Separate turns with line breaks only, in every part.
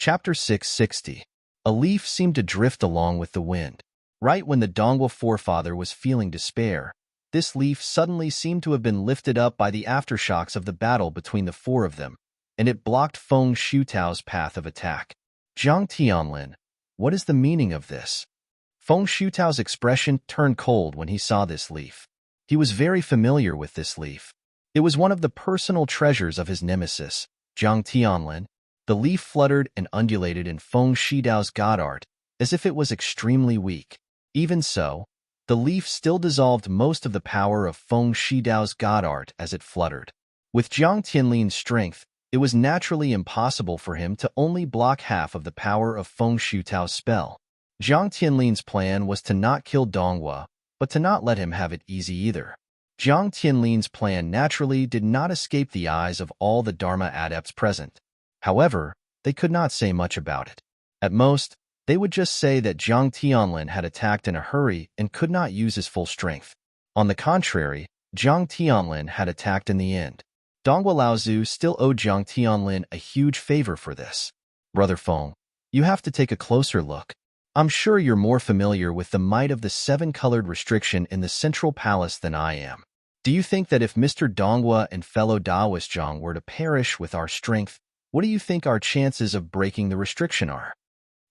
Chapter 660. A leaf seemed to drift along with the wind. Right when the Dongwa forefather was feeling despair, this leaf suddenly seemed to have been lifted up by the aftershocks of the battle between the four of them, and it blocked Feng Shutao's path of attack. Zhang Tianlin, what is the meaning of this? Feng Shutao's expression turned cold when he saw this leaf. He was very familiar with this leaf. It was one of the personal treasures of his nemesis, Zhang Tianlin. The leaf fluttered and undulated in Feng Shidao's god art, as if it was extremely weak. Even so, the leaf still dissolved most of the power of Feng Shidao's god art as it fluttered. With Zhang Tianlin's strength, it was naturally impossible for him to only block half of the power of Feng Shutao's spell. Zhang Tianlin's plan was to not kill Dongwa, but to not let him have it easy either. Zhang Tianlin's plan naturally did not escape the eyes of all the Dharma adepts present. However, they could not say much about it. At most, they would just say that Zhang Tianlin had attacked in a hurry and could not use his full strength. On the contrary, Zhang Tianlin had attacked in the end. Dongwa Laozu still owed Zhang Tianlin a huge favor for this. Brother Feng, you have to take a closer look. I'm sure you're more familiar with the might of the seven-colored restriction in the Central Palace than I am. Do you think that if Mr. Dongwa and fellow Taoist Zhang were to perish with our strength, what do you think our chances of breaking the restriction are?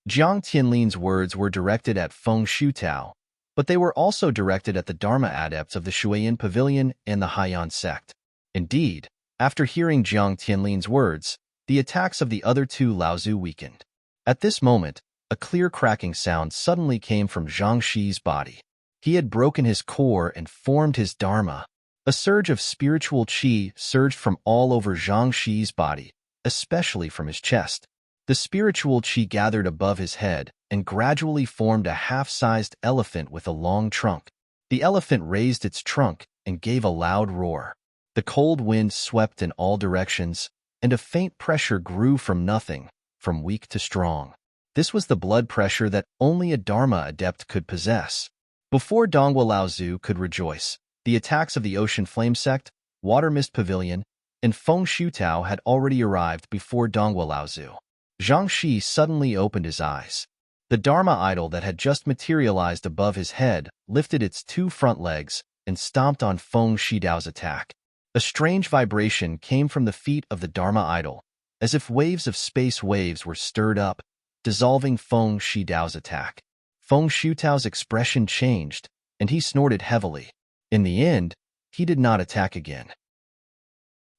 Zhang Tianlin's words were directed at Feng Shutao, but they were also directed at the Dharma adepts of the Shuiyan Pavilion and the Haiyan sect. Indeed, after hearing Zhang Tianlin's words, the attacks of the other two Laozu weakened. At this moment, a clear cracking sound suddenly came from Zhang Shi's body. He had broken his core and formed his Dharma. A surge of spiritual qi surged from all over Zhang Shi's body, especially from his chest. The spiritual qi gathered above his head and gradually formed a half-sized elephant with a long trunk. The elephant raised its trunk and gave a loud roar. The cold wind swept in all directions, and a faint pressure grew from nothing, from weak to strong. This was the blood pressure that only a Dharma adept could possess. Before Dongwa Laozu could rejoice, the attacks of the Ocean Flame Sect, Water Mist Pavilion, and Feng Shutao had already arrived before Dongwa Laozu. Zhang Shi suddenly opened his eyes. The Dharma idol that had just materialized above his head lifted its two front legs and stomped on Feng Shidao's attack. A strange vibration came from the feet of the Dharma idol, as if waves of space waves were stirred up, dissolving Feng Shidao's attack. Feng Shutao's expression changed, and he snorted heavily. In the end, he did not attack again.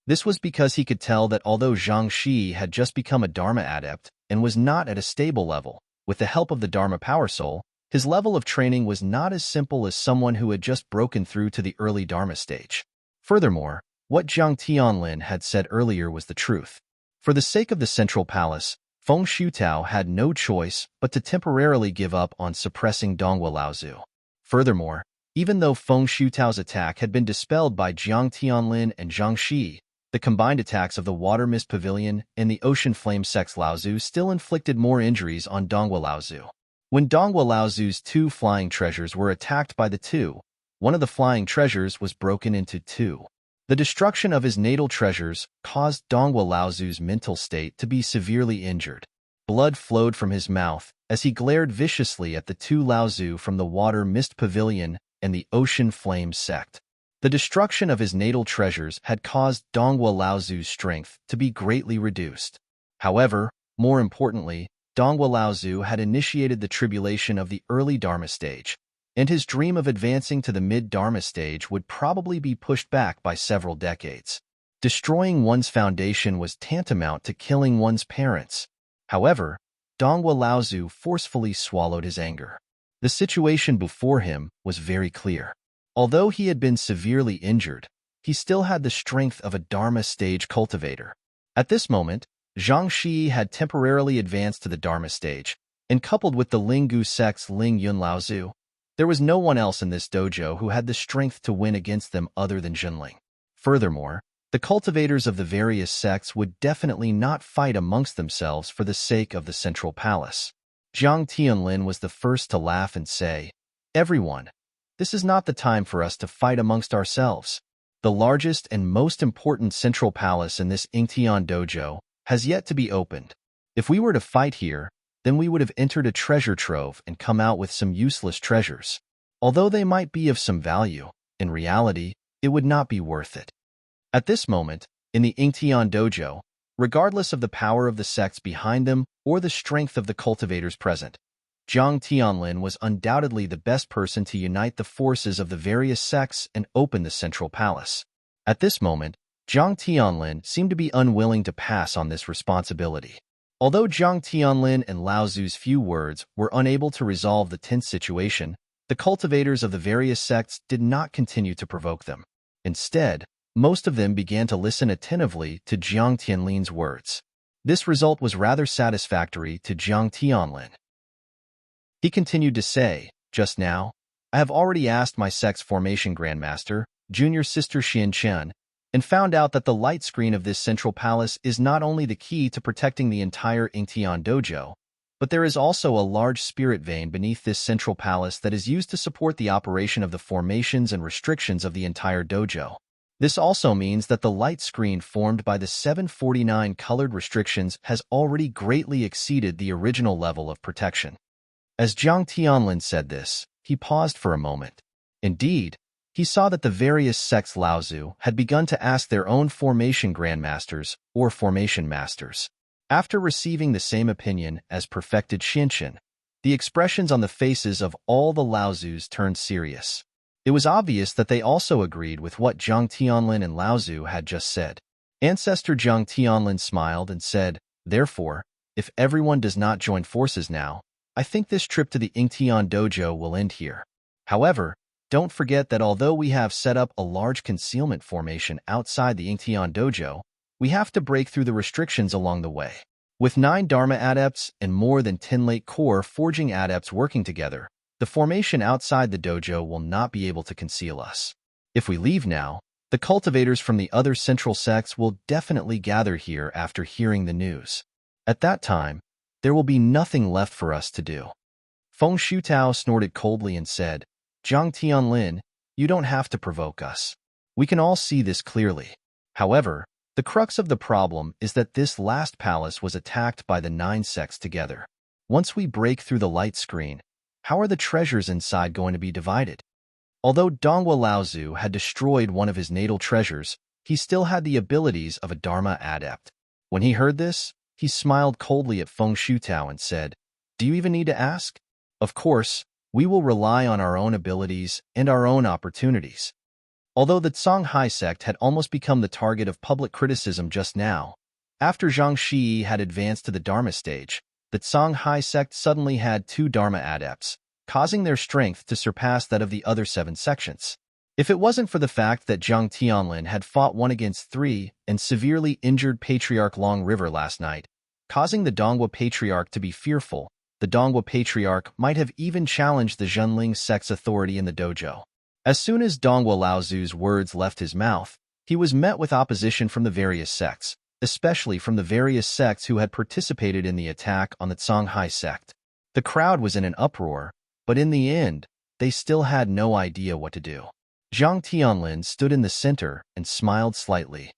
This was because he could tell that although Zhang Shi had just become a Dharma adept and was not at a stable level, with the help of the Dharma Power Soul, his level of training was not as simple as someone who had just broken through to the early Dharma stage. Furthermore, what Zhang Tianlin had said earlier was the truth. For the sake of the Central Palace, Feng Shutao had no choice but to temporarily give up on suppressing Dongwa Laozu. Furthermore, even though Feng Shutao's attack had been dispelled by Zhang Tianlin and Zhang Shi, the combined attacks of the Water Mist Pavilion and the Ocean Flame Sect's Laozu still inflicted more injuries on Dongwa Laozu. When Dongwa Laozu's two flying treasures were attacked by the two, one of the flying treasures was broken into two. The destruction of his natal treasures caused Dongwa Laozu's mental state to be severely injured. Blood flowed from his mouth as he glared viciously at the two Laozu from the Water Mist Pavilion and the Ocean Flame Sect. The destruction of his natal treasures had caused Dongwa Laozu's strength to be greatly reduced. However, more importantly, Dongwa Laozu had initiated the tribulation of the early Dharma stage, and his dream of advancing to the mid-Dharma stage would probably be pushed back by several decades. Destroying one's foundation was tantamount to killing one's parents. However, Dongwa Laozu forcefully swallowed his anger. The situation before him was very clear. Although he had been severely injured, he still had the strength of a Dharma stage cultivator. At this moment, Zhang Shi had temporarily advanced to the Dharma stage, and coupled with the Linggu sect's Ling Yun Laozu, there was no one else in this dojo who had the strength to win against them other than Zhenling. Furthermore, the cultivators of the various sects would definitely not fight amongst themselves for the sake of the Central Palace. Zhang Tianlin was the first to laugh and say, "Everyone, this is not the time for us to fight amongst ourselves. The largest and most important Central Palace in this Ingtian dojo has yet to be opened. If we were to fight here, then we would have entered a treasure trove and come out with some useless treasures. Although they might be of some value, in reality, it would not be worth it. At this moment, in the Ingtian dojo, regardless of the power of the sects behind them or the strength of the cultivators present, Zhang Tianlin was undoubtedly the best person to unite the forces of the various sects and open the central palace. At this moment, Zhang Tianlin seemed to be unwilling to pass on this responsibility. Although Zhang Tianlin and Lao Zu's few words were unable to resolve the tense situation, the cultivators of the various sects did not continue to provoke them. Instead, most of them began to listen attentively to Zhang Tianlin's words. This result was rather satisfactory to Zhang Tianlin. He continued to say, "Just now, I have already asked my sect's formation grandmaster, junior sister Xian Chen, and found out that the light screen of this central palace is not only the key to protecting the entire Ingtian dojo, but there is also a large spirit vein beneath this central palace that is used to support the operation of the formations and restrictions of the entire dojo. This also means that the light screen formed by the 749 colored restrictions has already greatly exceeded the original level of protection." As Zhang Tianlin said this, he paused for a moment. Indeed, he saw that the various sects Laozu had begun to ask their own formation grandmasters or formation masters. After receiving the same opinion as perfected Xianchen, the expressions on the faces of all the Laozus turned serious. It was obvious that they also agreed with what Zhang Tianlin and Laozu had just said. Ancestor Zhang Tianlin smiled and said, "Therefore, if everyone does not join forces now, I think this trip to the Ingtian dojo will end here. However, don't forget that although we have set up a large concealment formation outside the Ingtian dojo, we have to break through the restrictions along the way. With 9 Dharma adepts and more than 10 late core forging adepts working together, the formation outside the dojo will not be able to conceal us. If we leave now, the cultivators from the other central sects will definitely gather here after hearing the news. At that time, there will be nothing left for us to do." Feng Shutao snorted coldly and said, "Zhang Tianlin, you don't have to provoke us. We can all see this clearly. However, the crux of the problem is that this last palace was attacked by the 9 sects together. Once we break through the light screen, how are the treasures inside going to be divided?" Although Donghua Laozu had destroyed one of his natal treasures, he still had the abilities of a Dharma adept. When he heard this, he smiled coldly at Feng Shutao and said, "Do you even need to ask? Of course, we will rely on our own abilities and our own opportunities." Although the Songhai sect had almost become the target of public criticism just now, after Zhang Shi had advanced to the Dharma stage, the Songhai sect suddenly had 2 Dharma adepts, causing their strength to surpass that of the other 7 sections. If it wasn't for the fact that Zhang Tianlin had fought 1 against 3 and severely injured Patriarch Long River last night, causing the Donghua Patriarch to be fearful, the Donghua Patriarch might have even challenged the Zhenling sect's authority in the dojo. As soon as Donghua Laozu's words left his mouth, he was met with opposition from the various sects, especially from the various sects who had participated in the attack on the Songhai sect. The crowd was in an uproar, but in the end, they still had no idea what to do. Zhang Tianlin stood in the center and smiled slightly.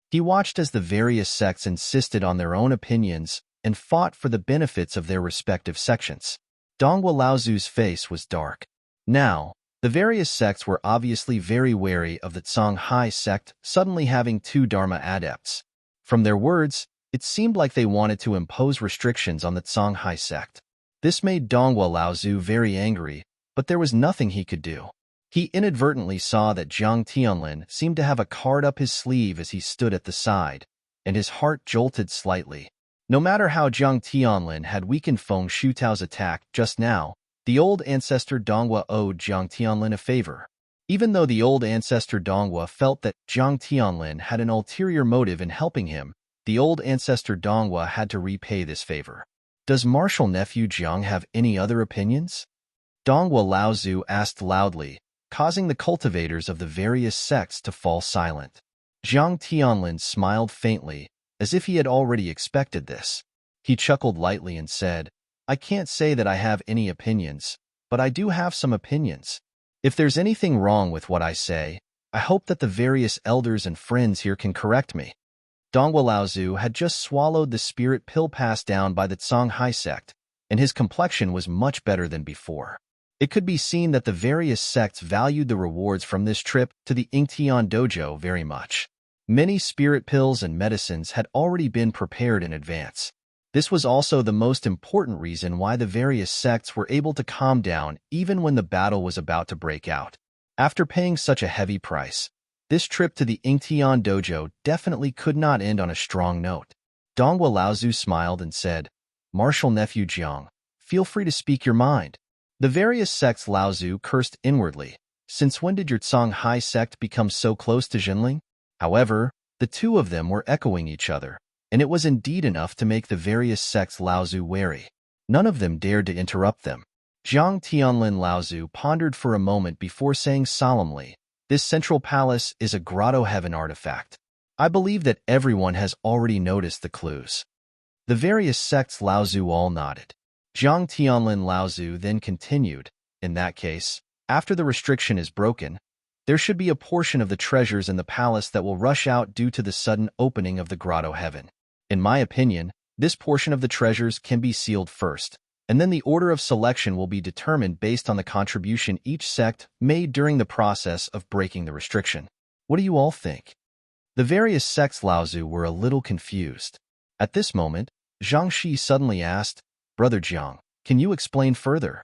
He watched as the various sects insisted on their own opinions and fought for the benefits of their respective sections. Donghua Laozu's face was dark. Now, the various sects were obviously very wary of the Songhai sect suddenly having 2 Dharma adepts. From their words, it seemed like they wanted to impose restrictions on the Songhai sect. This made Donghua Laozu very angry, but there was nothing he could do. He inadvertently saw that Zhang Tianlin seemed to have a card up his sleeve as he stood at the side, and his heart jolted slightly. No matter how Zhang Tianlin had weakened Feng Shutao's attack just now, the old ancestor Donghua owed Zhang Tianlin a favor. Even though the old ancestor Donghua felt that Zhang Tianlin had an ulterior motive in helping him, the old ancestor Donghua had to repay this favor. "Does martial nephew Zhang have any other opinions?" Donghua Laozu asked loudly, causing the cultivators of the various sects to fall silent. Zhang Tianlin smiled faintly, as if he had already expected this. He chuckled lightly and said, "I can't say that I have any opinions, but I do have some opinions. If there's anything wrong with what I say, I hope that the various elders and friends here can correct me." Dongwu Laozu had just swallowed the spirit pill passed down by the Songhai sect, and his complexion was much better than before. It could be seen that the various sects valued the rewards from this trip to the Ingtian dojo very much. Many spirit pills and medicines had already been prepared in advance. This was also the most important reason why the various sects were able to calm down even when the battle was about to break out. After paying such a heavy price, this trip to the Ingtian dojo definitely could not end on a strong note. Dongwu Laozu smiled and said, "Martial nephew Jiang, feel free to speak your mind." The various sects Laozu cursed inwardly. Since when did your Songhai sect become so close to Jinling? However, the two of them were echoing each other, and it was indeed enough to make the various sects Laozu wary. None of them dared to interrupt them. Jiang Tianlin Laozu pondered for a moment before saying solemnly, "This central palace is a grotto heaven artifact. I believe that everyone has already noticed the clues." The various sects Laozu all nodded. Jiang Tianlin Laozu then continued, "In that case, after the restriction is broken, there should be a portion of the treasures in the palace that will rush out due to the sudden opening of the grotto heaven. In my opinion, this portion of the treasures can be sealed first, and then the order of selection will be determined based on the contribution each sect made during the process of breaking the restriction. What do you all think?" The various sects Laozu were a little confused. At this moment, Zhang Shi suddenly asked, "Brother Jiang, can you explain further?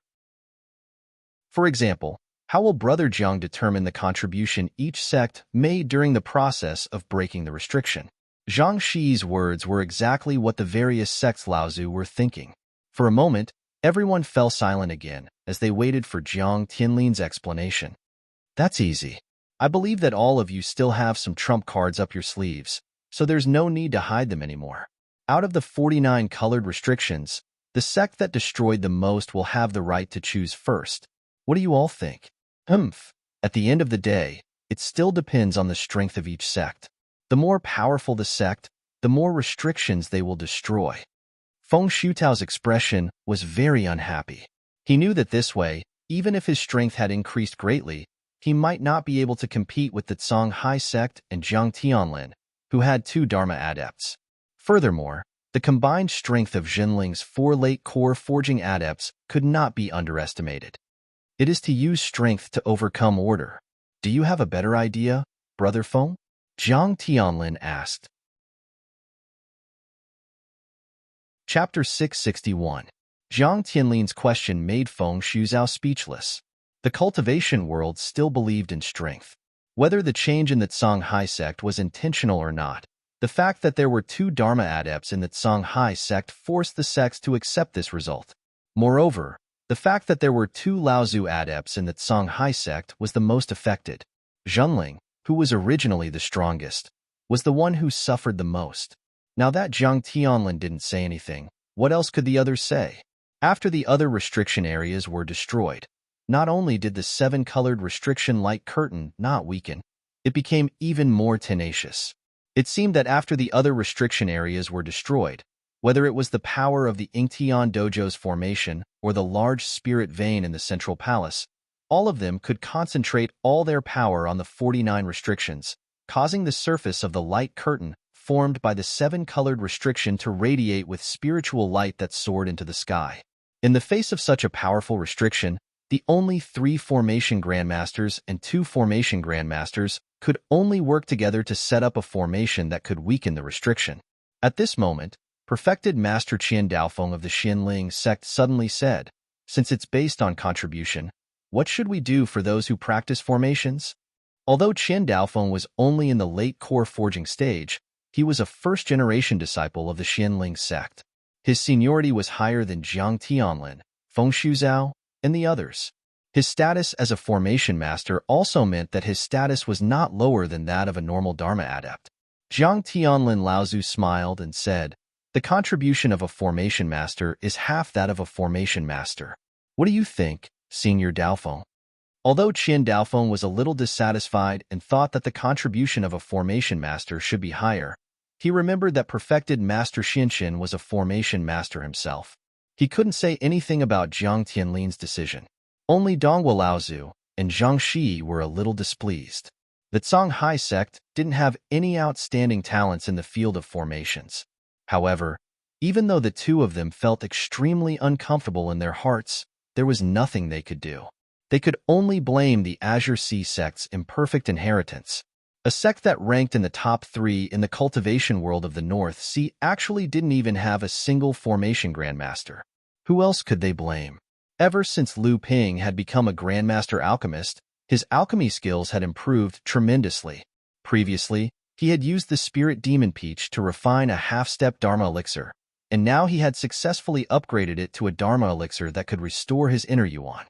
For example, how will Brother Jiang determine the contribution each sect made during the process of breaking the restriction?" Zhang Shi's words were exactly what the various sects Laozu were thinking. For a moment, everyone fell silent again as they waited for Jiang Tianlin's explanation. "That's easy. I believe that all of you still have some trump cards up your sleeves, so there's no need to hide them anymore. Out of the 49 colored restrictions, the sect that destroyed the most will have the right to choose first. What do you all think?" At the end of the day, it still depends on the strength of each sect. The more powerful the sect, the more restrictions they will destroy. Feng Shutao's expression was very unhappy. He knew that this way, even if his strength had increased greatly, he might not be able to compete with the Songhai sect and Jiang Tianlin, who had 2 Dharma adepts. Furthermore, the combined strength of Jinling's 4 late core forging adepts could not be underestimated. It is to use strength to overcome order. Do you have a better idea, Brother Feng? Jiang Tianlin asked. Chapter 661. Jiang Tianlin's question made Feng Shuzhao speechless. The cultivation world still believed in strength. Whether the change in the Songhai sect was intentional or not, the fact that there were 2 Dharma adepts in the Songhai sect forced the sects to accept this result. Moreover, the fact that there were 2 Laozu adepts in the Songhai sect was the most affected. Zhenling, who was originally the strongest, was the one who suffered the most. Now that Jiang Tianlin didn't say anything, what else could the others say? After the other restriction areas were destroyed, not only did the 7-colored restriction light curtain not weaken, it became even more tenacious. It seemed that after the other restriction areas were destroyed, whether it was the power of the Ingtian dojo's formation or the large spirit vein in the central palace, all of them could concentrate all their power on the 49 restrictions, causing the surface of the light curtain formed by the 7-colored restriction to radiate with spiritual light that soared into the sky. In the face of such a powerful restriction, the only 3 formation grandmasters and 2 formation grandmasters could only work together to set up a formation that could weaken the restriction. At this moment, perfected Master Qian Daofeng of the Xinling sect suddenly said, "Since it's based on contribution, what should we do for those who practice formations?" Although Qian Daofeng was only in the late core forging stage, he was a first-generation disciple of the Xinling sect. His seniority was higher than Jiang Tianlin, Feng Shuzhao, and the others. His status as a formation master also meant that his status was not lower than that of a normal Dharma adept. Jiang Tianlin Laozu smiled and said, "The contribution of a formation master is half that of a formation master. What do you think, Senior Daofeng?" Although Qian Daofeng was a little dissatisfied and thought that the contribution of a formation master should be higher, he remembered that perfected Master Xinshin was a formation master himself. He couldn't say anything about Jiang Tianlin's decision. Only Dongwu Laozu and Zhang Shi were a little displeased. The Songhai sect didn't have any outstanding talents in the field of formations. However, even though the two of them felt extremely uncomfortable in their hearts, there was nothing they could do. They could only blame the Azure Sea sect's imperfect inheritance. A sect that ranked in the top 3 in the cultivation world of the North Sea actually didn't even have a single formation grandmaster. Who else could they blame? Ever since Lu Ping had become a grandmaster alchemist, his alchemy skills had improved tremendously. Previously, he had used the spirit demon peach to refine a half-step Dharma elixir, and now he had successfully upgraded it to a Dharma elixir that could restore his inner yuan.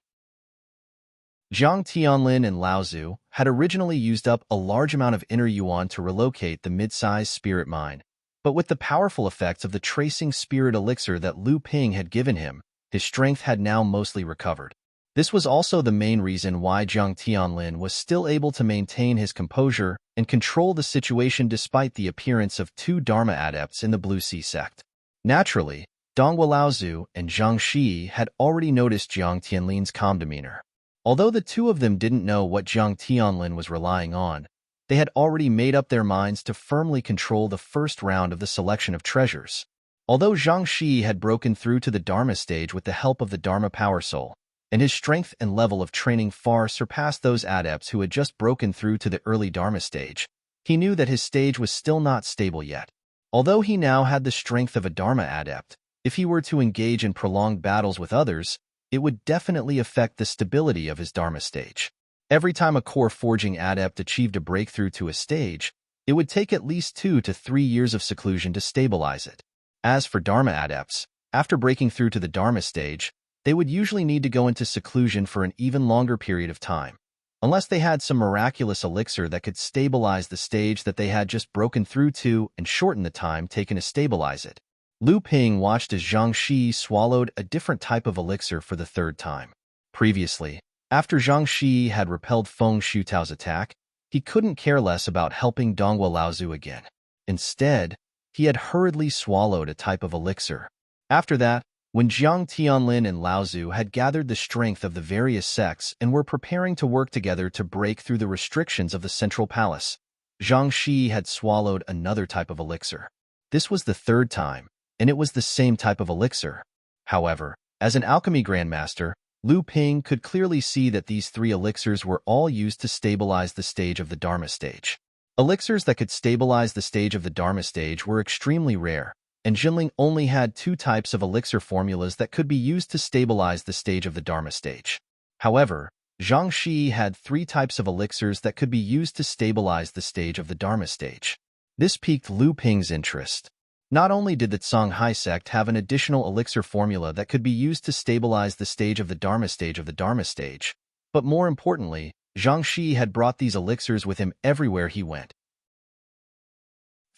Zhang Tianlin and Lao Zhu had originally used up a large amount of inner yuan to relocate the mid-sized spirit mine, but with the powerful effects of the tracing spirit elixir that Lu Ping had given him, his strength had now mostly recovered. This was also the main reason why Zhang Tianlin was still able to maintain his composure and control the situation despite the appearance of 2 Dharma adepts in the Blue Sea sect. Naturally, Donghua Laozu and Zhang Shi had already noticed Zhang Tianlin's calm demeanor. Although the two of them didn't know what Zhang Tianlin was relying on, they had already made up their minds to firmly control the first round of the selection of treasures. Although Zhang Shi had broken through to the Dharma stage with the help of the Dharma Power Soul, and his strength and level of training far surpassed those adepts who had just broken through to the early Dharma stage, he knew that his stage was still not stable yet. Although he now had the strength of a Dharma adept, if he were to engage in prolonged battles with others, it would definitely affect the stability of his Dharma stage. Every time a core forging adept achieved a breakthrough to a stage, it would take at least 2 to 3 years of seclusion to stabilize it. As for Dharma adepts, after breaking through to the Dharma stage, they would usually need to go into seclusion for an even longer period of time, unless they had some miraculous elixir that could stabilize the stage that they had just broken through to and shorten the time taken to stabilize it. Lu Ping watched as Zhang Shi swallowed a different type of elixir for the 3rd time. Previously, after Zhang Shi had repelled Feng Shutao's attack, he couldn't care less about helping Donghua Laozu again. Instead, he had hurriedly swallowed a type of elixir. After that, when Zhang Tianlin and Lao Zhu had gathered the strength of the various sects and were preparing to work together to break through the restrictions of the Central Palace, Zhang Shi had swallowed another type of elixir. This was the 3rd time, and it was the same type of elixir. However, as an alchemy grandmaster, Lu Ping could clearly see that these 3 elixirs were all used to stabilize the stage of the Dharma stage. Elixirs that could stabilize the stage of the Dharma stage were extremely rare, and Jinling only had 2 types of elixir formulas that could be used to stabilize the stage of the Dharma stage. However, Zhang Shi had 3 types of elixirs that could be used to stabilize the stage of the Dharma stage. This piqued Lu Ping's interest. Not only did the Songhai sect have an additional elixir formula that could be used to stabilize the stage of the Dharma stage, but more importantly, Zhang Shi had brought these elixirs with him everywhere he went.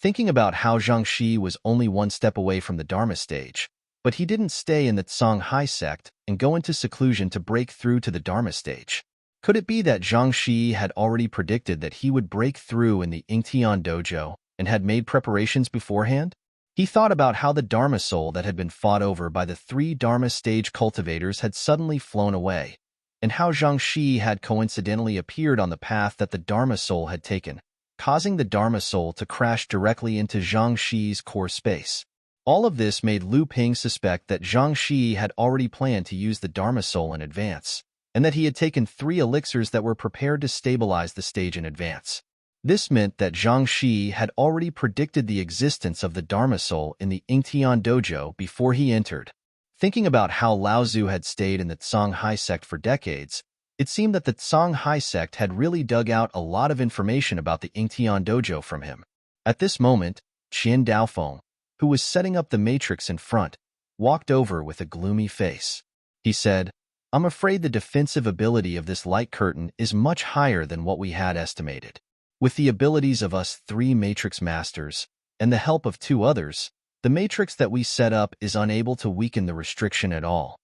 Thinking about how Zhang Shi was only 1 step away from the Dharma stage, but he didn't stay in the Songhai sect and go into seclusion to break through to the Dharma stage. Could it be that Zhang Shi had already predicted that he would break through in the Yingtian dojo and had made preparations beforehand? He thought about how the Dharma soul that had been fought over by the 3 Dharma stage cultivators had suddenly flown away, and how Zhang Shi had coincidentally appeared on the path that the Dharma soul had taken, causing the Dharma soul to crash directly into Zhang Shi's core space. All of this made Lu Ping suspect that Zhang Shi had already planned to use the Dharma soul in advance, and that he had taken 3 elixirs that were prepared to stabilize the stage in advance. This meant that Zhang Shi had already predicted the existence of the Dharma soul in the Yingtian dojo before he entered. Thinking about how Lao Zhu had stayed in the Songhai sect for decades, it seemed that the Songhai sect had really dug out a lot of information about the Yingtian dojo from him. At this moment, Qian Daofeng, who was setting up the matrix in front, walked over with a gloomy face. He said, "I'm afraid the defensive ability of this light curtain is much higher than what we had estimated. With the abilities of us 3 matrix masters, and the help of 2 others, the matrix that we set up is unable to weaken the restriction at all."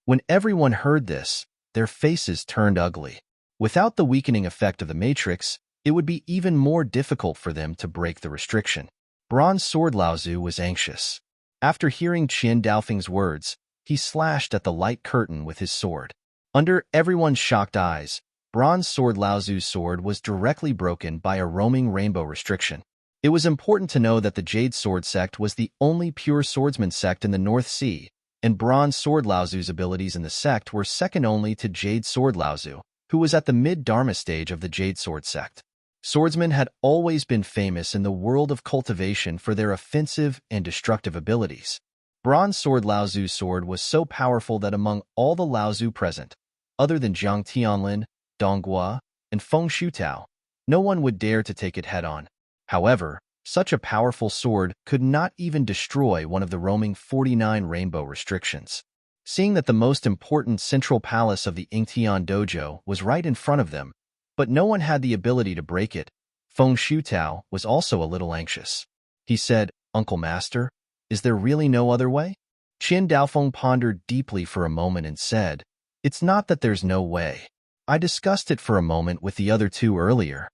When everyone heard this, their faces turned ugly. Without the weakening effect of the matrix, it would be even more difficult for them to break the restriction. Bronze Sword Lao Zhu was anxious. After hearing Qian Daofeng's words, he slashed at the light curtain with his sword. Under everyone's shocked eyes, Bronze Sword Laozu's sword was directly broken by a roaming rainbow restriction. It was important to know that the Jade Sword sect was the only pure swordsman sect in the North Sea, and Bronze Sword Laozu's abilities in the sect were second only to Jade Sword Laozu, who was at the mid-Dharma stage of the Jade Sword sect. Swordsmen had always been famous in the world of cultivation for their offensive and destructive abilities. Bronze Sword Laozu's sword was so powerful that among all the Laozu present, other than Jiang Tianlin, Donghua, and Feng Shutao, no one would dare to take it head-on. However, such a powerful sword could not even destroy one of the roaming 49 rainbow restrictions. Seeing that the most important central palace of the Yingtian dojo was right in front of them, but no one had the ability to break it, Feng Shutao was also a little anxious. He said, "Uncle Master, is there really no other way?" Qin Daofeng pondered deeply for a moment and said, "It's not that there's no way. I discussed it for a moment with the other two earlier.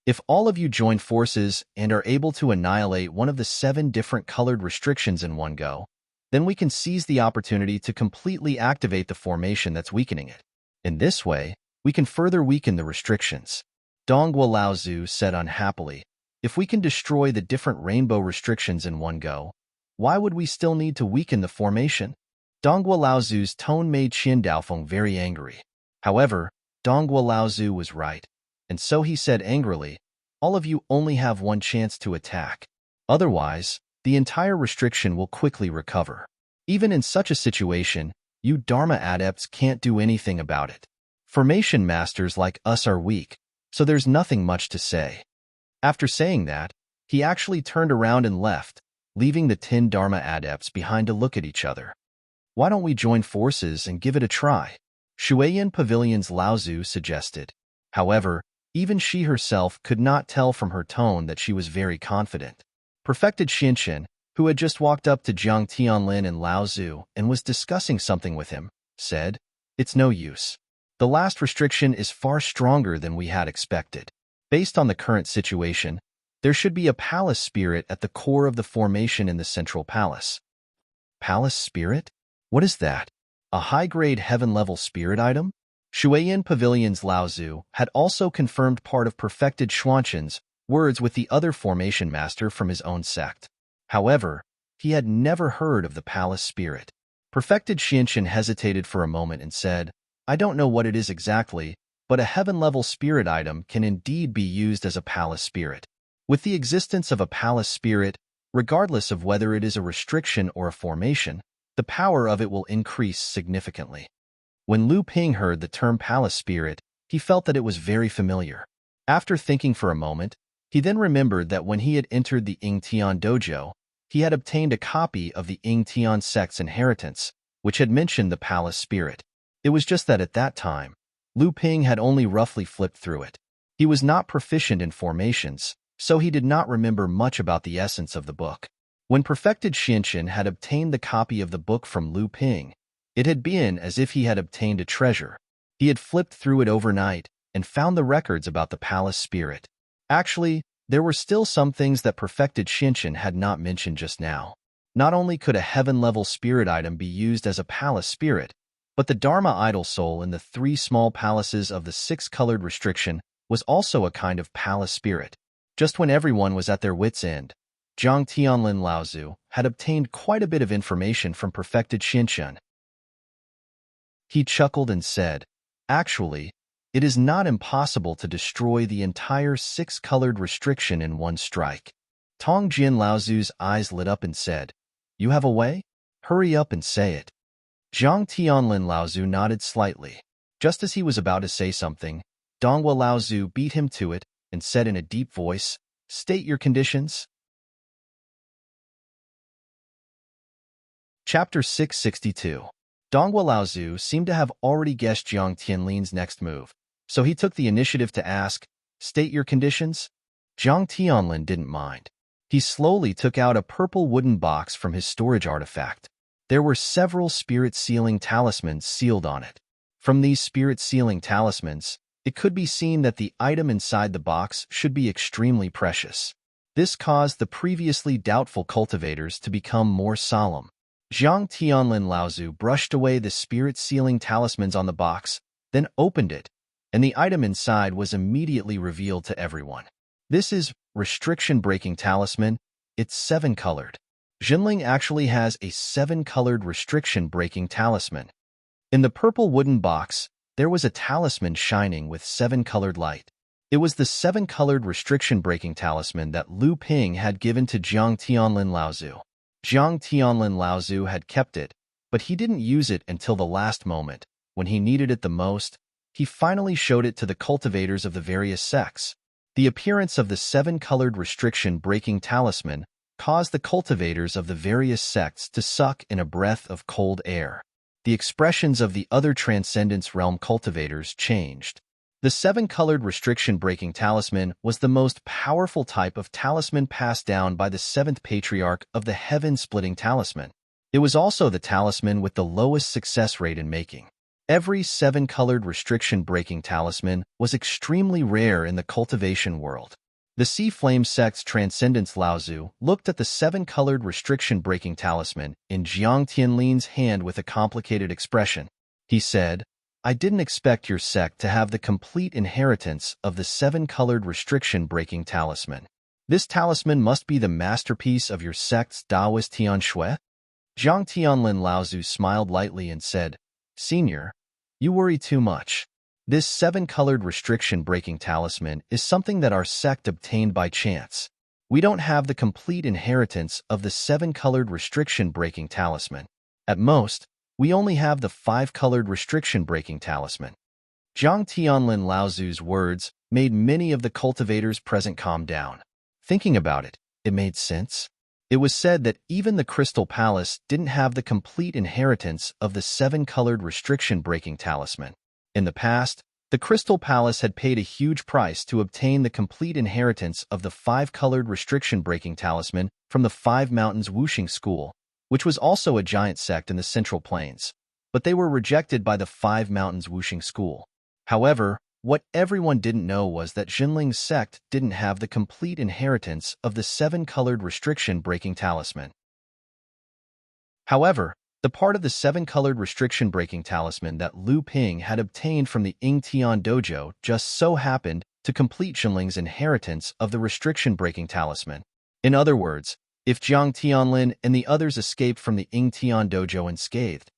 If all of you join forces and are able to annihilate one of the 7 different colored restrictions in one go, then we can seize the opportunity to completely activate the formation that's weakening it. In this way, we can further weaken the restrictions." Donghua Laozu said unhappily, "If we can destroy the different rainbow restrictions in one go, why would we still need to weaken the formation?" Donghua Laozu's tone made Qin Daofeng very angry. However, Donghua Laozu was right, and so he said angrily, "All of you only have one chance to attack. Otherwise, the entire restriction will quickly recover. Even in such a situation, you Dharma adepts can't do anything about it. Formation masters like us are weak, so there's nothing much to say." After saying that, he actually turned around and left, leaving the 10 Dharma adepts behind to look at each other. "Why don't we join forces and give it a try?" Shuiyan Pavilion's Laozu suggested. However, even she herself could not tell from her tone that she was very confident. Perfected Xinshin, who had just walked up to Jiang Tianlin and Laozu and was discussing something with him, said, "It's no use. The last restriction is far stronger than we had expected. Based on the current situation, there should be a palace spirit at the core of the formation in the central palace." Palace spirit? What is that? A high-grade heaven-level spirit item? Shuiyan Pavilion's Laozu had also confirmed part of Perfected Xuanshen's words with the other formation master from his own sect. However, he had never heard of the palace spirit. Perfected Xinshin hesitated for a moment and said, "I don't know what it is exactly, but a heaven-level spirit item can indeed be used as a palace spirit. With the existence of a palace spirit, regardless of whether it is a restriction or a formation, the power of it will increase significantly." When Lu Ping heard the term palace spirit, he felt that it was very familiar. After thinking for a moment, he then remembered that when he had entered the Yingtian dojo, he had obtained a copy of the Yingtian sect's inheritance, which had mentioned the palace spirit. It was just that at that time, Lu Ping had only roughly flipped through it. He was not proficient in formations, so he did not remember much about the essence of the book. When Perfected Xinshin had obtained the copy of the book from Lu Ping, it had been as if he had obtained a treasure. He had flipped through it overnight and found the records about the palace spirit. Actually, there were still some things that Perfected Xinshin had not mentioned just now. Not only could a heaven-level spirit item be used as a palace spirit, but the Dharma idol soul in the 3 small palaces of the 6-colored restriction was also a kind of palace spirit. Just when everyone was at their wits' end, Jiang Tianlin Laozu had obtained quite a bit of information from Perfected Xinshin. He chuckled and said, "Actually, it is not impossible to destroy the entire 6-colored restriction in one strike." Tong Jin Laozu's eyes lit up and said, "You have a way? Hurry up and say it." Jiang Tianlin Laozu nodded slightly. Just as he was about to say something, Donghua Laozu beat him to it and said in a deep voice, "State your conditions." Chapter 662. Donghua Laozu seemed to have already guessed Jiang Tianlin's next move, so he took the initiative to ask, "State your conditions?" Jiang Tianlin didn't mind. He slowly took out a purple wooden box from his storage artifact. There were several spirit sealing talismans sealed on it. From these spirit sealing talismans, it could be seen that the item inside the box should be extremely precious. This caused the previously doubtful cultivators to become more solemn. Jiang Tianlin Laozu brushed away the spirit sealing talismans on the box, then opened it, and the item inside was immediately revealed to everyone. This is restriction-breaking talisman. It's 7-colored. Jinling actually has a 7-colored restriction-breaking talisman. In the purple wooden box, there was a talisman shining with 7-colored light. It was the 7-colored restriction-breaking talisman that Lu Ping had given to Jiang Tianlin Laozu. Jiang Tianlin Laozu had kept it, but he didn't use it until the last moment. When he needed it the most, he finally showed it to the cultivators of the various sects. The appearance of the 7-colored restriction-breaking talisman caused the cultivators of the various sects to suck in a breath of cold air. The expressions of the other Transcendence Realm cultivators changed. The 7-colored restriction-breaking talisman was the most powerful type of talisman passed down by the 7th Patriarch of the Heaven-Splitting Talisman. It was also the talisman with the lowest success rate in making. Every 7-colored restriction-breaking talisman was extremely rare in the cultivation world. The Sea Flame sect's Transcendence Laozu looked at the 7-colored restriction-breaking talisman in Jiang Tianlin's hand with a complicated expression. He said, "I didn't expect your sect to have the complete inheritance of the 7-colored restriction-breaking talisman. This talisman must be the masterpiece of your sect's Taoist Tianshui?" Jiang Tianlin Laozu smiled lightly and said, "Senior, you worry too much. This 7-colored restriction-breaking talisman is something that our sect obtained by chance. We don't have the complete inheritance of the 7-colored restriction-breaking talisman. At most, we only have the 5-colored restriction-breaking talisman." Jiang Tianlin Laozu's words made many of the cultivators present calm down. Thinking about it, it made sense. It was said that even the Crystal Palace didn't have the complete inheritance of the 7-colored restriction-breaking talisman. In the past, the Crystal Palace had paid a huge price to obtain the complete inheritance of the 5-colored restriction-breaking talisman from the 5 Mountains Wuxing School, which was also a giant sect in the Central Plains, but they were rejected by the 5 Mountains Wuxing School. However, what everyone didn't know was that Jinling's sect didn't have the complete inheritance of the 7-colored restriction-breaking talisman. However, the part of the 7-colored restriction-breaking talisman that Lu Ping had obtained from the Ying Tian dojo just so happened to complete Jinling's inheritance of the restriction-breaking talisman. In other words, if Jiang Tianlin and the others escaped from the Ying Tian dojo unscathed,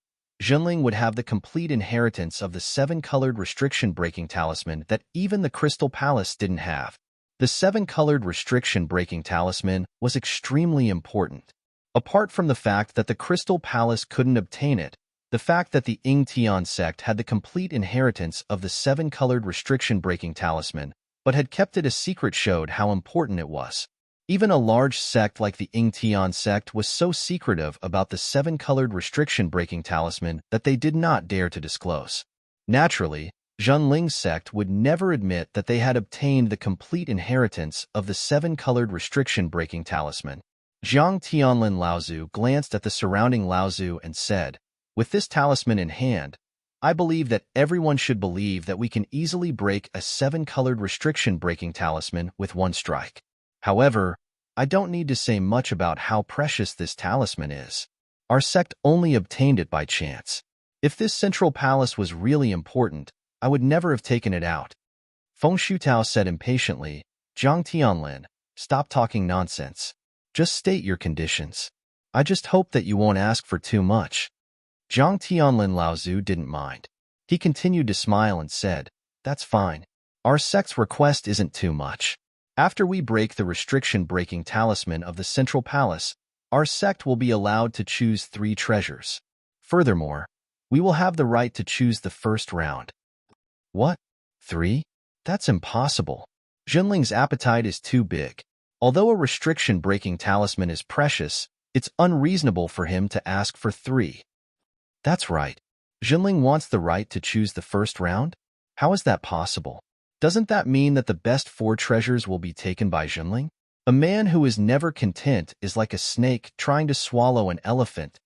Jinling would have the complete inheritance of the 7-colored restriction-breaking talisman that even the Crystal Palace didn't have. The 7-colored restriction-breaking talisman was extremely important. Apart from the fact that the Crystal Palace couldn't obtain it, the fact that the Ying Tian sect had the complete inheritance of the 7-colored restriction-breaking talisman, but had kept it a secret showed how important it was. Even a large sect like the Ying Tian sect was so secretive about the 7-colored restriction-breaking talisman that they did not dare to disclose. Naturally, Jinling's sect would never admit that they had obtained the complete inheritance of the 7-colored restriction-breaking talisman. Jiang Tianlin Laozu glanced at the surrounding Laozu and said, "With this talisman in hand, I believe that everyone should believe that we can easily break a 7-colored restriction-breaking talisman with one strike. However, I don't need to say much about how precious this talisman is. Our sect only obtained it by chance. If this central palace was really important, I would never have taken it out." Feng Shutao said impatiently, "Jiang Tianlin, stop talking nonsense. Just state your conditions. I just hope that you won't ask for too much." Jiang Tianlin Laozu didn't mind. He continued to smile and said, "That's fine. Our sect's request isn't too much. After we break the restriction-breaking talisman of the Central Palace, our sect will be allowed to choose 3 treasures. Furthermore, we will have the right to choose the first round." "What? 3? That's impossible. Jinling's appetite is too big. Although a restriction-breaking talisman is precious, it's unreasonable for him to ask for 3. "That's right. Jinling wants the right to choose the first round? How is that possible? Doesn't that mean that the best 4 treasures will be taken by Jinling? A man who is never content is like a snake trying to swallow an elephant.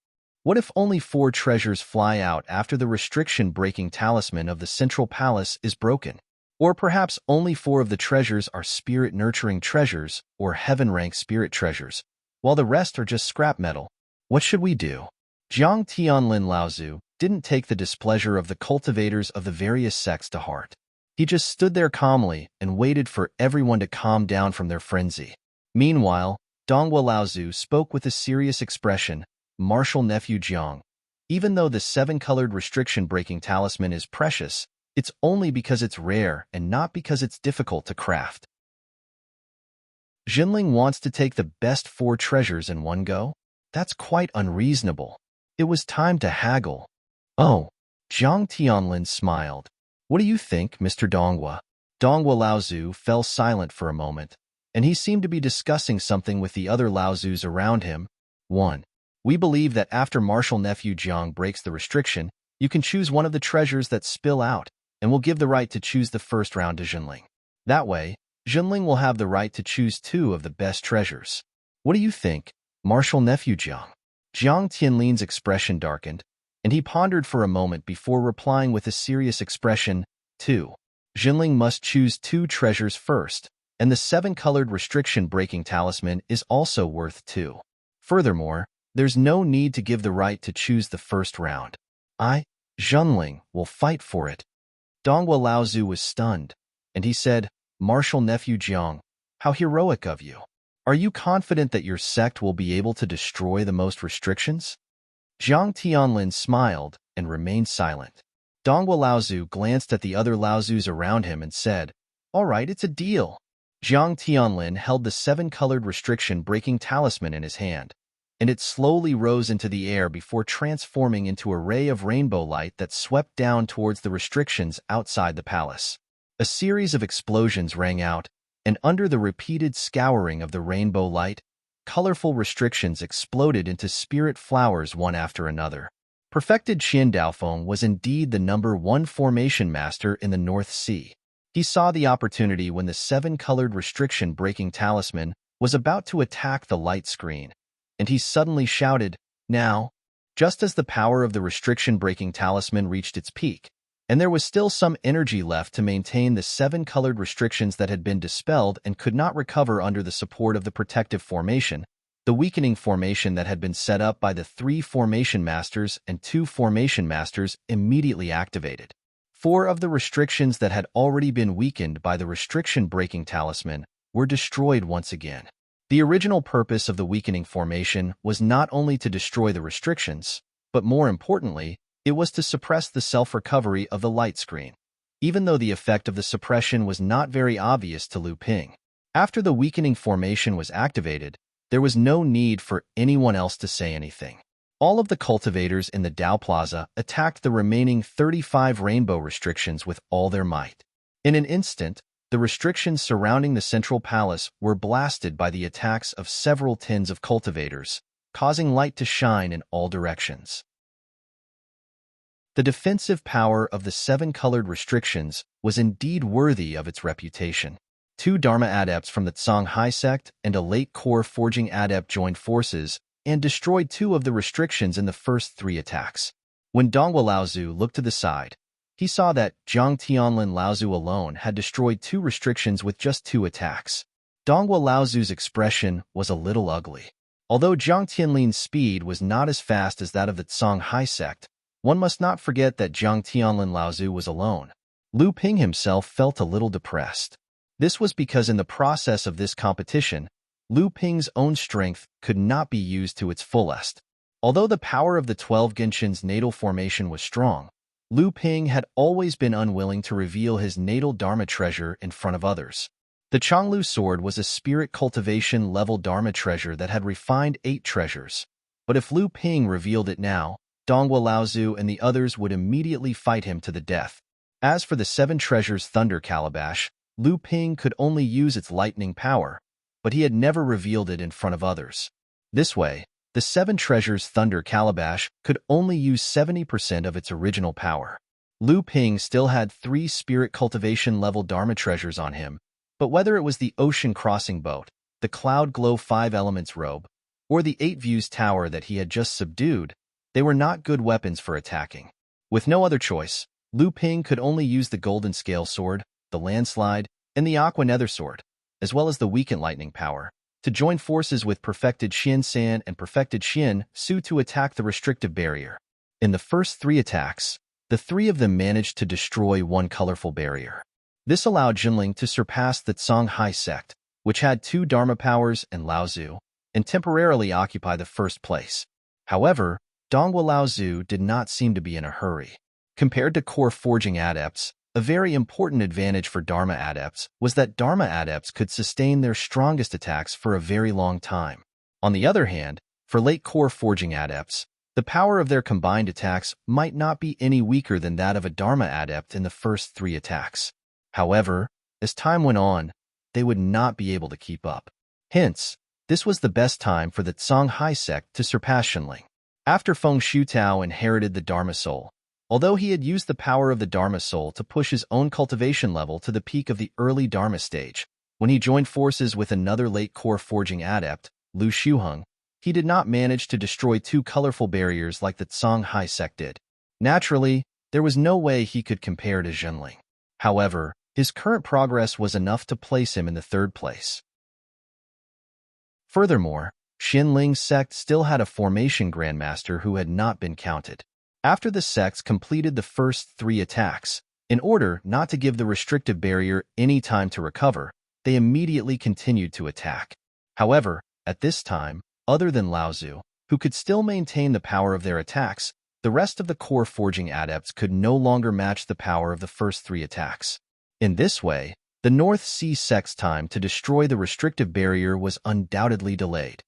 What if only 4 treasures fly out after the restriction-breaking talisman of the Central Palace is broken? Or perhaps only 4 of the treasures are spirit-nurturing treasures or heaven-rank spirit treasures, while the rest are just scrap metal. What should we do?" Jiang Tianlin Laozu didn't take the displeasure of the cultivators of the various sects to heart. He just stood there calmly and waited for everyone to calm down from their frenzy. Meanwhile, Donghua Laozu spoke with a serious expression, "Martial nephew Jiang. Even though the seven-colored restriction-breaking talisman is precious, it's only because it's rare and not because it's difficult to craft. Jinling wants to take the best 4 treasures in one go? That's quite unreasonable. It was time to haggle." "Oh." Jiang Tianlin smiled. "What do you think, Mr. Donghua?" Donghua Laozu fell silent for a moment, and he seemed to be discussing something with the other Laozus around him. 1. We believe that after martial nephew Jiang breaks the restriction, you can choose one of the treasures that spill out, and will give the right to choose the first round to Jinling. That way, Jinling will have the right to choose 2 of the best treasures. What do you think, martial nephew Jiang? Jiang Tianlin's expression darkened, and he pondered for a moment before replying with a serious expression, 2. Jinling must choose 2 treasures first, and the 7-colored restriction-breaking talisman is also worth 2. Furthermore, there's no need to give the right to choose the first round. I, Jinling, will fight for it." Donghua Laozu was stunned, and he said, "Martial nephew Jiang, how heroic of you. Are you confident that your sect will be able to destroy the most restrictions?" Jiang Tianlin smiled and remained silent. Donghua Laozu glanced at the other Laozus around him and said, "All right, it's a deal." Jiang Tianlin held the 7-colored restriction-breaking talisman in his hand, and it slowly rose into the air before transforming into a ray of rainbow light that swept down towards the restrictions outside the palace. A series of explosions rang out, and under the repeated scouring of the rainbow light, colorful restrictions exploded into spirit flowers one after another. Perfected Qian Daofeng was indeed the #1 formation master in the North Sea. He saw the opportunity when the 7-colored restriction-breaking talisman was about to attack the light screen, and he suddenly shouted, "Now!" Just as the power of the restriction-breaking talisman reached its peak, and there was still some energy left to maintain the 7-colored restrictions that had been dispelled and could not recover under the support of the protective formation, the weakening formation that had been set up by the 3 formation masters and 2 formation masters immediately activated. 4 of the restrictions that had already been weakened by the restriction-breaking talisman were destroyed once again. The original purpose of the weakening formation was not only to destroy the restrictions, but more importantly, it was to suppress the self-recovery of the light screen, even though the effect of the suppression was not very obvious to Lu Ping. After the weakening formation was activated, there was no need for anyone else to say anything. All of the cultivators in the Dao Plaza attacked the remaining 35 rainbow restrictions with all their might. In an instant, the restrictions surrounding the central palace were blasted by the attacks of several tens of cultivators, causing light to shine in all directions. The defensive power of the 7-colored restrictions was indeed worthy of its reputation. 2 Dharma adepts from the Songhai sect and a late core forging adept joined forces and destroyed 2 of the restrictions in the first 3 attacks. When Donghua Laozu looked to the side, he saw that Jiang Tianlin Laozu alone had destroyed 2 restrictions with just 2 attacks. Donghua Laozu's expression was a little ugly. Although Jiang Tianlin's speed was not as fast as that of the Songhai sect, one must not forget that Jiang Tianlin Laozu was alone. Lu Ping himself felt a little depressed. This was because in the process of this competition, Lu Ping's own strength could not be used to its fullest. Although the power of the 12 Genshin's natal formation was strong, Lu Ping had always been unwilling to reveal his natal Dharma treasure in front of others. The Changlu sword was a spirit cultivation level Dharma treasure that had refined 8 treasures, but if Lu Ping revealed it now, Donghua Laozu and the others would immediately fight him to the death. As for the 7 treasures Thunder Calabash, Lu Ping could only use its lightning power, but he had never revealed it in front of others. This way, the 7 treasures Thunder Calabash could only use 70% of its original power. Lu Ping still had 3 spirit cultivation level Dharma treasures on him, but whether it was the Ocean Crossing Boat, the Cloud Glow 5 Elements robe, or the 8 Views Tower that he had just subdued, they were not good weapons for attacking. With no other choice, Lu Ping could only use the Golden Scale Sword, the Landslide, and the Aqua Nether Sword, as well as the weakened lightning power, to join forces with Perfected Xian San and Perfected Xian Su to attack the restrictive barrier. In the first 3 attacks, the 3 of them managed to destroy one colorful barrier. This allowed Jinling to surpass the Songhai sect, which had 2 Dharma powers and Laozu, and temporarily occupy the first place. However, Dongwu Laozu did not seem to be in a hurry. Compared to core forging adepts, a very important advantage for Dharma adepts was that Dharma adepts could sustain their strongest attacks for a very long time. On the other hand, for late core forging adepts, the power of their combined attacks might not be any weaker than that of a Dharma adept in the first 3 attacks. However, as time went on, they would not be able to keep up. Hence, this was the best time for the Songhai sect to surpass Shenling. After Feng Shutao inherited the Dharma Soul, although he had used the power of the Dharma Soul to push his own cultivation level to the peak of the early Dharma stage, when he joined forces with another late core forging adept, Lu Shuheng, he did not manage to destroy 2 colorful barriers like the Songhai sect did. Naturally, there was no way he could compare to Zhenling. However, his current progress was enough to place him in the 3rd place. Furthermore, Xinling's sect still had a formation grandmaster who had not been counted. After the sects completed the first 3 attacks, in order not to give the restrictive barrier any time to recover, they immediately continued to attack. However, at this time, other than Laozu, who could still maintain the power of their attacks, the rest of the core forging adepts could no longer match the power of the first 3 attacks. In this way, the North Sea sect's time to destroy the restrictive barrier was undoubtedly delayed.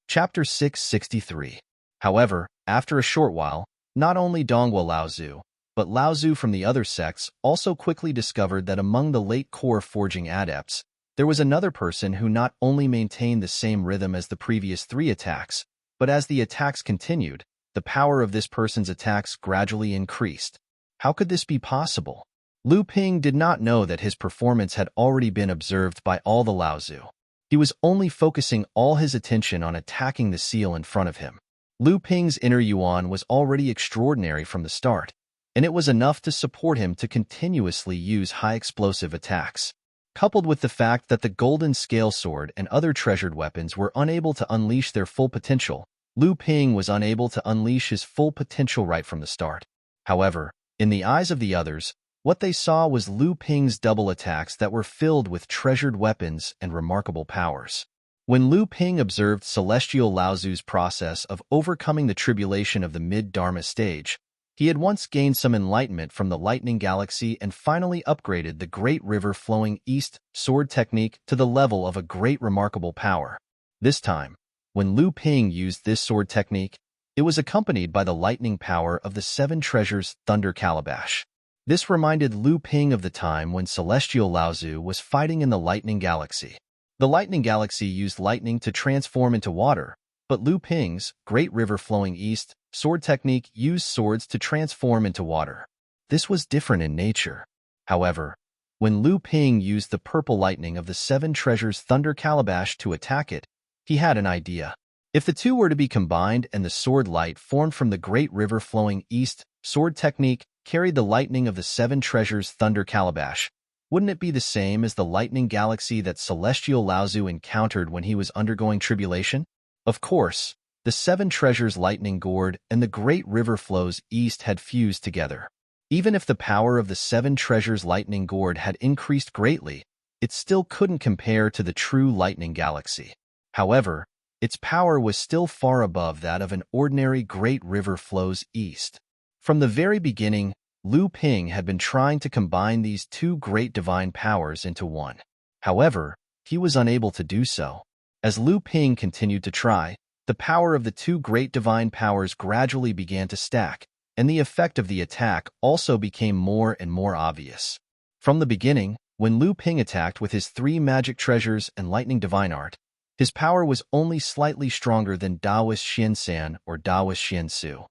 Chapter 663. However, after a short while, not only Dongwu Laozu, but Laozu from the other sects also quickly discovered that among the late core forging adepts, there was another person who not only maintained the same rhythm as the previous 3 attacks, but as the attacks continued, the power of this person's attacks gradually increased. How could this be possible? Lu Ping did not know that his performance had already been observed by all the Laozu. He was only focusing all his attention on attacking the seal in front of him. Lu Ping's inner yuan was already extraordinary from the start, and it was enough to support him to continuously use high explosive attacks. Coupled with the fact that the golden scale sword and other treasured weapons were unable to unleash their full potential, Lu Ping was unable to unleash his full potential right from the start. However, in the eyes of the others, what they saw was Lu Ping's double attacks that were filled with treasured weapons and remarkable powers. When Lu Ping observed Celestial Laozu's process of overcoming the tribulation of the mid-Dharma stage, he had once gained some enlightenment from the Lightning Galaxy and finally upgraded the Great River Flowing East sword technique to the level of a great remarkable power. This time, when Lu Ping used this sword technique, it was accompanied by the lightning power of the 7 treasures Thunder Calabash. This reminded Lu Ping of the time when Celestial Laozu was fighting in the Lightning Galaxy. The Lightning Galaxy used lightning to transform into water, but Lu Ping's Great River Flowing East sword technique used swords to transform into water. This was different in nature. However, when Lu Ping used the purple lightning of the 7 treasures Thunder Calabash to attack it, he had an idea. If the 2 were to be combined and the sword light formed from the Great River Flowing East sword technique carried the lightning of the 7 treasures Thunder Calabash, wouldn't it be the same as the Lightning Galaxy that Celestial Laozu encountered when he was undergoing tribulation? Of course, the 7 treasures Lightning Gourd and the Great River Flows East had fused together. Even if the power of the 7 treasures Lightning Gourd had increased greatly, it still couldn't compare to the true Lightning Galaxy. However, its power was still far above that of an ordinary Great River Flows East. From the very beginning, Lu Ping had been trying to combine these 2 great divine powers into one. However, he was unable to do so. As Lu Ping continued to try, the power of the 2 great divine powers gradually began to stack, and the effect of the attack also became more and more obvious. From the beginning, when Lu Ping attacked with his 3 magic treasures and lightning divine art, his power was only slightly stronger than Daoist Xiansan or Daoist Xiansu.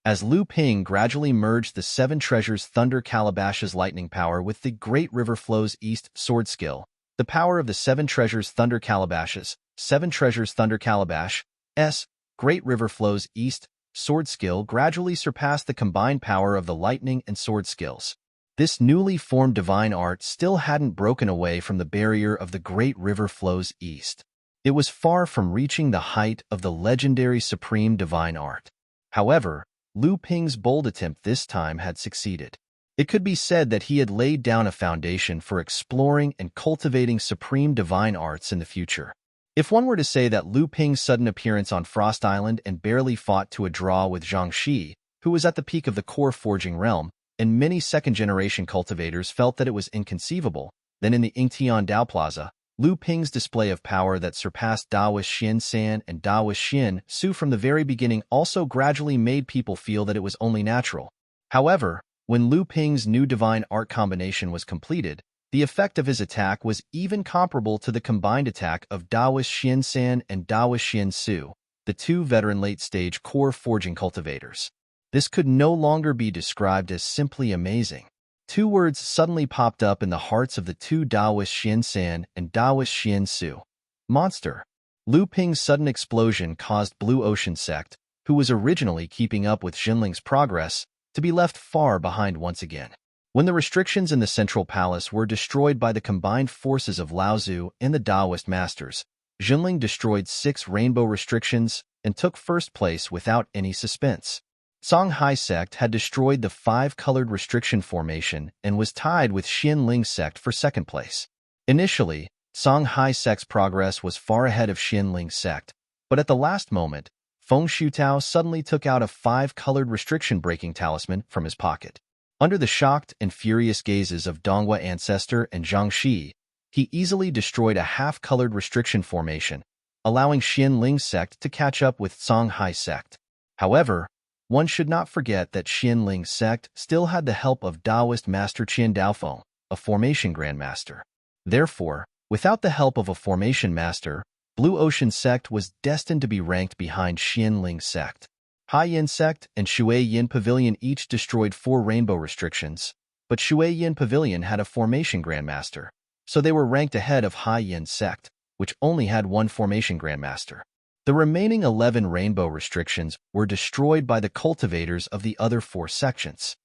As Lu Ping gradually merged the 7 treasures Thunder Calabash's lightning power with the Great River Flows East sword skill, the power of the 7 treasures Thunder Calabash's 7 treasures Thunder Calabash S Great River Flows East sword skill gradually surpassed the combined power of the lightning and sword skills. This newly formed divine art still hadn't broken away from the barrier of the Great River Flows East. It was far from reaching the height of the legendary supreme divine art. However, Lu Ping's bold attempt this time had succeeded. It could be said that he had laid down a foundation for exploring and cultivating supreme divine arts in the future. If one were to say that Lu Ping's sudden appearance on Frost Island and barely fought to a draw with Zhang Shi, who was at the peak of the core forging realm, and many second-generation cultivators felt that it was inconceivable, then in the Yingtian Dao Plaza, Lu Ping's display of power that surpassed Daoist Xin San and Daoist Xin Su from the very beginning also gradually made people feel that it was only natural. However, when Lu Ping's new divine art combination was completed, the effect of his attack was even comparable to the combined attack of Daoist Xin San and Daoist Xin Su, the two veteran late-stage core forging cultivators. This could no longer be described as simply amazing. Two words suddenly popped up in the hearts of the two Daoist Xin San and Daoist Xin Su. Monster. Lu Ping's sudden explosion caused Blue Ocean Sect, who was originally keeping up with Xinling's progress, to be left far behind once again. When the restrictions in the Central Palace were destroyed by the combined forces of Laozu and the Daoist Masters, Xinling destroyed 6 rainbow restrictions and took first place without any suspense. Songhai Sect had destroyed the 5-colored restriction formation and was tied with Xinling Sect for second place. Initially, Songhai Sect's progress was far ahead of Xinling Sect, but at the last moment, Feng Shutao suddenly took out a 5-colored restriction-breaking talisman from his pocket. Under the shocked and furious gazes of Donghua Ancestor and Zhang Shi, he easily destroyed a half-colored restriction formation, allowing Xinling Sect to catch up with Songhai Sect. However, one should not forget that Xinling Sect still had the help of Daoist Master Qin Daofeng, a formation grandmaster. Therefore, without the help of a formation master, Blue Ocean Sect was destined to be ranked behind Xinling Sect. Hai Yin Sect and Shui Yin Pavilion each destroyed 4 rainbow restrictions, but Shui Yin Pavilion had a formation grandmaster, so they were ranked ahead of Hai Yin Sect, which only had 1 formation grandmaster. The remaining 11 rainbow restrictions were destroyed by the cultivators of the other 4 sections.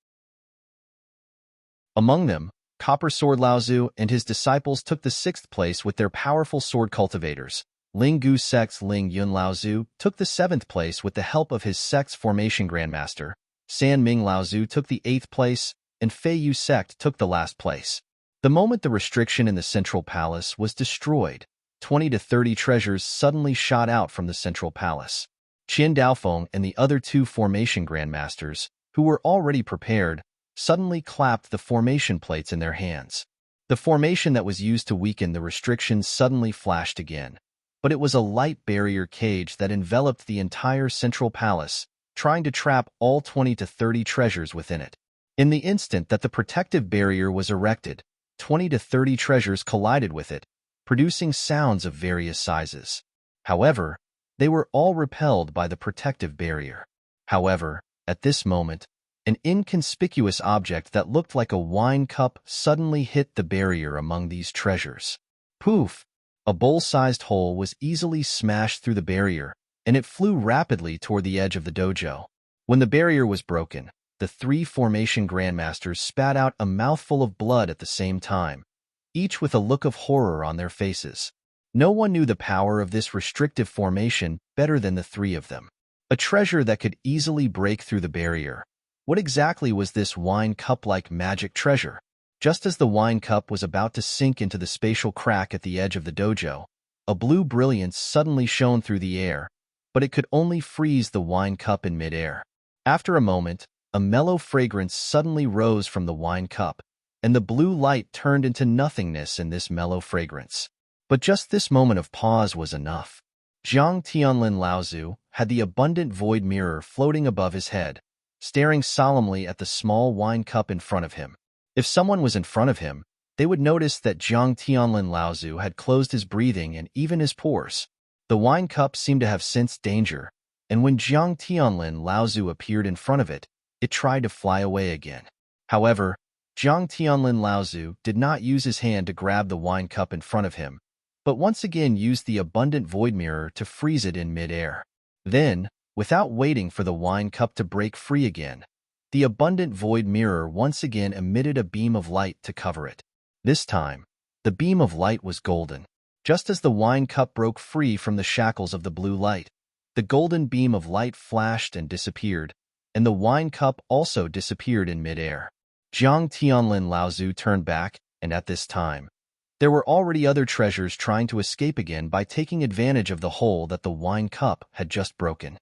Among them, Copper Sword Laozu and his disciples took the 6th place with their powerful sword cultivators. Ling Gu Sect's Ling Yun Laozu took the 7th place with the help of his sect's formation grandmaster. San Ming Laozu took the 8th place, and Fei Yu Sect took the last place. The moment the restriction in the Central Palace was destroyed, 20 to 30 treasures suddenly shot out from the Central Palace. Qin Daofeng and the other 2 formation grandmasters, who were already prepared, suddenly clapped the formation plates in their hands. The formation that was used to weaken the restrictions suddenly flashed again, but it was a light barrier cage that enveloped the entire Central Palace, trying to trap all 20 to 30 treasures within it. In the instant that the protective barrier was erected, 20 to 30 treasures collided with it, producing sounds of various sizes. However, they were all repelled by the protective barrier. However, at this moment, an inconspicuous object that looked like a wine cup suddenly hit the barrier among these treasures. Poof! A bowl-sized hole was easily smashed through the barrier, and it flew rapidly toward the edge of the dojo. When the barrier was broken, the 3 formation grandmasters spat out a mouthful of blood at the same time, each with a look of horror on their faces. No one knew the power of this restrictive formation better than the 3 of them. A treasure that could easily break through the barrier. What exactly was this wine cup-like magic treasure? Just as the wine cup was about to sink into the spatial crack at the edge of the dojo, a blue brilliance suddenly shone through the air, but it could only freeze the wine cup in midair. After a moment, a mellow fragrance suddenly rose from the wine cup, and the blue light turned into nothingness in this mellow fragrance. But just this moment of pause was enough. Zhang Tianlin Laozu had the abundant void mirror floating above his head, staring solemnly at the small wine cup in front of him. If someone was in front of him, they would notice that Zhang Tianlin Laozu had closed his breathing and even his pores. The wine cup seemed to have sensed danger, and when Zhang Tianlin Laozu appeared in front of it, it tried to fly away again. However, Zhang Tianlin Laozu did not use his hand to grab the wine cup in front of him, but once again used the abundant void mirror to freeze it in midair. Then, without waiting for the wine cup to break free again, the abundant void mirror once again emitted a beam of light to cover it. This time, the beam of light was golden. Just as the wine cup broke free from the shackles of the blue light, the golden beam of light flashed and disappeared, and the wine cup also disappeared in midair. Jiang Tianlin Laozu turned back, and at this time, there were already other treasures trying to escape again by taking advantage of the hole that the wine cup had just broken.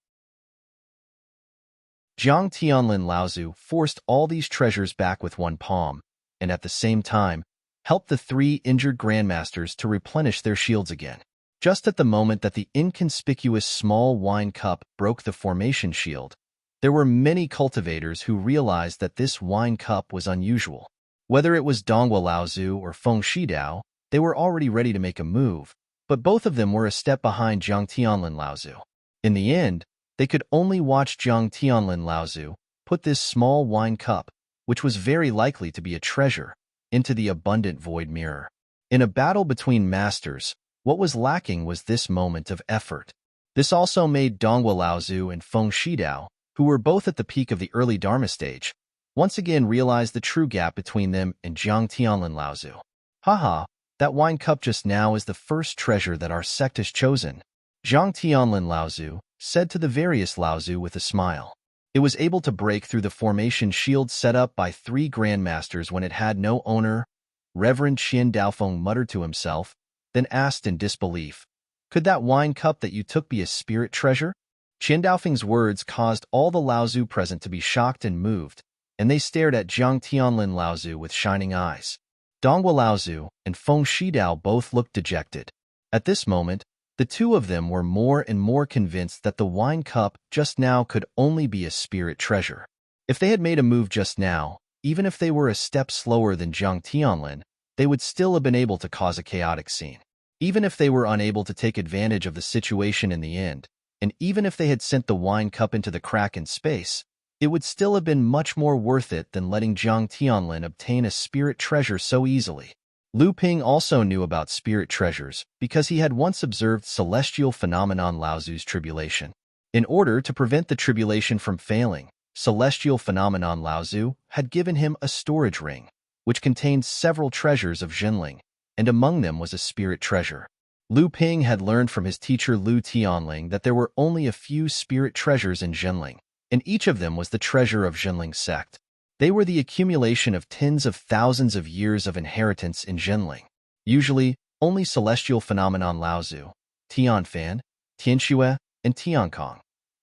Jiang Tianlin Laozu forced all these treasures back with one palm, and at the same time, helped the three injured grandmasters to replenish their shields again. Just at the moment that the inconspicuous small wine cup broke the formation shield, there were many cultivators who realized that this wine cup was unusual. Whether it was Donghua Laozu or Feng Shidao, they were already ready to make a move, but both of them were a step behind Jiang Tianlin Laozu. In the end, they could only watch Jiang Tianlin Laozu put this small wine cup, which was very likely to be a treasure, into the abundant void mirror. In a battle between masters, what was lacking was this moment of effort. This also made Donghua Laozu and Feng Shidao, who were both at the peak of the early Dharma stage, once again realize the true gap between them and Jiang Tianlin Laozu. Haha, that wine cup just now is the first treasure that our sect has chosen, Jiang Tianlin Laozu said to the various Laozu with a smile. It was able to break through the formation shield set up by three grandmasters when it had no owner. Reverend Qin Daofeng muttered to himself, then asked in disbelief, "Could that wine cup that you took be a spirit treasure?" Qin Daofeng's words caused all the Laozu present to be shocked and moved, and they stared at Jiang Tianlin Laozu with shining eyes. Donghua Laozu and Feng Shidao both looked dejected. At this moment, the two of them were more and more convinced that the wine cup just now could only be a spirit treasure. If they had made a move just now, even if they were a step slower than Jiang Tianlin, they would still have been able to cause a chaotic scene. Even if they were unable to take advantage of the situation in the end, and even if they had sent the wine cup into the crack in space, it would still have been much more worth it than letting Jiang Tianlin obtain a spirit treasure so easily. Lu Ping also knew about spirit treasures because he had once observed celestial phenomenon Laozu's tribulation. In order to prevent the tribulation from failing, celestial phenomenon Laozu had given him a storage ring, which contained several treasures of Jinling, and among them was a spirit treasure. Lu Ping had learned from his teacher Lu Tianling that there were only a few spirit treasures in Jinling, and each of them was the treasure of Jinling's sect. They were the accumulation of tens of thousands of years of inheritance in Jinling. Usually, only celestial phenomenon Laozu, Tianfan, Tianxue, and Tiankong,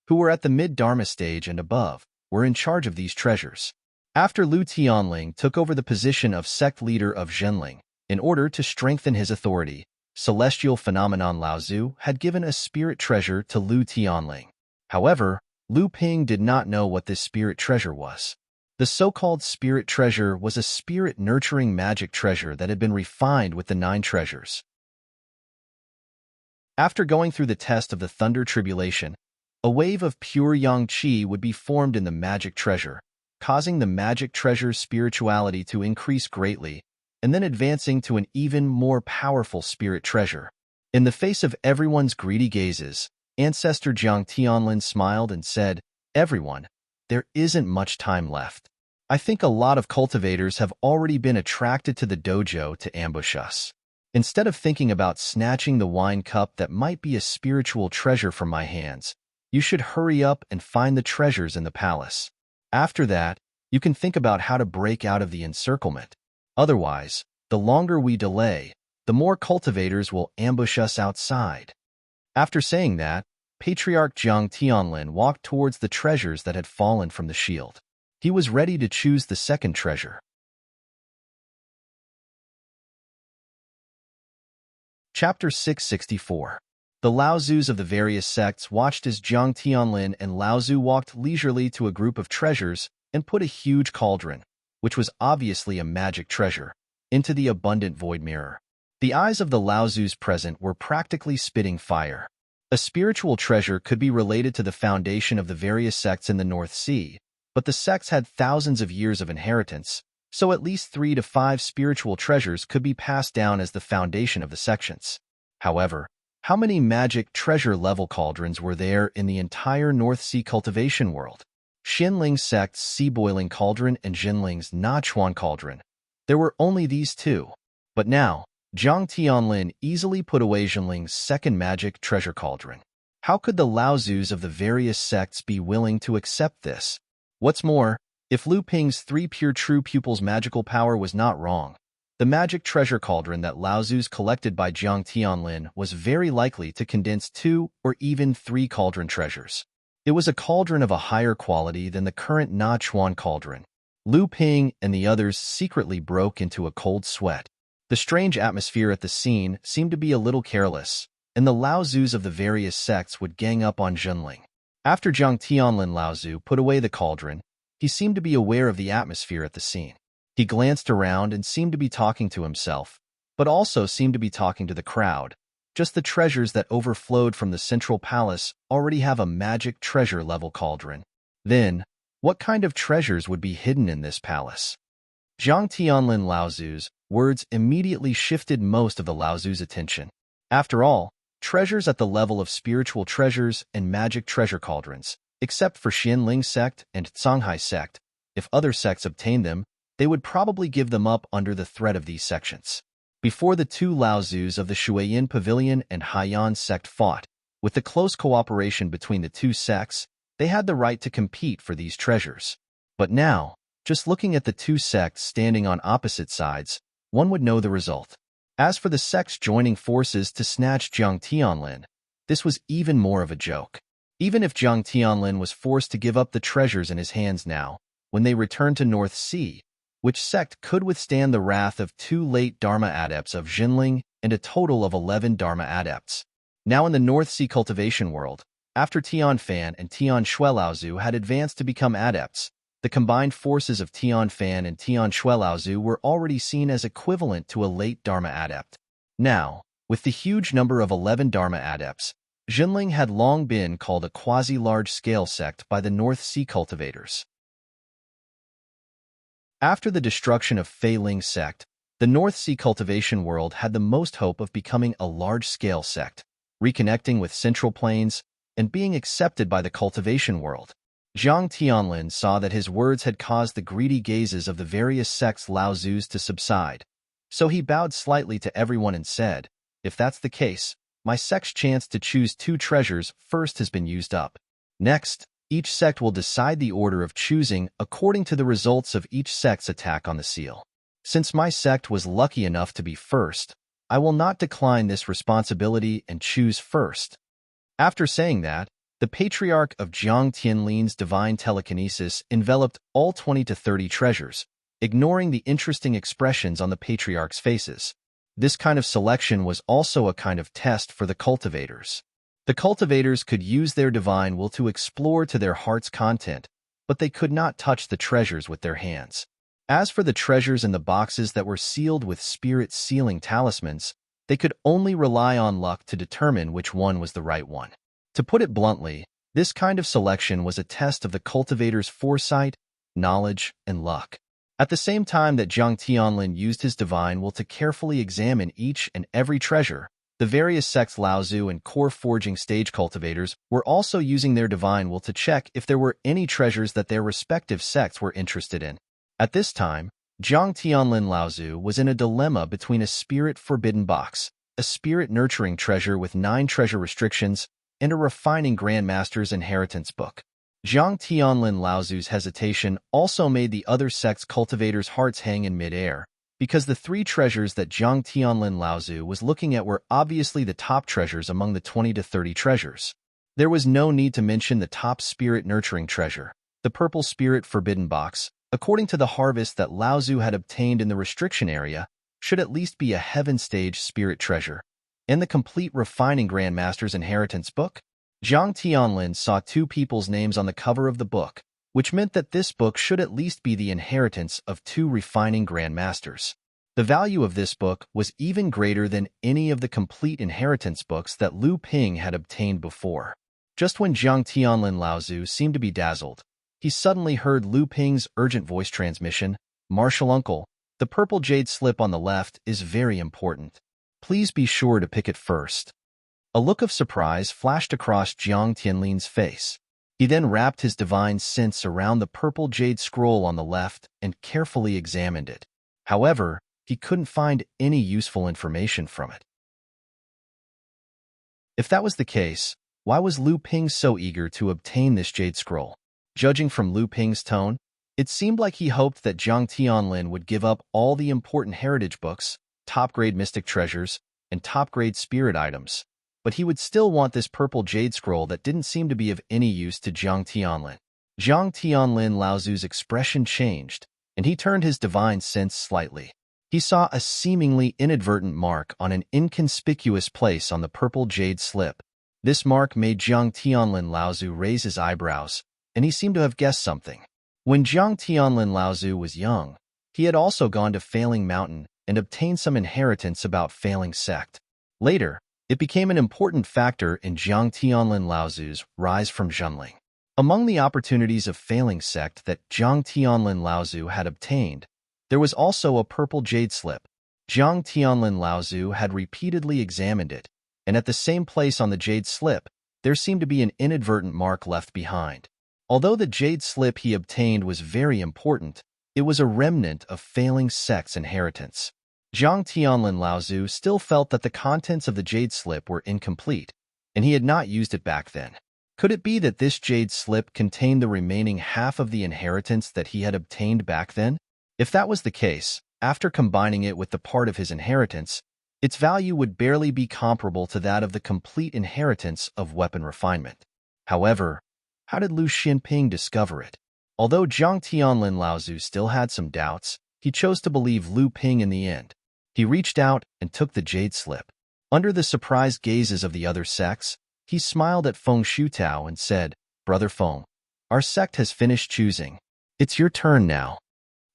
who were at the mid-Dharma stage and above, were in charge of these treasures. After Lu Tianling took over the position of sect leader of Jinling, in order to strengthen his authority, celestial phenomenon Laozu had given a spirit treasure to Lu Tianling. However, Lu Ping did not know what this spirit treasure was. The so-called spirit treasure was a spirit-nurturing magic treasure that had been refined with the 9 treasures. After going through the test of the thunder tribulation, a wave of pure yang qi would be formed in the magic treasure, causing the magic treasure's spirituality to increase greatly, and then advancing to an even more powerful spirit treasure. In the face of everyone's greedy gazes, Ancestor Jiang Tianlin smiled and said, "Everyone, there isn't much time left. I think a lot of cultivators have already been attracted to the dojo to ambush us. Instead of thinking about snatching the wine cup that might be a spiritual treasure from my hands, you should hurry up and find the treasures in the palace. After that, you can think about how to break out of the encirclement. Otherwise, the longer we delay, the more cultivators will ambush us outside." After saying that, Patriarch Jiang Tianlin walked towards the treasures that had fallen from the shield. He was ready to choose the second treasure. Chapter 664. The Laozus of the various sects watched as Jiang Tianlin and Laozu walked leisurely to a group of treasures and put a huge cauldron, which was obviously a magic treasure, into the abundant void mirror. The eyes of the Laozus present were practically spitting fire. A spiritual treasure could be related to the foundation of the various sects in the North Sea, but the sects had thousands of years of inheritance, so at least 3 to 5 spiritual treasures could be passed down as the foundation of the sections. However, how many magic treasure-level cauldrons were there in the entire North Sea cultivation world? Xinling's sect's sea-boiling cauldron and Jinling's Nachuan cauldron. There were only these 2. But now, Jiang Tianlin easily put away Zhenling's second magic treasure cauldron. How could the Laozus of the various sects be willing to accept this? What's more, if Lu Ping's 3 pure true pupils' magical power was not wrong, the magic treasure cauldron that Laozus collected by Jiang Tianlin was very likely to condense 2 or even 3 cauldron treasures. It was a cauldron of a higher quality than the current Na Chuan cauldron. Lu Ping and the others secretly broke into a cold sweat. The strange atmosphere at the scene seemed to be a little careless, and the Laozus of the various sects would gang up on Zhenling. After Jiang Tianlin Laozu put away the cauldron, he seemed to be aware of the atmosphere at the scene. He glanced around and seemed to be talking to himself, but also seemed to be talking to the crowd. Just the treasures that overflowed from the central palace already have a magic treasure-level cauldron. Then, what kind of treasures would be hidden in this palace? Jiang Tianlin Laozu's words immediately shifted most of the Laozu's attention. After all, treasures at the level of spiritual treasures and magic treasure cauldrons, except for Xianling sect and Songhai sect, if other sects obtained them, they would probably give them up under the threat of these sections. Before the 2 Laozus of the Shuiyin Pavilion and Haiyan sect fought, with the close cooperation between the 2 sects, they had the right to compete for these treasures. But now, just looking at the 2 sects standing on opposite sides, one would know the result. As for the sects joining forces to snatch Jiang Tianlin, this was even more of a joke. Even if Jiang Tianlin was forced to give up the treasures in his hands now, when they returned to North Sea, which sect could withstand the wrath of 2 late Dharma adepts of Zhenling and a total of 11 Dharma adepts? Now in the North Sea cultivation world, after Tian Fan and Tian Shuelaozu had advanced to become adepts, the combined forces of Tian Fan and Tian Shuelaozu were already seen as equivalent to a late Dharma adept. Now, with the huge number of 11 Dharma adepts, Zhenling had long been called a quasi-large-scale sect by the North Sea cultivators. After the destruction of Fei Ling sect, the North Sea cultivation world had the most hope of becoming a large-scale sect, reconnecting with Central Plains, and being accepted by the cultivation world. Jiang Tianlin saw that his words had caused the greedy gazes of the various sects Laozus to subside, so he bowed slightly to everyone and said, "If that's the case, my sect's chance to choose 2 treasures first has been used up. Next, each sect will decide the order of choosing according to the results of each sect's attack on the seal. Since my sect was lucky enough to be first, I will not decline this responsibility and choose first." After saying that, the patriarch of Jiang Tianlin's divine telekinesis enveloped all 20 to 30 treasures, ignoring the interesting expressions on the patriarch's faces. This kind of selection was also a kind of test for the cultivators. The cultivators could use their divine will to explore to their heart's content, but they could not touch the treasures with their hands. As for the treasures in the boxes that were sealed with spirit sealing talismans, they could only rely on luck to determine which one was the right one. To put it bluntly, this kind of selection was a test of the cultivator's foresight, knowledge, and luck. At the same time that Jiang Tianlin used his divine will to carefully examine each and every treasure, the various sects Laozu and core forging stage cultivators were also using their divine will to check if there were any treasures that their respective sects were interested in. At this time, Jiang Tianlin Laozu was in a dilemma between a spirit forbidden box, a spirit nurturing treasure with 9 treasure restrictions, and a refining Grandmaster's inheritance book. Jiang Tianlin Laozu's hesitation also made the other sect's cultivators' hearts hang in midair, because the 3 treasures that Jiang Tianlin Laozu was looking at were obviously the top treasures among the 20 to 30 treasures. There was no need to mention the top spirit nurturing treasure, the purple spirit forbidden box, according to the harvest that Laozu had obtained in the restriction area, should at least be a heaven stage spirit treasure, and the complete refining Grandmaster's inheritance book. Jiang Tianlin saw 2 people's names on the cover of the book, which meant that this book should at least be the inheritance of 2 refining Grandmasters. The value of this book was even greater than any of the complete inheritance books that Lu Ping had obtained before. Just when Jiang Tianlin Laozu seemed to be dazzled, he suddenly heard Lu Ping's urgent voice transmission, "Martial Uncle, the purple jade slip on the left is very important. Please be sure to pick it first." A look of surprise flashed across Jiang Tianlin's face. He then wrapped his divine sense around the purple jade scroll on the left and carefully examined it. However, he couldn't find any useful information from it. If that was the case, why was Lu Ping so eager to obtain this jade scroll? Judging from Lu Ping's tone, it seemed like he hoped that Zhang Tianlin would give up all the important heritage books, top-grade mystic treasures, and top-grade spirit items, but he would still want this purple jade scroll that didn't seem to be of any use to Zhang Tianlin. Zhang Tianlin Laozu's expression changed, and he turned his divine sense slightly. He saw a seemingly inadvertent mark on an inconspicuous place on the purple jade slip. This mark made Zhang Tianlin Laozu raise his eyebrows, and he seemed to have guessed something. When Zhang Tianlin Laozu was young, he had also gone to Failing Mountain and obtained some inheritance about Failing Sect. Later, it became an important factor in Zhang Tianlin Laozu's rise from Zhenling. Among the opportunities of Failing Sect that Zhang Tianlin Laozu had obtained, there was also a purple jade slip. Zhang Tianlin Laozu had repeatedly examined it, and at the same place on the jade slip, there seemed to be an inadvertent mark left behind. Although the jade slip he obtained was very important, it was a remnant of Failing Sect's inheritance. Zhang Tianlin Laozu still felt that the contents of the jade slip were incomplete, and he had not used it back then. Could it be that this jade slip contained the remaining half of the inheritance that he had obtained back then? If that was the case, after combining it with the part of his inheritance, its value would barely be comparable to that of the complete inheritance of weapon refinement. However, how did Lu Xinping discover it? Although Zhang Tianlin Laozu still had some doubts, he chose to believe Lu Ping in the end. He reached out and took the jade slip. Under the surprised gazes of the other sects, he smiled at Feng Shutao and said, "Brother Feng, our sect has finished choosing. It's your turn now."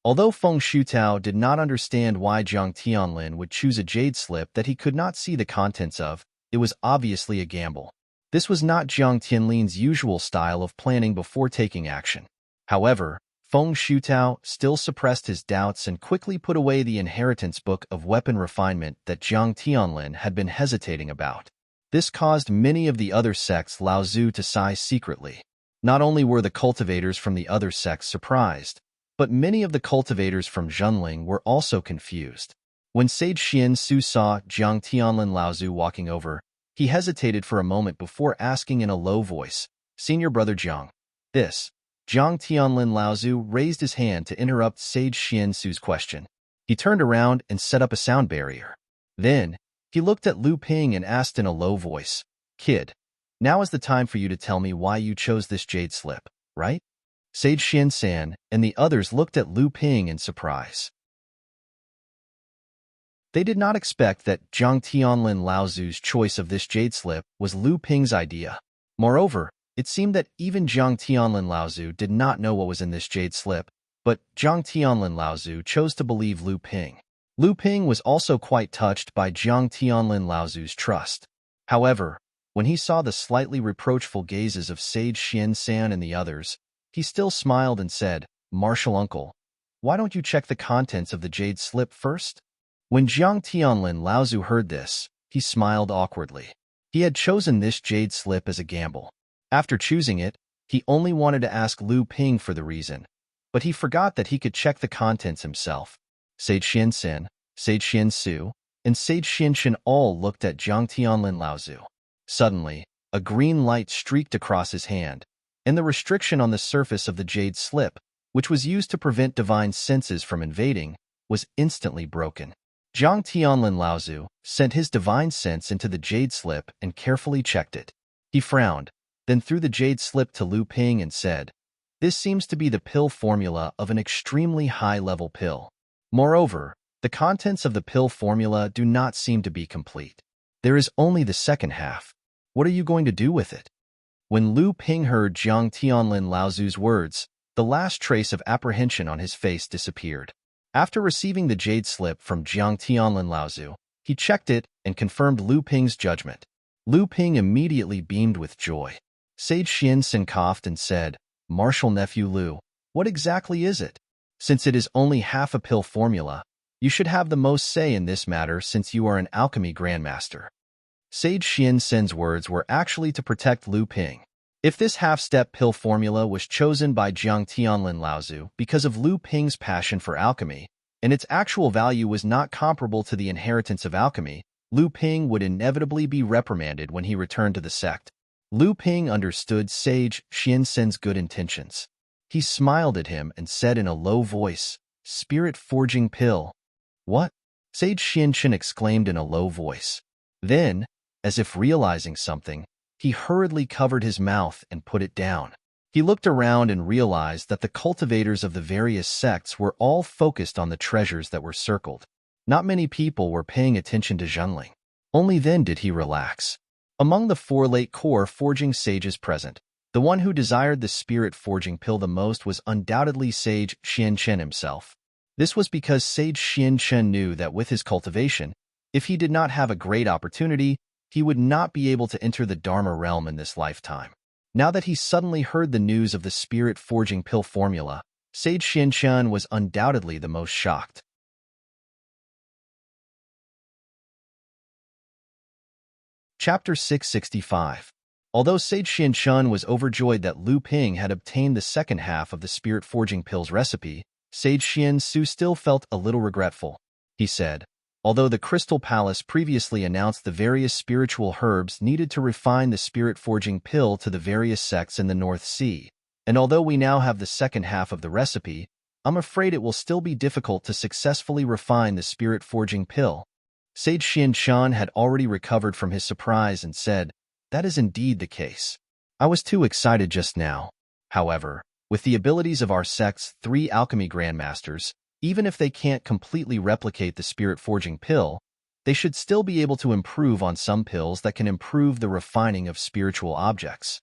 Although Feng Shutao did not understand why Zhang Tianlin would choose a jade slip that he could not see the contents of, it was obviously a gamble. This was not Zhang Tianlin's usual style of planning before taking action. However, Feng Shutao still suppressed his doubts and quickly put away the inheritance book of weapon refinement that Zhang Tianlin had been hesitating about. This caused many of the other sects Laozu to sigh secretly. Not only were the cultivators from the other sects surprised, but many of the cultivators from Zhenling were also confused. When Sage Xian Su saw Zhang Tianlin Laozu walking over, he hesitated for a moment before asking in a low voice, "Senior Brother Zhang, this." Zhang Tianlin Laozu raised his hand to interrupt Sage Xian Su's question. He turned around and set up a sound barrier. Then, he looked at Lu Ping and asked in a low voice, "Kid, now is the time for you to tell me why you chose this jade slip, right?" Sage Xian and the others looked at Lu Ping in surprise. They did not expect that Zhang Tianlin Laozu's choice of this jade slip was Lu Ping's idea. Moreover, it seemed that even Zhang Tianlin Laozu did not know what was in this jade slip, but Zhang Tianlin Laozu chose to believe Lu Ping. Lu Ping was also quite touched by Zhang Tianlin Laozu's trust. However, when he saw the slightly reproachful gazes of Sage Xian and the others, he still smiled and said, "Martial uncle, why don't you check the contents of the jade slip first?" When Zhang Tianlin Laozu heard this, he smiled awkwardly. He had chosen this jade slip as a gamble. After choosing it, he only wanted to ask Lu Ping for the reason, but he forgot that he could check the contents himself. Sage Xian, Sage Xian Su, and Sage Xian all looked at Zhang Tianlin Laozu. Suddenly, a green light streaked across his hand, and the restriction on the surface of the jade slip, which was used to prevent divine senses from invading, was instantly broken. Zhang Tianlin Laozu sent his divine sense into the jade slip and carefully checked it. He frowned, then threw the jade slip to Lu Ping and said, "This seems to be the pill formula of an extremely high-level pill. Moreover, the contents of the pill formula do not seem to be complete. There is only the second half. What are you going to do with it?" When Lu Ping heard Zhang Tianlin Laozu's words, the last trace of apprehension on his face disappeared. After receiving the jade slip from Zhang Tianlin Laozu, he checked it and confirmed Lu Ping's judgment. Lu Ping immediately beamed with joy. Sage Xian coughed and said, "Martial nephew Lu, what exactly is it? Since it is only half a pill formula, you should have the most say in this matter since you are an alchemy grandmaster." Sage Xian's words were actually to protect Lu Ping. If this half-step pill formula was chosen by Zhang Tianlin Laozu because of Lu Ping's passion for alchemy, and its actual value was not comparable to the inheritance of alchemy, Lu Ping would inevitably be reprimanded when he returned to the sect. Lu Ping understood Sage Xianxin's good intentions. He smiled at him and said in a low voice, "Spirit forging pill." "What?" Sage Xianxin exclaimed in a low voice. Then, as if realizing something, he hurriedly covered his mouth and put it down. He looked around and realized that the cultivators of the various sects were all focused on the treasures that were circled. Not many people were paying attention to Zhenling. Only then did he relax. Among the 4 late core forging sages present, the one who desired the spirit forging pill the most was undoubtedly Sage Xianxin himself. This was because Sage Xianxin knew that with his cultivation, if he did not have a great opportunity, he would not be able to enter the Dharma realm in this lifetime. Now that he suddenly heard the news of the spirit forging pill formula, Sage Xianxin was undoubtedly the most shocked. Chapter 665. Although Sage Xianxin was overjoyed that Lu Ping had obtained the second half of the spirit forging pill's recipe, Sage Xianxu still felt a little regretful. He said, "Although the Crystal Palace previously announced the various spiritual herbs needed to refine the spirit forging pill to the various sects in the North Sea, and although we now have the second half of the recipe, I'm afraid it will still be difficult to successfully refine the spirit forging pill." Sage Xianxin had already recovered from his surprise and said, "That is indeed the case. I was too excited just now. However, with the abilities of our sect's 3 alchemy grandmasters, even if they can't completely replicate the spirit forging pill, they should still be able to improve on some pills that can improve the refining of spiritual objects."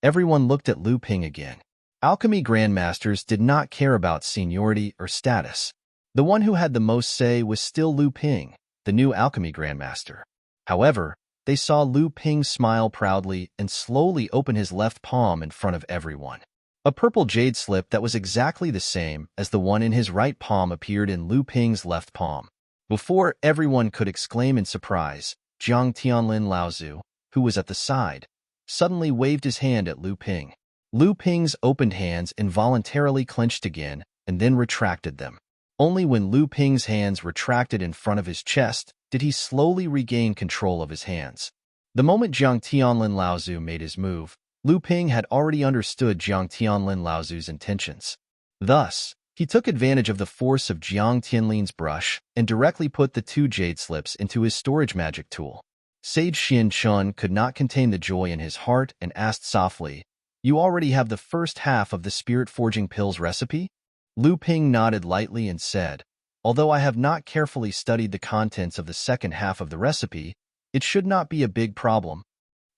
Everyone looked at Lu Ping again. Alchemy grandmasters did not care about seniority or status. The one who had the most say was still Lu Ping, the new alchemy grandmaster. However, they saw Lu Ping smile proudly and slowly open his left palm in front of everyone. A purple jade slip that was exactly the same as the one in his right palm appeared in Lu Ping's left palm. Before everyone could exclaim in surprise, Jiang Tianlin Laozu, who was at the side, suddenly waved his hand at Lu Ping. Lu Ping's opened hands involuntarily clenched again and then retracted them. Only when Lu Ping's hands retracted in front of his chest did he slowly regain control of his hands. The moment Jiang Tianlin Laozu made his move, Lu Ping had already understood Jiang Tianlin Laozu's intentions. Thus, he took advantage of the force of Jiang Tianlin's brush and directly put the 2 jade slips into his storage magic tool. Sage Xianxin could not contain the joy in his heart and asked softly, "You already have the first half of the spirit forging pill's recipe?" Lu Ping nodded lightly and said, "Although I have not carefully studied the contents of the second half of the recipe, it should not be a big problem."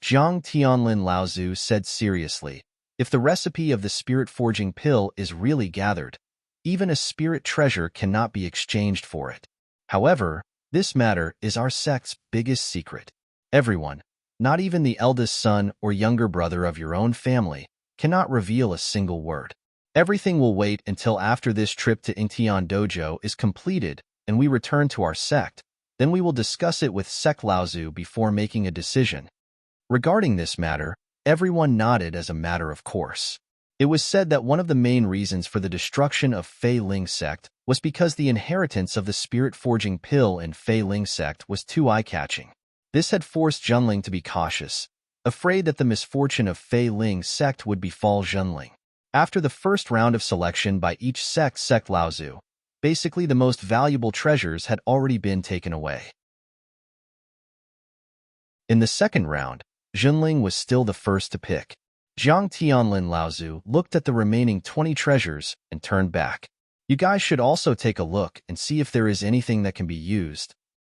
Jiang Tianlin Laozu said seriously, "If the recipe of the spirit forging pill is really gathered, even a spirit treasure cannot be exchanged for it. However, this matter is our sect's biggest secret. Everyone, not even the eldest son or younger brother of your own family, cannot reveal a single word. Everything will wait until after this trip to Ingtian Dojo is completed and we return to our sect. Then we will discuss it with Sect Laozu before making a decision." Regarding this matter, everyone nodded as a matter of course. It was said that one of the main reasons for the destruction of Fei Ling sect was because the inheritance of the spirit forging pill in Fei Ling sect was too eye-catching. This had forced Zhenling to be cautious, afraid that the misfortune of Fei Ling sect would befall Zhenling. After the first round of selection by each Sect Laozu, basically the most valuable treasures had already been taken away. In the second round, Zhenling was still the first to pick. Jiang Tianlin Laozu looked at the remaining 20 treasures and turned back. "You guys should also take a look and see if there is anything that can be used."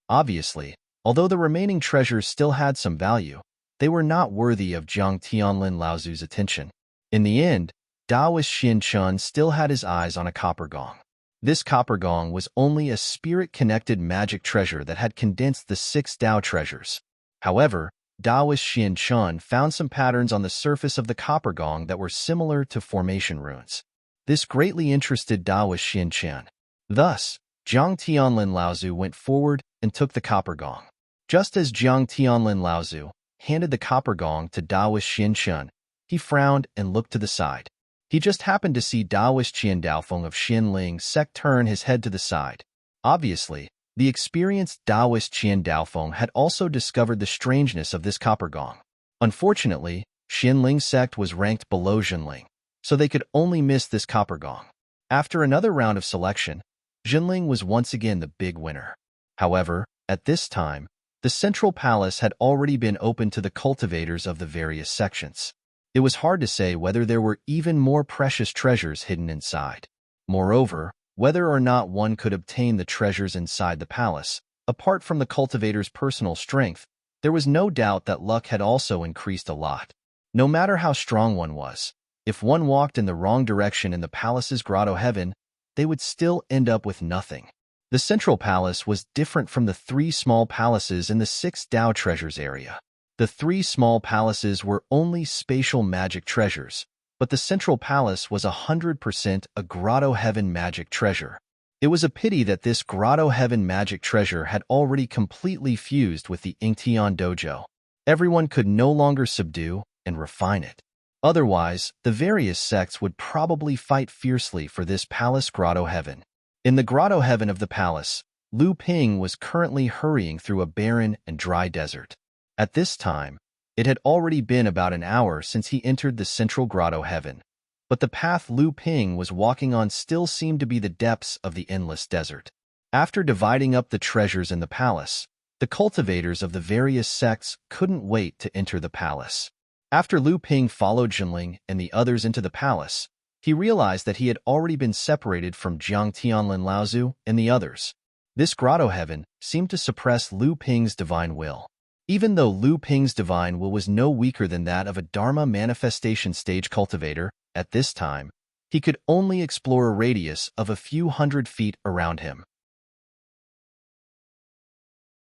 Obviously, although the remaining treasures still had some value, they were not worthy of Jiang Tianlin Laozu's attention. In the end, Daoist Xianxun still had his eyes on a copper gong. This copper gong was only a spirit-connected magic treasure that had condensed the 6 Dao treasures. However, Daoist Xianxun found some patterns on the surface of the copper gong that were similar to formation runes. This greatly interested Daoist Xianxun. Thus, Jiang Tianlin Laozu went forward and took the copper gong. Just as Jiang Tianlin Laozu handed the copper gong to Daoist Xianxun, he frowned and looked to the side. He just happened to see Daoist Qian Daofeng of Xinling Sect turn his head to the side. Obviously, the experienced Daoist Qian Daofeng had also discovered the strangeness of this copper gong. Unfortunately, Xinling Sect was ranked below Xinling, so they could only miss this copper gong. After another round of selection, Xinling was once again the big winner. However, at this time, the central palace had already been opened to the cultivators of the various sections. It was hard to say whether there were even more precious treasures hidden inside. Moreover, whether or not one could obtain the treasures inside the palace, apart from the cultivator's personal strength, there was no doubt that luck had also increased a lot. No matter how strong one was, if one walked in the wrong direction in the palace's grotto heaven, they would still end up with nothing. The central palace was different from the 3 small palaces in the 6 Dao treasures area. The 3 small palaces were only spatial magic treasures, but the central palace was 100% a grotto heaven magic treasure. It was a pity that this grotto heaven magic treasure had already completely fused with the Ingtian dojo. Everyone could no longer subdue and refine it. Otherwise, the various sects would probably fight fiercely for this palace grotto heaven. In the grotto heaven of the palace, Lu Ping was currently hurrying through a barren and dry desert. At this time, it had already been about an hour since he entered the central grotto heaven, but the path Lu Ping was walking on still seemed to be the depths of the endless desert. After dividing up the treasures in the palace, the cultivators of the various sects couldn't wait to enter the palace. After Lu Ping followed Jinling and the others into the palace, he realized that he had already been separated from Jiang Tianlin Laozu and the others. This grotto heaven seemed to suppress Lu Ping's divine will. Even though Lu Ping's divine will was no weaker than that of a Dharma manifestation stage cultivator, at this time, he could only explore a radius of a few hundred feet around him.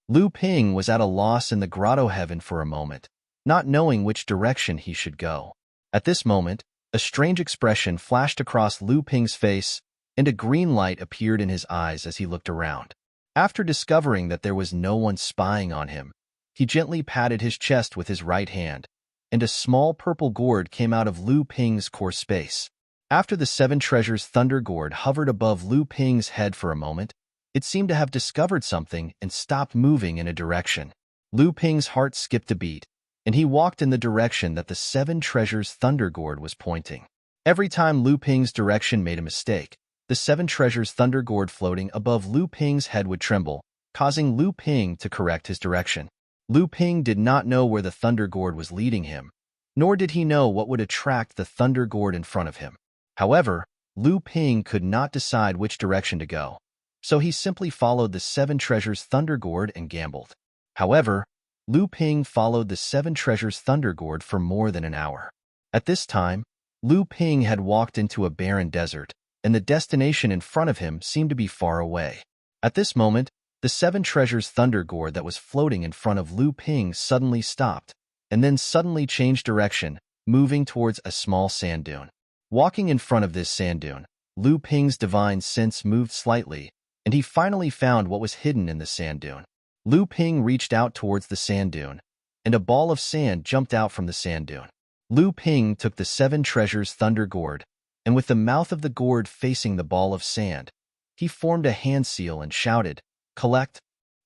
Lu Ping was at a loss in the grotto heaven for a moment, not knowing which direction he should go. At this moment, a strange expression flashed across Lu Ping's face, and a green light appeared in his eyes as he looked around. After discovering that there was no one spying on him, he gently patted his chest with his right hand, and a small purple gourd came out of Lu Ping's core space. After the 7 treasures thunder gourd hovered above Lu Ping's head for a moment, it seemed to have discovered something and stopped moving in a direction. Lu Ping's heart skipped a beat, and he walked in the direction that the 7 treasures thunder gourd was pointing. Every time Lu Ping's direction made a mistake, the 7 treasures thunder gourd floating above Lu Ping's head would tremble, causing Lu Ping to correct his direction. Lu Ping did not know where the thunder gourd was leading him, nor did he know what would attract the thunder gourd in front of him. However, Lu Ping could not decide which direction to go, so he simply followed the 7 treasures thunder gourd and gambled. However, Lu Ping followed the 7 treasures thunder gourd for more than an hour. At this time, Lu Ping had walked into a barren desert, and the destination in front of him seemed to be far away. At this moment, the 7 treasures thunder gourd that was floating in front of Lu Ping suddenly stopped, and then suddenly changed direction, moving towards a small sand dune. Walking in front of this sand dune, Lu Ping's divine sense moved slightly, and he finally found what was hidden in the sand dune. Lu Ping reached out towards the sand dune, and a ball of sand jumped out from the sand dune. Lu Ping took the 7 treasures thunder gourd, and with the mouth of the gourd facing the ball of sand, he formed a hand seal and shouted, "Collect!"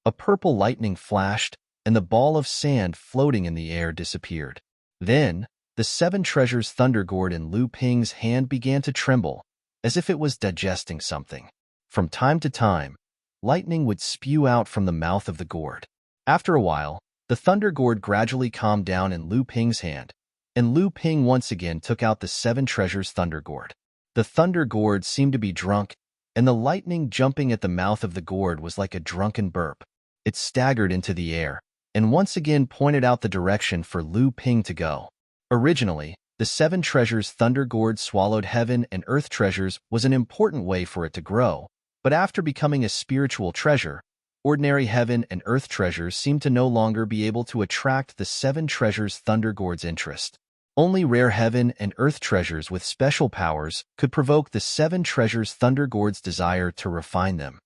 A purple lightning flashed, and the ball of sand floating in the air disappeared. Then, the 7 treasures thunder gourd in Lu Ping's hand began to tremble, as if it was digesting something. From time to time, lightning would spew out from the mouth of the gourd. After a while, the thunder gourd gradually calmed down in Lu Ping's hand, and Lu Ping once again took out the 7 treasures thunder gourd. The thunder gourd seemed to be drunk, and the lightning jumping at the mouth of the gourd was like a drunken burp. It staggered into the air, and once again pointed out the direction for Lu Ping to go. Originally, the 7 treasures thunder gourd swallowed heaven and earth treasures was an important way for it to grow, but after becoming a spiritual treasure, ordinary heaven and earth treasures seemed to no longer be able to attract the 7 treasures thunder gourd's interest. Only rare heaven and earth treasures with special powers could provoke the 7 treasures thunder gourd's desire to refine them.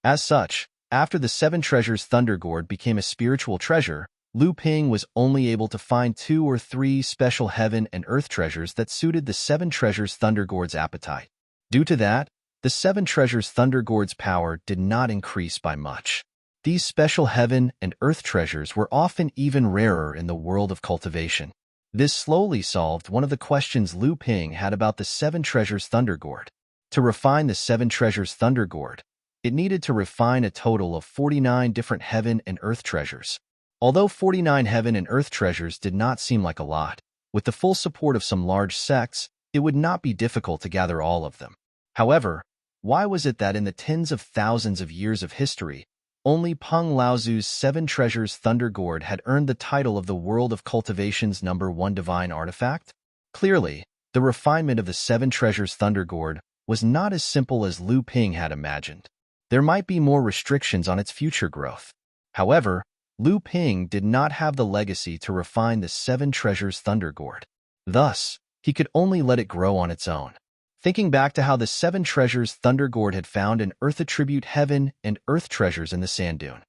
As such, after the 7 treasures thunder gourd became a spiritual treasure, Lu Ping was only able to find 2 or 3 special heaven and earth treasures that suited the 7 treasures Thunder Gourd's appetite. Due to that, the 7 treasures Thunder Gourd's power did not increase by much. These special heaven and earth treasures were often even rarer in the world of cultivation. This slowly solved one of the questions Lu Ping had about the 7 treasures Thunder Gourd. To refine the 7 treasures Thunder Gourd, it needed to refine a total of 49 different heaven and earth treasures. Although 49 heaven and earth treasures did not seem like a lot, with the full support of some large sects, it would not be difficult to gather all of them. However, why was it that in the tens of thousands of years of history, only Peng Laozu's 7 treasures Thunder Gourd had earned the title of the world of cultivation's #1 divine artifact? Clearly, the refinement of the 7 treasures Thunder Gourd was not as simple as Lu Ping had imagined. There might be more restrictions on its future growth. However, Lu Ping did not have the legacy to refine the 7 treasures Thunder Gourd. Thus, he could only let it grow on its own. Thinking back to how the 7 treasures Thunder Gourd had found an earth attribute heaven and earth treasures in the sand dune,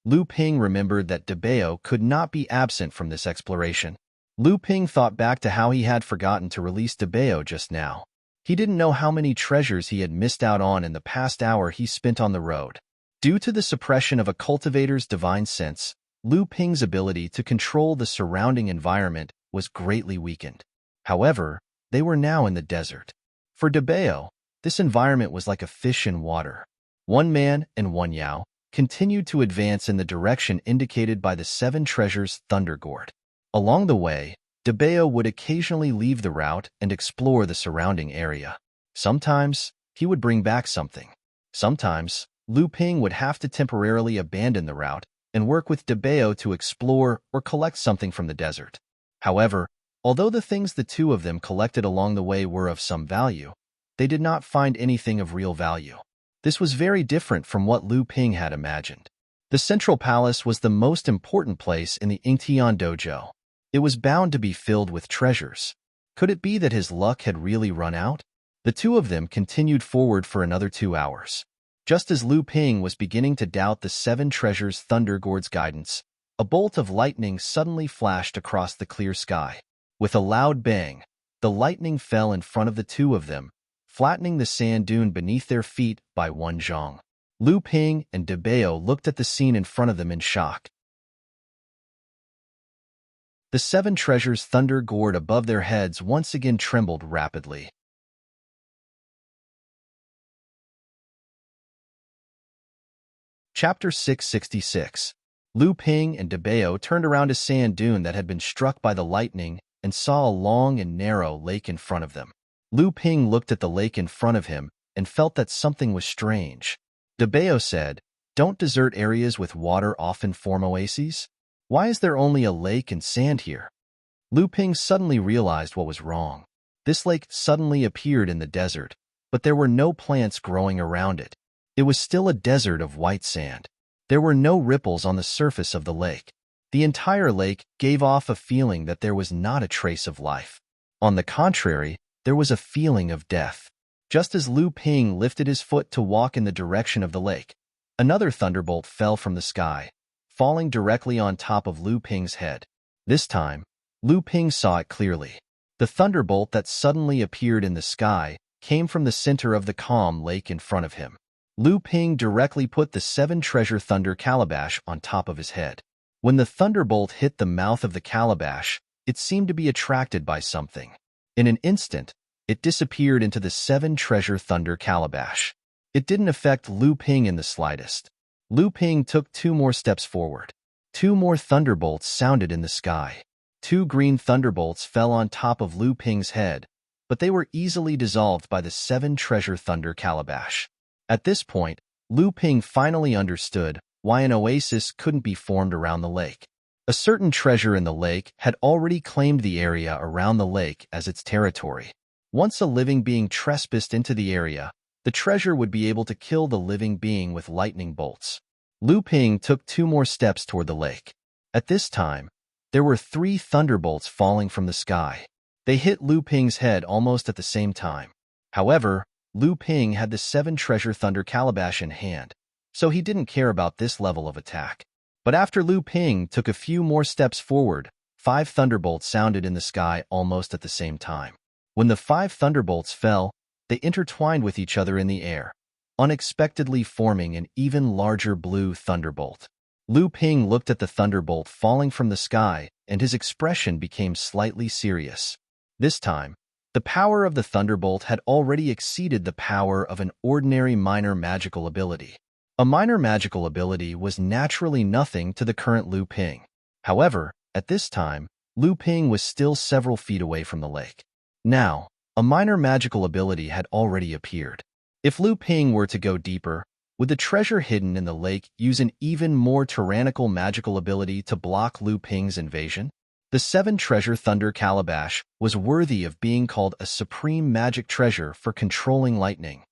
Lu Ping remembered that Debao could not be absent from this exploration. Lu Ping thought back to how he had forgotten to release Debao just now. He didn't know how many treasures he had missed out on in the past hour he spent on the road. Due to the suppression of a cultivator's divine sense, Lu Ping's ability to control the surrounding environment was greatly weakened. However, they were now in the desert. For Debao, this environment was like a fish in water. One man and one Yao continued to advance in the direction indicated by the 7 treasures Thunder Gourd. Along the way, Debao would occasionally leave the route and explore the surrounding area. Sometimes, he would bring back something. Sometimes, Lu Ping would have to temporarily abandon the route and work with Debao to explore or collect something from the desert. However, although the things the two of them collected along the way were of some value, they did not find anything of real value. This was very different from what Lu Ping had imagined. The Central Palace was the most important place in the Yingtian dojo. It was bound to be filled with treasures. Could it be that his luck had really run out? The two of them continued forward for another 2 hours. Just as Lu Ping was beginning to doubt the 7 treasures Thunder Gourd's guidance, a bolt of lightning suddenly flashed across the clear sky. With a loud bang, the lightning fell in front of the two of them, flattening the sand dune beneath their feet by one zhang. Lu Ping and Debao looked at the scene in front of them in shock. The 7 treasures Thunder Gourd above their heads once again trembled rapidly. Chapter 666. Lu Ping and Debao turned around a sand dune that had been struck by the lightning and saw a long and narrow lake in front of them. Lu Ping looked at the lake in front of him and felt that something was strange. Debao said, "Don't desert areas with water often form oases? Why is there only a lake and sand here?" Lu Ping suddenly realized what was wrong. This lake suddenly appeared in the desert, but there were no plants growing around it. It was still a desert of white sand. There were no ripples on the surface of the lake. The entire lake gave off a feeling that there was not a trace of life. On the contrary, there was a feeling of death. Just as Lu Ping lifted his foot to walk in the direction of the lake, another thunderbolt fell from the sky, falling directly on top of Lu Ping's head. This time, Lu Ping saw it clearly. The thunderbolt that suddenly appeared in the sky came from the center of the calm lake in front of him. Lu Ping directly put the 7 treasure thunder calabash on top of his head. When the thunderbolt hit the mouth of the calabash, it seemed to be attracted by something. In an instant, it disappeared into the 7 treasure thunder calabash. It didn't affect Lu Ping in the slightest. Lu Ping took 2 more steps forward. 2 more thunderbolts sounded in the sky. 2 green thunderbolts fell on top of Lu Ping's head, but they were easily dissolved by the 7 treasure thunder calabash. At this point, Lu Ping finally understood why an oasis couldn't be formed around the lake. A certain treasure in the lake had already claimed the area around the lake as its territory. Once a living being trespassed into the area, the treasure would be able to kill the living being with lightning bolts. Lu Ping took 2 more steps toward the lake. At this time, there were 3 thunderbolts falling from the sky. They hit Lu Ping's head almost at the same time. However, Lu Ping had the 7 treasure thunder calabash in hand, so he didn't care about this level of attack. But after Lu Ping took a few more steps forward, 5 thunderbolts sounded in the sky almost at the same time. When the 5 thunderbolts fell, they intertwined with each other in the air, unexpectedly forming an even larger blue thunderbolt. Lu Ping looked at the thunderbolt falling from the sky, and his expression became slightly serious. This time, the power of the thunderbolt had already exceeded the power of an ordinary minor magical ability. A minor magical ability was naturally nothing to the current Lu Ping. However, at this time, Lu Ping was still several feet away from the lake. Now, a minor magical ability had already appeared. If Lu Ping were to go deeper, would the treasure hidden in the lake use an even more tyrannical magical ability to block Lu Ping's invasion? The 7 treasure thunder calabash was worthy of being called a supreme magic treasure for controlling lightning.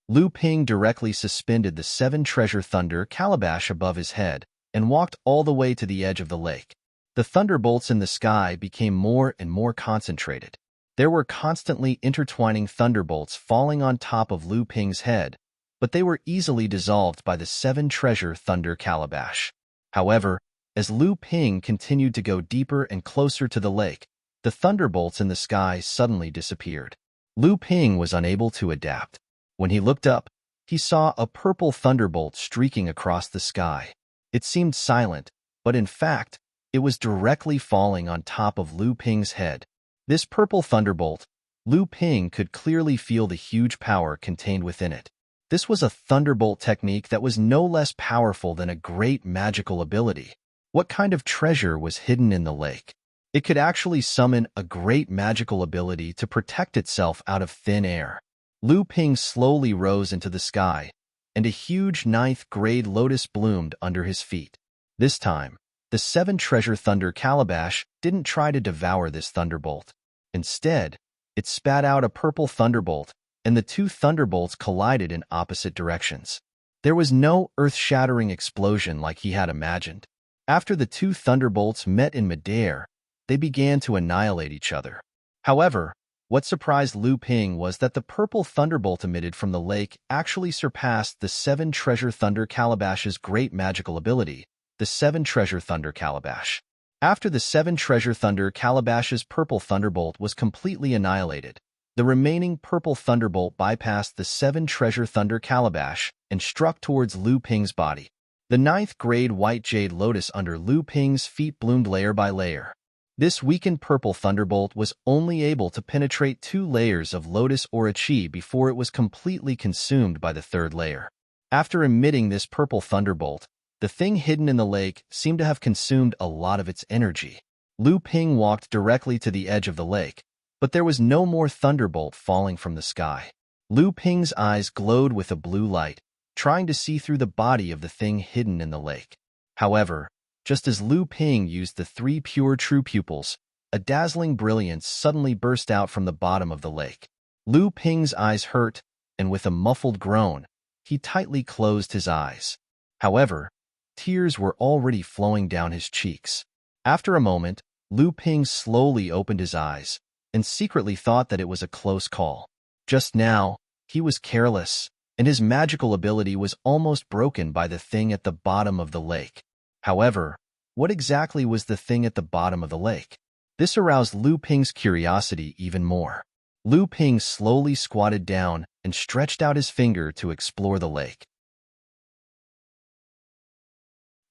Lu Ping directly suspended the 7 treasure thunder calabash above his head and walked all the way to the edge of the lake. The thunderbolts in the sky became more and more concentrated. There were constantly intertwining thunderbolts falling on top of Lu Ping's head, but they were easily dissolved by the 7 treasure thunder calabash. However, as Lu Ping continued to go deeper and closer to the lake, the thunderbolts in the sky suddenly disappeared. Lu Ping was unable to adapt. When he looked up, he saw a purple thunderbolt streaking across the sky. It seemed silent, but in fact, it was directly falling on top of Lu Ping's head. This purple thunderbolt, Lu Ping could clearly feel the huge power contained within it. This was a thunderbolt technique that was no less powerful than a great magical ability. What kind of treasure was hidden in the lake? It could actually summon a great magical ability to protect itself out of thin air. Lu Ping slowly rose into the sky, and a huge 9th-grade lotus bloomed under his feet. This time, the 7 treasure thunder calabash didn't try to devour this thunderbolt. Instead, it spat out a purple thunderbolt, and the 2 thunderbolts collided in opposite directions. There was no earth-shattering explosion like he had imagined. After the 2 thunderbolts met in midair, they began to annihilate each other. However, what surprised Lu Ping was that the purple thunderbolt emitted from the lake actually surpassed the 7 treasure thunder calabash's great magical ability, the 7 treasure thunder calabash. After the 7 treasure thunder calabash's purple thunderbolt was completely annihilated, the remaining purple thunderbolt bypassed the 7 treasure thunder calabash and struck towards Lu Ping's body. The 9th-grade white jade lotus under Lu Ping's feet bloomed layer by layer. This weakened purple thunderbolt was only able to penetrate 2 layers of lotus aura chi before it was completely consumed by the 3rd layer. After emitting this purple thunderbolt, the thing hidden in the lake seemed to have consumed a lot of its energy. Lu Ping walked directly to the edge of the lake, but there was no more thunderbolt falling from the sky. Lu Ping's eyes glowed with a blue light, trying to see through the body of the thing hidden in the lake. However, just as Lu Ping used the 3 pure true pupils, a dazzling brilliance suddenly burst out from the bottom of the lake. Lu Ping's eyes hurt, and with a muffled groan, he tightly closed his eyes. However, tears were already flowing down his cheeks. After a moment, Lu Ping slowly opened his eyes and secretly thought that it was a close call. Just now, he was careless, and his magical ability was almost broken by the thing at the bottom of the lake. However, what exactly was the thing at the bottom of the lake? This aroused Lu Ping's curiosity even more. Lu Ping slowly squatted down and stretched out his finger to explore the lake.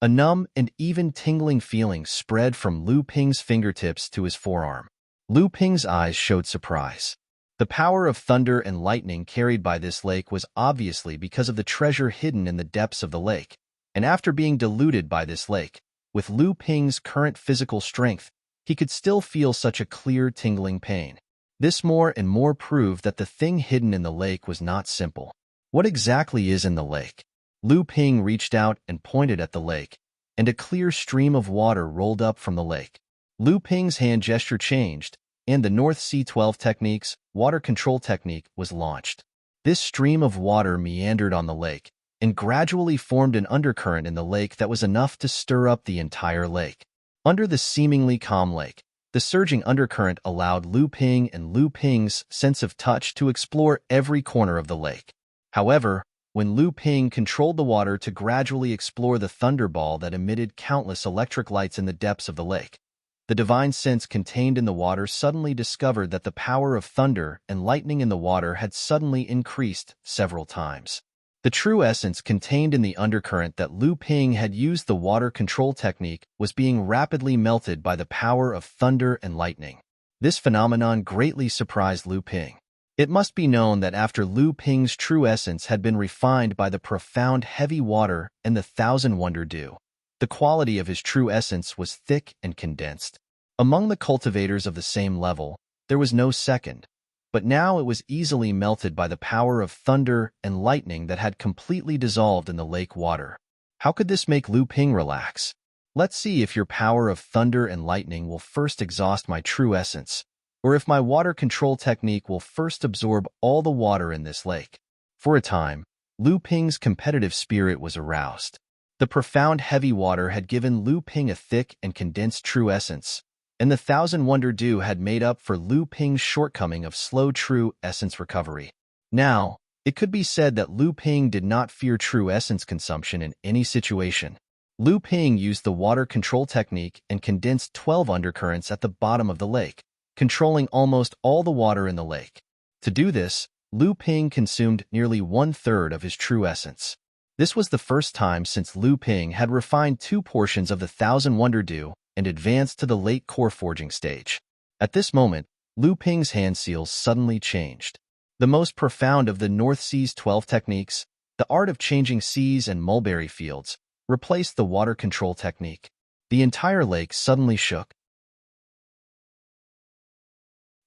A numb and even tingling feeling spread from Lu Ping's fingertips to his forearm. Lu Ping's eyes showed surprise. The power of thunder and lightning carried by this lake was obviously because of the treasure hidden in the depths of the lake, and after being diluted by this lake, with Lu Ping's current physical strength, he could still feel such a clear tingling pain. This more and more proved that the thing hidden in the lake was not simple. What exactly is in the lake? Lu Ping reached out and pointed at the lake, and a clear stream of water rolled up from the lake. Lu Ping's hand gesture changed, and the North Sea 12 Technique's water control technique was launched. This stream of water meandered on the lake, and gradually formed an undercurrent in the lake that was enough to stir up the entire lake. Under the seemingly calm lake, the surging undercurrent allowed Lu Ping and Lu Ping's sense of touch to explore every corner of the lake. However, when Lu Ping controlled the water to gradually explore the thunderball that emitted countless electric lights in the depths of the lake. The divine sense contained in the water suddenly discovered that the power of thunder and lightning in the water had suddenly increased several times. The true essence contained in the undercurrent that Lu Ping had used the water control technique was being rapidly melted by the power of thunder and lightning. This phenomenon greatly surprised Lu Ping. It must be known that after Lu Ping's true essence had been refined by the profound heavy water and the thousand wonder dew, the quality of his true essence was thick and condensed. Among the cultivators of the same level, there was no second, but now it was easily melted by the power of thunder and lightning that had completely dissolved in the lake water. How could this make Lu Ping relax? Let's see if your power of thunder and lightning will first exhaust my true essence, or if my water control technique will first absorb all the water in this lake. For a time, Lu Ping's competitive spirit was aroused. The profound heavy water had given Lu Ping a thick and condensed true essence, and the thousand wonder dew had made up for Lu Ping's shortcoming of slow true essence recovery. Now, it could be said that Lu Ping did not fear true essence consumption in any situation. Lu Ping used the water control technique and condensed 12 undercurrents at the bottom of the lake, controlling almost all the water in the lake. To do this, Lu Ping consumed nearly 1/3 of his true essence. This was the first time since Lu Ping had refined 2 portions of the thousand wonder dew and advanced to the late core forging stage. At this moment, Lu Ping's hand seals suddenly changed. The most profound of the North Sea's 12 techniques, the art of changing seas and mulberry fields, replaced the water control technique. The entire lake suddenly shook.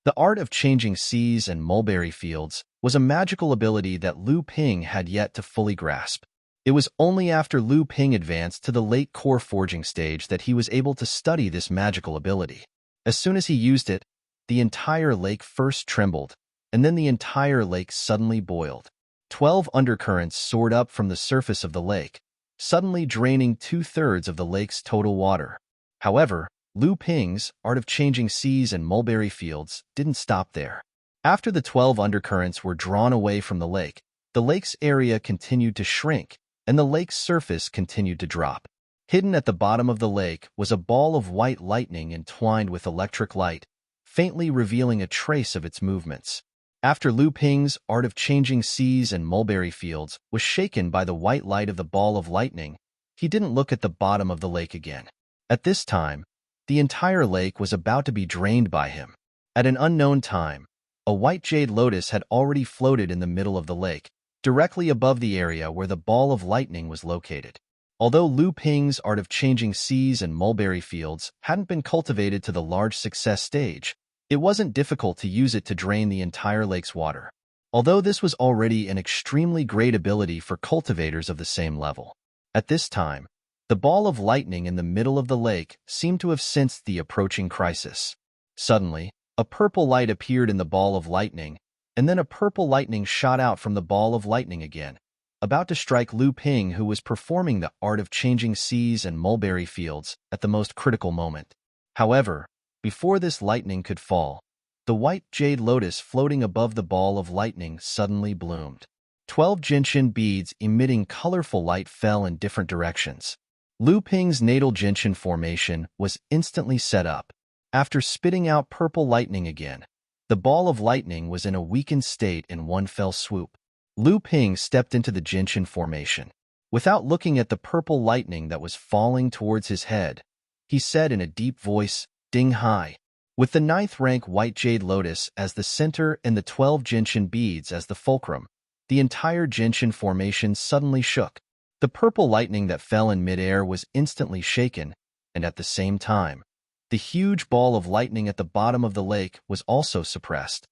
The art of changing seas and mulberry fields was a magical ability that Lu Ping had yet to fully grasp. It was only after Lu Ping advanced to the late core forging stage that he was able to study this magical ability. As soon as he used it, the entire lake first trembled, and then the entire lake suddenly boiled. 12 undercurrents soared up from the surface of the lake, suddenly draining 2/3 of the lake's total water. However, Lu Ping's art of changing seas and mulberry fields didn't stop there. After the 12 undercurrents were drawn away from the lake's area continued to shrink, and the lake's surface continued to drop. Hidden at the bottom of the lake was a ball of white lightning entwined with electric light, faintly revealing a trace of its movements. After Lu Ping's art of changing seas and mulberry fields was shaken by the white light of the ball of lightning, he didn't look at the bottom of the lake again. At this time, the entire lake was about to be drained by him. At an unknown time, a white jade lotus had already floated in the middle of the lake, directly above the area where the ball of lightning was located. Although Lu Ping's art of changing seas and mulberry fields hadn't been cultivated to the large success stage, it wasn't difficult to use it to drain the entire lake's water. Although this was already an extremely great ability for cultivators of the same level. At this time, the ball of lightning in the middle of the lake seemed to have sensed the approaching crisis. Suddenly, a purple light appeared in the ball of lightning, and then a purple lightning shot out from the ball of lightning again, about to strike Lu Ping, who was performing the art of changing seas and mulberry fields at the most critical moment. However, before this lightning could fall, the white jade lotus floating above the ball of lightning suddenly bloomed. 12 gentian beads emitting colorful light fell in different directions. Lu Ping's natal gentian formation was instantly set up. After spitting out purple lightning again, the ball of lightning was in a weakened state in one fell swoop. Lu Ping stepped into the gentian formation. Without looking at the purple lightning that was falling towards his head, he said in a deep voice, "Ding Hai." With the 9th rank white jade lotus as the center and the 12 gentian beads as the fulcrum, the entire gentian formation suddenly shook. The purple lightning that fell in midair was instantly shaken, and at the same time, the huge ball of lightning at the bottom of the lake was also suppressed.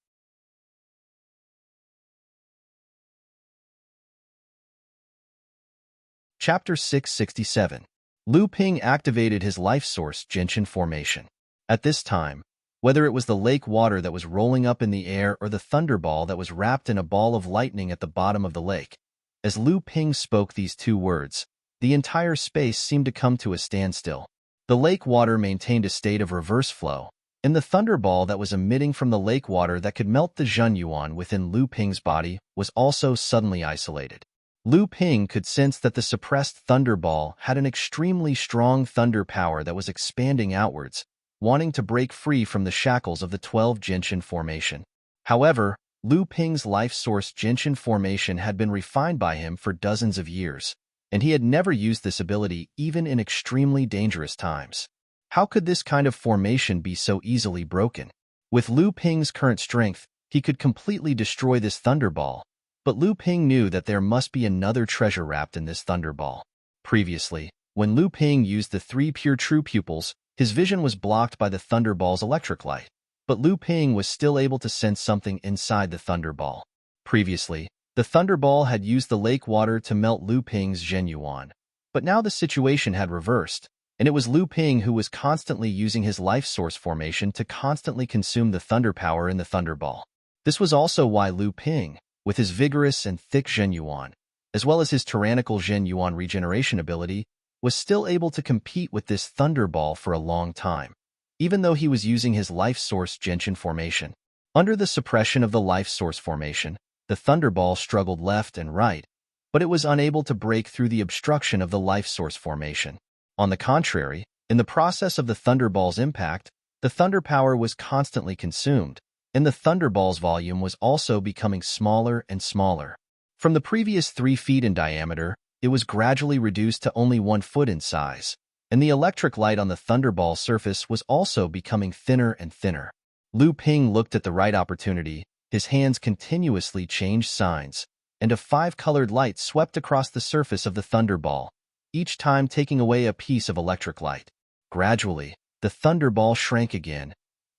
Chapter 667. Lu Ping activated his life source gentian formation. At this time, whether it was the lake water that was rolling up in the air or the thunderball that was wrapped in a ball of lightning at the bottom of the lake, as Lu Ping spoke these 2 words, the entire space seemed to come to a standstill. The lake water maintained a state of reverse flow, and the thunderball that was emitting from the lake water that could melt the Zhenyuan within Lu Ping's body was also suddenly isolated. Lu Ping could sense that the suppressed thunderball had an extremely strong thunder power that was expanding outwards, wanting to break free from the shackles of the 12 Gentian formation. However, Lu Ping's life source Gentian formation had been refined by him for dozens of years, and he had never used this ability even in extremely dangerous times. How could this kind of formation be so easily broken? With Lu Ping's current strength, he could completely destroy this thunderball, but Lu Ping knew that there must be another treasure wrapped in this thunderball. Previously, when Lu Ping used the 3 pure true pupils, his vision was blocked by the thunderball's electric light, but Lu Ping was still able to sense something inside the thunderball. Previously, the thunderball had used the lake water to melt Lu Ping's Zhen Yuan, but now the situation had reversed, and it was Lu Ping who was constantly using his life source formation to constantly consume the thunder power in the thunderball. This was also why Lu Ping, with his vigorous and thick Zhen Yuan, as well as his tyrannical Zhen Yuan regeneration ability, was still able to compete with this thunderball for a long time, even though he was using his life source Gentian formation. Under the suppression of the life source formation, the thunderball struggled left and right, but it was unable to break through the obstruction of the life source formation. On the contrary, in the process of the thunderball's impact, the thunder power was constantly consumed, and the thunderball's volume was also becoming smaller and smaller. From the previous 3 feet in diameter, it was gradually reduced to only 1 foot in size, and the electric light on the thunderball surface was also becoming thinner and thinner. Lu Ping looked at the right opportunity, his hands continuously changed signs, and a 5-colored light swept across the surface of the thunderball, each time taking away a piece of electric light. Gradually, the thunderball shrank again,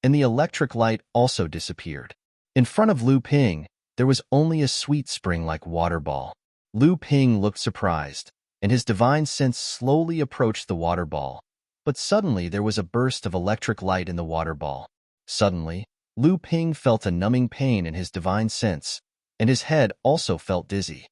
and the electric light also disappeared. In front of Lu Ping, there was only a sweet spring-like water ball. Lu Ping looked surprised, and his divine sense slowly approached the water ball. But suddenly there was a burst of electric light in the water ball. Suddenly, Lu Ping felt a numbing pain in his divine sense, and his head also felt dizzy.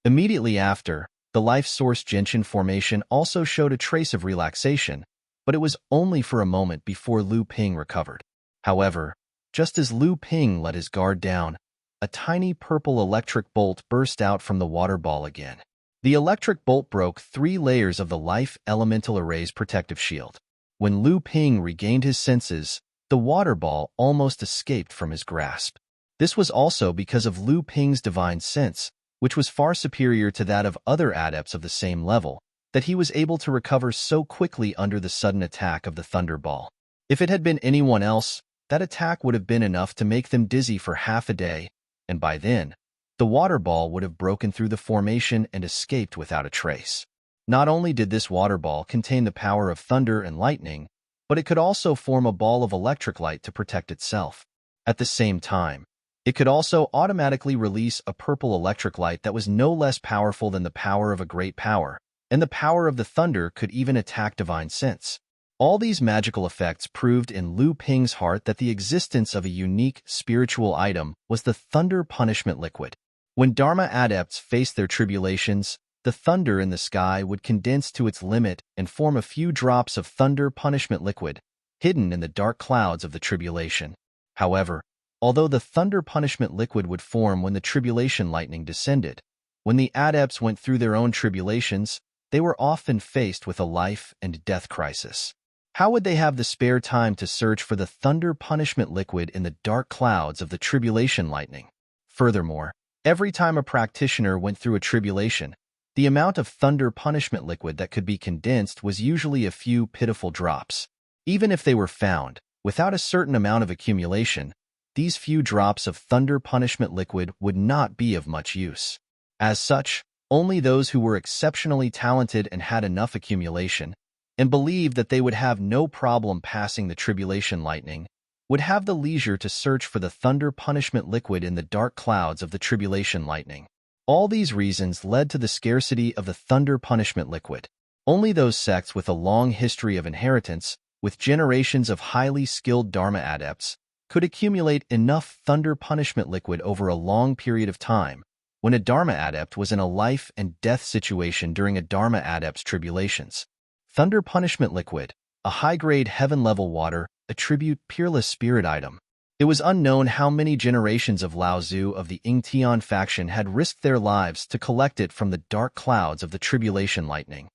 Immediately after, the life source Gentian formation also showed a trace of relaxation, but it was only for a moment before Lu Ping recovered. However, just as Lu Ping let his guard down, a tiny purple electric bolt burst out from the water ball again. The electric bolt broke 3 layers of the life elemental array's protective shield. When Lu Ping regained his senses, the water ball almost escaped from his grasp. This was also because of Lu Ping's divine sense, which was far superior to that of other adepts of the same level, that he was able to recover so quickly under the sudden attack of the thunderball. If it had been anyone else, that attack would have been enough to make them dizzy for half a day, and by then, the water ball would have broken through the formation and escaped without a trace. Not only did this water ball contain the power of thunder and lightning, but it could also form a ball of electric light to protect itself. At the same time, it could also automatically release a purple electric light that was no less powerful than the power of a great power, and the power of the thunder could even attack divine sense. All these magical effects proved in Lu Ping's heart that the existence of a unique spiritual item was the thunder punishment liquid. When Dharma adepts faced their tribulations, the thunder in the sky would condense to its limit and form a few drops of thunder punishment liquid, hidden in the dark clouds of the tribulation. However, although the thunder punishment liquid would form when the tribulation lightning descended, when the adepts went through their own tribulations, they were often faced with a life and death crisis. How would they have the spare time to search for the thunder punishment liquid in the dark clouds of the tribulation lightning? Furthermore, every time a practitioner went through a tribulation, the amount of thunder punishment liquid that could be condensed was usually a few pitiful drops. Even if they were found, without a certain amount of accumulation, these few drops of thunder punishment liquid would not be of much use. As such, only those who were exceptionally talented and had enough accumulation, and believed that they would have no problem passing the tribulation lightning, would have the leisure to search for the thunder punishment liquid in the dark clouds of the tribulation lightning. All these reasons led to the scarcity of the thunder punishment liquid. Only those sects with a long history of inheritance, with generations of highly skilled Dharma adepts, could accumulate enough thunder punishment liquid over a long period of time when a Dharma adept was in a life and death situation during a Dharma adept's tribulations. Thunder punishment liquid, a high-grade heaven-level water, attribute peerless spirit item. It was unknown how many generations of Lao Tzu of the Yingtian faction had risked their lives to collect it from the dark clouds of the tribulation lightning.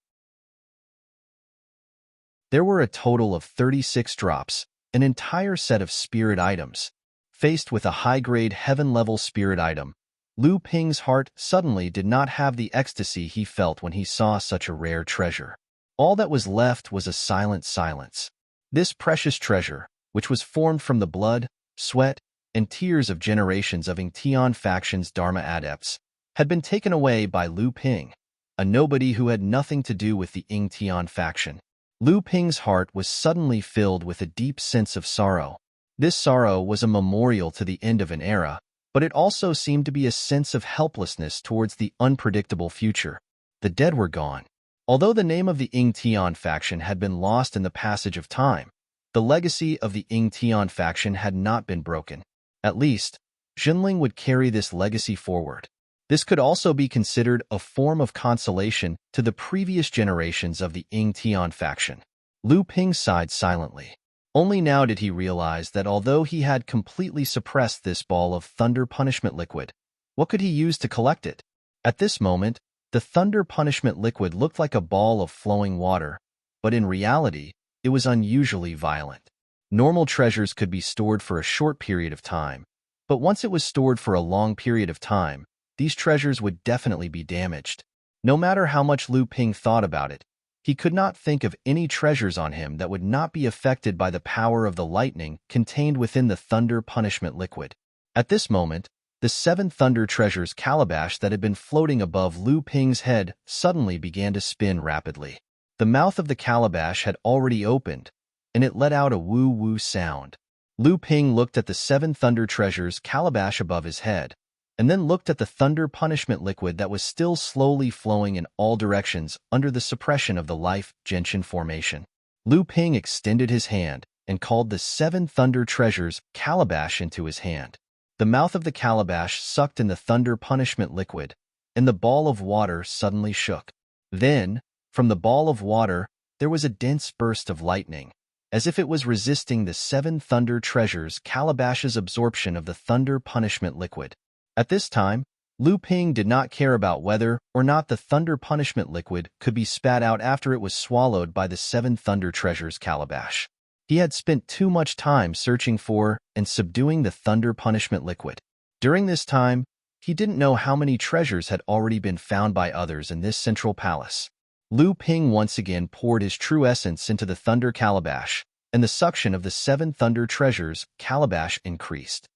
There were a total of 36 drops, an entire set of spirit items. Faced with a high-grade heaven-level spirit item, Lu Ping's heart suddenly did not have the ecstasy he felt when he saw such a rare treasure. All that was left was a silent silence. This precious treasure, which was formed from the blood, sweat, and tears of generations of Yingtian faction's Dharma adepts, had been taken away by Lu Ping, a nobody who had nothing to do with the Yingtian faction. Lu Ping's heart was suddenly filled with a deep sense of sorrow. This sorrow was a memorial to the end of an era, but it also seemed to be a sense of helplessness towards the unpredictable future. The dead were gone. Although the name of the Yingtian faction had been lost in the passage of time, the legacy of the Yingtian faction had not been broken. At least, Jinling would carry this legacy forward. This could also be considered a form of consolation to the previous generations of the Yingtian faction. Lu Ping sighed silently. Only now did he realize that although he had completely suppressed this ball of thunder punishment liquid, what could he use to collect it? At this moment, the thunder punishment liquid looked like a ball of flowing water, but in reality, it was unusually violent. Normal treasures could be stored for a short period of time, but once it was stored for a long period of time, these treasures would definitely be damaged. No matter how much Lu Ping thought about it, he could not think of any treasures on him that would not be affected by the power of the lightning contained within the thunder punishment liquid. At this moment, the 7 thunder treasures calabash that had been floating above Lu Ping's head suddenly began to spin rapidly. The mouth of the calabash had already opened, and it let out a woo-woo sound. Lu Ping looked at the 7 thunder treasures calabash above his head, and then looked at the thunder punishment liquid that was still slowly flowing in all directions under the suppression of the life gentian formation. Lu Ping extended his hand and called the 7 thunder treasures calabash into his hand. The mouth of the calabash sucked in the thunder punishment liquid, and the ball of water suddenly shook. Then, from the ball of water, there was a dense burst of lightning, as if it was resisting the 7 thunder treasures calabash's absorption of the thunder punishment liquid. At this time, Lu Ping did not care about whether or not the thunder punishment liquid could be spat out after it was swallowed by the 7 thunder treasures calabash. He had spent too much time searching for and subduing the thunder punishment liquid. During this time, he didn't know how many treasures had already been found by others in this central palace. Lu Ping once again poured his true essence into the thunder calabash, and the suction of the 7 thunder treasures calabash increased.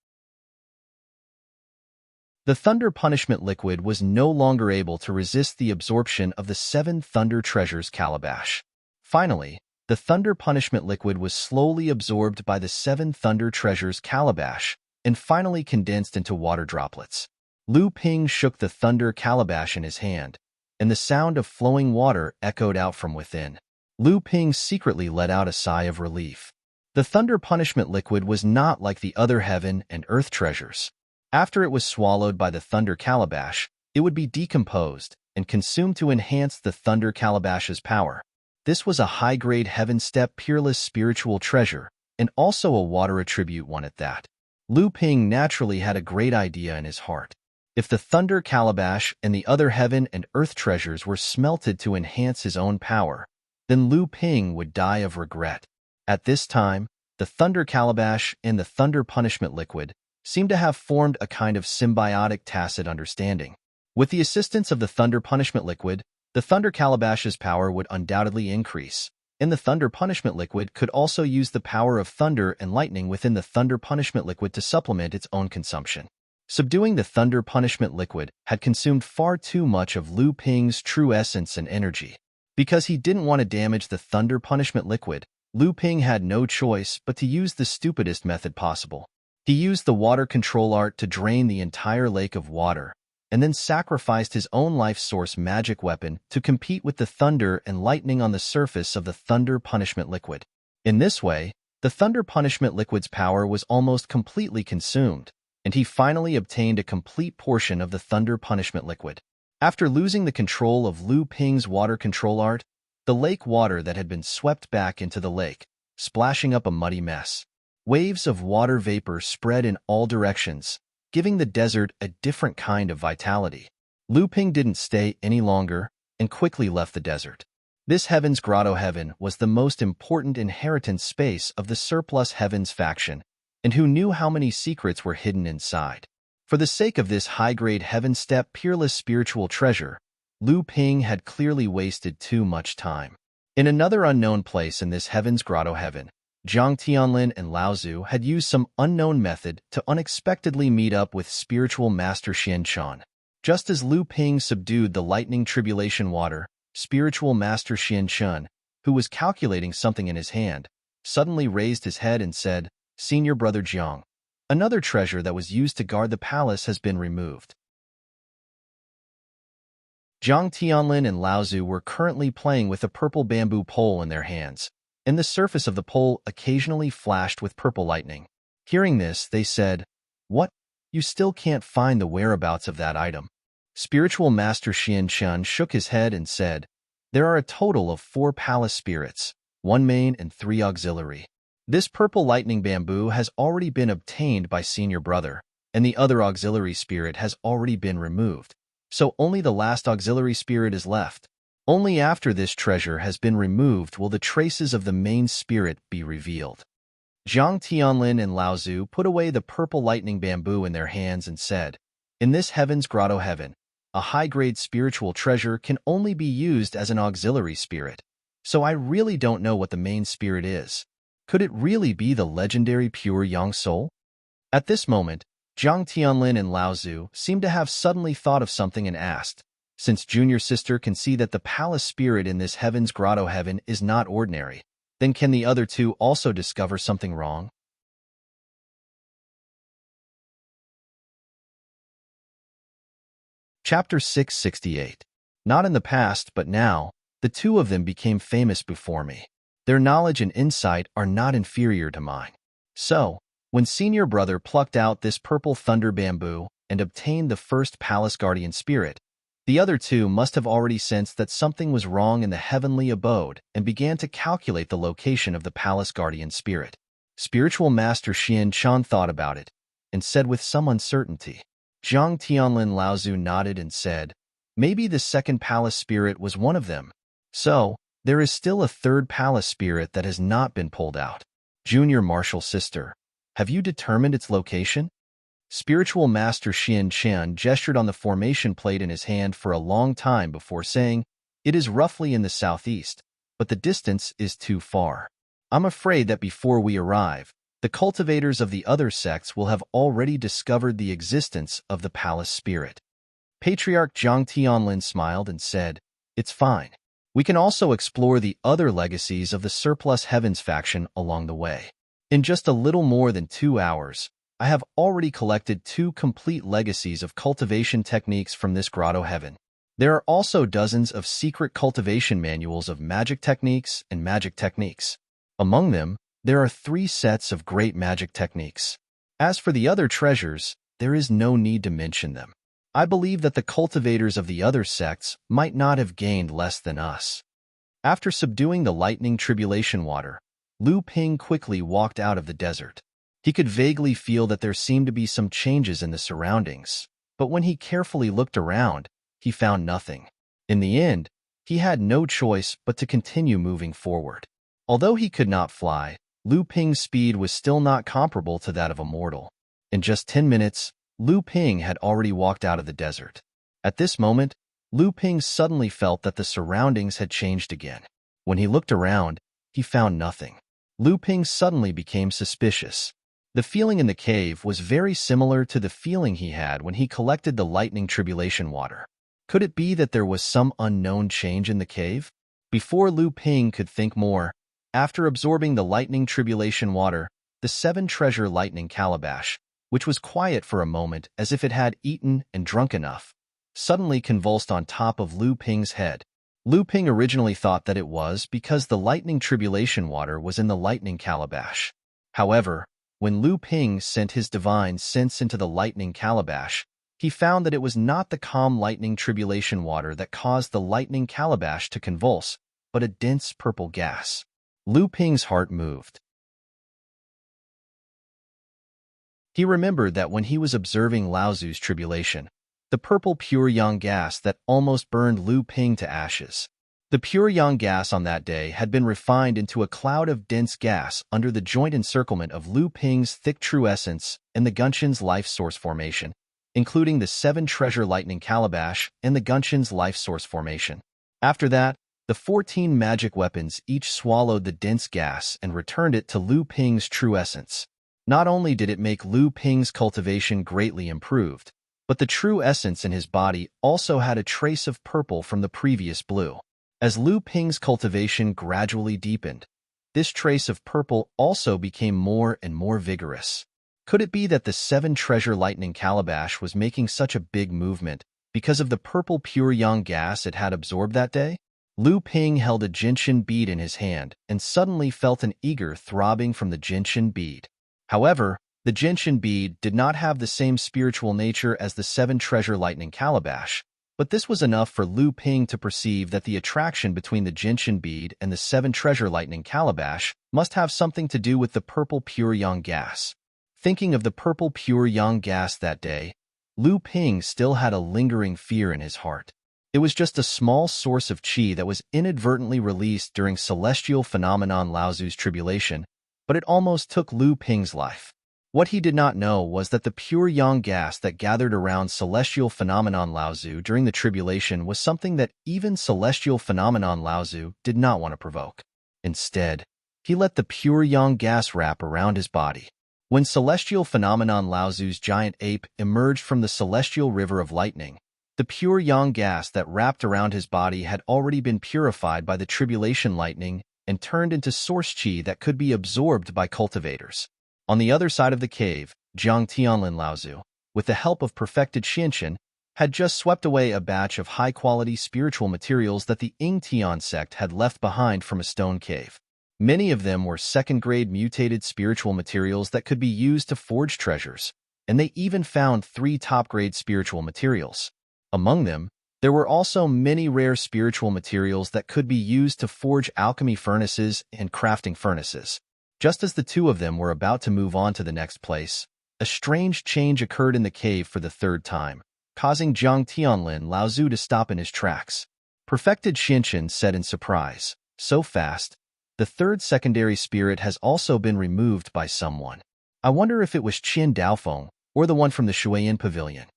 The thunder punishment liquid was no longer able to resist the absorption of the 7 thunder treasures calabash. Finally, the thunder punishment liquid was slowly absorbed by the 7 thunder treasures calabash and finally condensed into water droplets. Lu Ping shook the thunder calabash in his hand, and the sound of flowing water echoed out from within. Lu Ping secretly let out a sigh of relief. The thunder punishment liquid was not like the other heaven and earth treasures. After it was swallowed by the thunder calabash, it would be decomposed and consumed to enhance the thunder calabash's power. This was a high-grade heaven-step peerless spiritual treasure, and also a water attribute one at that. Lu Ping naturally had a great idea in his heart. If the thunder calabash and the other heaven and earth treasures were smelted to enhance his own power, then Lu Ping would die of regret. At this time, the thunder calabash and the thunder punishment liquid seemed to have formed a kind of symbiotic tacit understanding. With the assistance of the thunder punishment liquid, the thunder calabash's power would undoubtedly increase, and the thunder punishment liquid could also use the power of thunder and lightning within the thunder punishment liquid to supplement its own consumption. Subduing the thunder punishment liquid had consumed far too much of Lu Ping's true essence and energy. Because he didn't want to damage the thunder punishment liquid, Lu Ping had no choice but to use the stupidest method possible. He used the water control art to drain the entire lake of water, and then sacrificed his own life source magic weapon to compete with the thunder and lightning on the surface of the thunder punishment liquid. In this way, the thunder punishment liquid's power was almost completely consumed, and he finally obtained a complete portion of the thunder punishment liquid. After losing the control of Lu Ping's water control art, the lake water that had been swept back into the lake, splashing up a muddy mess. Waves of water vapor spread in all directions, giving the desert a different kind of vitality. Lu Ping didn't stay any longer and quickly left the desert. This Heaven's Grotto Heaven was the most important inheritance space of the Surplus Heavens faction, and who knew how many secrets were hidden inside. For the sake of this high-grade heaven-step peerless spiritual treasure, Lu Ping had clearly wasted too much time. In another unknown place in this Heaven's Grotto Heaven, Zhang Tianlin and Lao Zhu had used some unknown method to unexpectedly meet up with spiritual master Xian Shan. Just as Lu Ping subdued the lightning tribulation water, spiritual master Xian Shan, who was calculating something in his hand, suddenly raised his head and said, "Senior brother Jiang, another treasure that was used to guard the palace has been removed." Zhang Tianlin and Lao Zhu were currently playing with a purple bamboo pole in their hands, and the surface of the pole occasionally flashed with purple lightning. Hearing this, they said, "What? You still can't find the whereabouts of that item?" Spiritual Master Xian Shan shook his head and said, "There are a total of 4 palace spirits, 1 main and 3 auxiliary. This purple lightning bamboo has already been obtained by senior brother, and the other auxiliary spirit has already been removed, so only the last auxiliary spirit is left. Only after this treasure has been removed will the traces of the main spirit be revealed." Zhang Tianlin and Lao Zhu put away the purple lightning bamboo in their hands and said, "In this Heaven's Grotto Heaven, a high-grade spiritual treasure can only be used as an auxiliary spirit, so I really don't know what the main spirit is. Could it really be the legendary pure Yang Soul?" At this moment, Zhang Tianlin and Lao Zhu seemed to have suddenly thought of something and asked, "Since junior sister can see that the palace spirit in this Heaven's Grotto Heaven is not ordinary, then can the other two also discover something wrong?" Chapter 668. Not in the past, but now, the two of them became famous before me. Their knowledge and insight are not inferior to mine. So, when senior brother plucked out this purple thunder bamboo and obtained the first palace guardian spirit, the other two must have already sensed that something was wrong in the heavenly abode and began to calculate the location of the palace guardian spirit. Spiritual Master Xian Shan thought about it and said with some uncertainty. Zhang Tianlin Lao Zhu nodded and said, "Maybe the second palace spirit was one of them. So, there is still a third palace spirit that has not been pulled out. Junior martial sister, have you determined its location?" Spiritual Master Xian Shan gestured on the formation plate in his hand for a long time before saying, "It is roughly in the southeast, but the distance is too far. I'm afraid that before we arrive, the cultivators of the other sects will have already discovered the existence of the palace spirit." Patriarch Zhang Tianlin smiled and said, "It's fine. We can also explore the other legacies of the Surplus Heavens faction along the way. In just a little more than 2 hours, I have already collected 2 complete legacies of cultivation techniques from this Grotto Heaven. There are also dozens of secret cultivation manuals of magic techniques and magic techniques. Among them, there are 3 sets of great magic techniques. As for the other treasures, there is no need to mention them. I believe that the cultivators of the other sects might not have gained less than us." After subduing the lightning tribulation water, Lu Ping quickly walked out of the desert. He could vaguely feel that there seemed to be some changes in the surroundings, but when he carefully looked around, he found nothing. In the end, he had no choice but to continue moving forward. Although he could not fly, Lu Ping's speed was still not comparable to that of a mortal. In just 10 minutes, Lu Ping had already walked out of the desert. At this moment, Lu Ping suddenly felt that the surroundings had changed again. When he looked around, he found nothing. Lu Ping suddenly became suspicious. The feeling in the cave was very similar to the feeling he had when he collected the lightning tribulation water. Could it be that there was some unknown change in the cave? Before Lu Ping could think more, after absorbing the lightning tribulation water, the 7-treasure lightning calabash, which was quiet for a moment as if it had eaten and drunk enough, suddenly convulsed on top of Lu Ping's head. Lu Ping originally thought that it was because the lightning tribulation water was in the lightning calabash. However, when Lu Ping sent his divine sense into the lightning calabash, he found that it was not the calm lightning tribulation water that caused the lightning calabash to convulse, but a dense purple gas. Lu Ping's heart moved. He remembered that when he was observing Lao Zu's tribulation, the purple pure yang gas that almost burned Lu Ping to ashes. The pure yang gas on that day had been refined into a cloud of dense gas under the joint encirclement of Lu Ping's thick true essence and the Gunshin's life source formation, including the 7 treasure lightning calabash and the Gunshin's life source formation. After that, the 14 magic weapons each swallowed the dense gas and returned it to Lu Ping's true essence. Not only did it make Lu Ping's cultivation greatly improved, but the true essence in his body also had a trace of purple from the previous blue. As Lu Ping's cultivation gradually deepened, this trace of purple also became more and more vigorous. Could it be that the 7 treasure lightning calabash was making such a big movement because of the purple pure yang gas it had absorbed that day? Lu Ping held a gentian bead in his hand and suddenly felt an eager throbbing from the gentian bead. However, the gentian bead did not have the same spiritual nature as the 7 treasure lightning calabash, but this was enough for Lu Ping to perceive that the attraction between the gentian bead and the 7 treasure lightning calabash must have something to do with the purple pure yang gas. Thinking of the purple pure yang gas that day, Lu Ping still had a lingering fear in his heart. It was just a small source of qi that was inadvertently released during celestial phenomenon Lao Zu's tribulation, but it almost took Lu Ping's life. What he did not know was that the pure yang gas that gathered around celestial phenomenon Lao Zu during the tribulation was something that even celestial phenomenon Lao Zu did not want to provoke. Instead, he let the pure yang gas wrap around his body. When celestial phenomenon Lao Zu's giant ape emerged from the celestial river of lightning, the pure yang gas that wrapped around his body had already been purified by the tribulation lightning and turned into source qi that could be absorbed by cultivators. On the other side of the cave, Jiang Tianlin Lao Zu, with the help of perfected Xianxin, had just swept away a batch of high-quality spiritual materials that the Ying Tian sect had left behind from a stone cave. Many of them were second-grade mutated spiritual materials that could be used to forge treasures, and they even found 3 top-grade spiritual materials. Among them, there were also many rare spiritual materials that could be used to forge alchemy furnaces and crafting furnaces. Just as the 2 of them were about to move on to the next place, a strange change occurred in the cave for the 3rd time, causing Jiang Tianlin Lao Zu to stop in his tracks. Perfected Xianxin said in surprise, "So fast? The 3rd secondary spirit has also been removed by someone. I wonder if it was Qin Daofeng or the one from the Shuiyan Pavilion."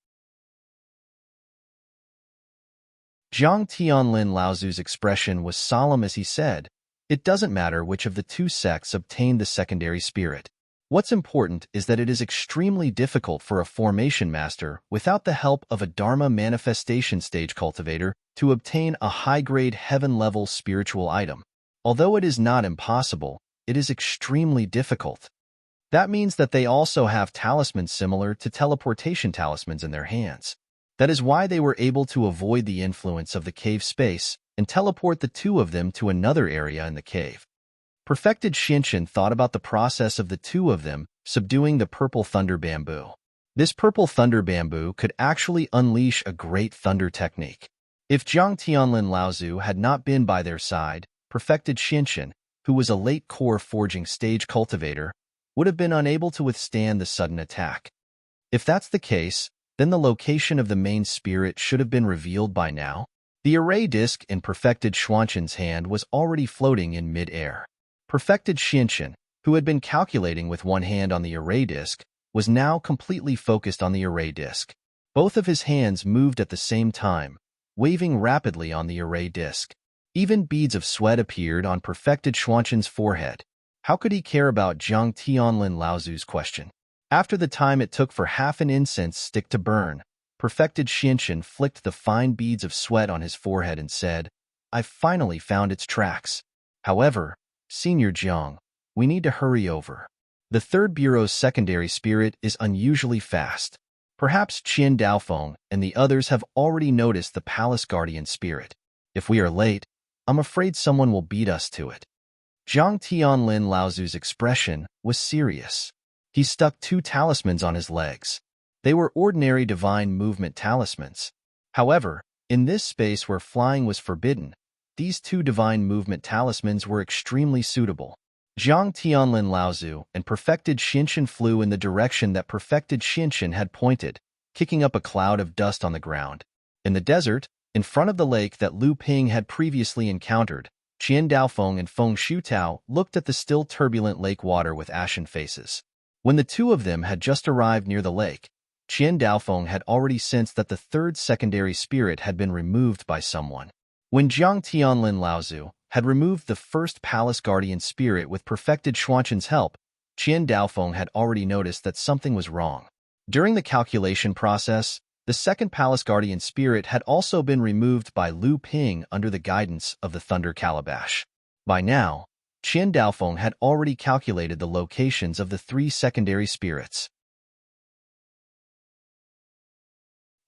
Jiang Tianlin Lao Zu's expression was solemn as he said, "It doesn't matter which of the 2 sects obtained the secondary spirit. What's important is that it is extremely difficult for a formation master without the help of a Dharma manifestation stage cultivator to obtain a high-grade heaven-level spiritual item. Although it is not impossible, it is extremely difficult. That means that they also have talismans similar to teleportation talismans in their hands. That is why they were able to avoid the influence of the cave space and teleport the 2 of them to another area in the cave." Perfected Xianxin thought about the process of the 2 of them subduing the purple thunder bamboo. This purple thunder bamboo could actually unleash a great thunder technique. If Jiang Tianlin Lao Zu had not been by their side, Perfected Xianxin, who was a late core forging stage cultivator, would have been unable to withstand the sudden attack. If that's the case, then the location of the main spirit should have been revealed by now. The array disc in Perfected Xuanxin's hand was already floating in mid-air. Perfected Xianxin, who had been calculating with one hand on the array disc, was now completely focused on the array disc. Both of his hands moved at the same time, waving rapidly on the array disc. Even beads of sweat appeared on Perfected Xuanxin's forehead. How could he care about Jiang Tianlin Lao Zu's question? After the time it took for half an incense stick to burn, Perfected Xianxin flicked the fine beads of sweat on his forehead and said, "I've finally found its tracks. However, Senior Jiang, we need to hurry over. The 3rd Bureau's secondary spirit is unusually fast. Perhaps Qin Daofeng and the others have already noticed the palace guardian spirit. If we are late, I'm afraid someone will beat us to it." Jiang Tianlin Lao Zu's expression was serious. He stuck 2 talismans on his legs. They were ordinary divine movement talismans. However, in this space where flying was forbidden, these 2 divine movement talismans were extremely suitable. Zhang Tianlin Laozu and perfected Xinshan flew in the direction that perfected Xinshan had pointed, kicking up a cloud of dust on the ground. In the desert, in front of the lake that Lu Ping had previously encountered, Qian Daofeng and Feng Shutao looked at the still turbulent lake water with ashen faces. When the two of them had just arrived near the lake, Qian Daofeng had already sensed that the third secondary spirit had been removed by someone. When Zhang Tianlin Laozu had removed the first palace guardian spirit with perfected Xuanshan's help, Qian Daofeng had already noticed that something was wrong. During the calculation process, the second palace guardian spirit had also been removed by Lu Ping under the guidance of the Thunder Calabash. By now, Qian Daofeng had already calculated the locations of the three secondary spirits.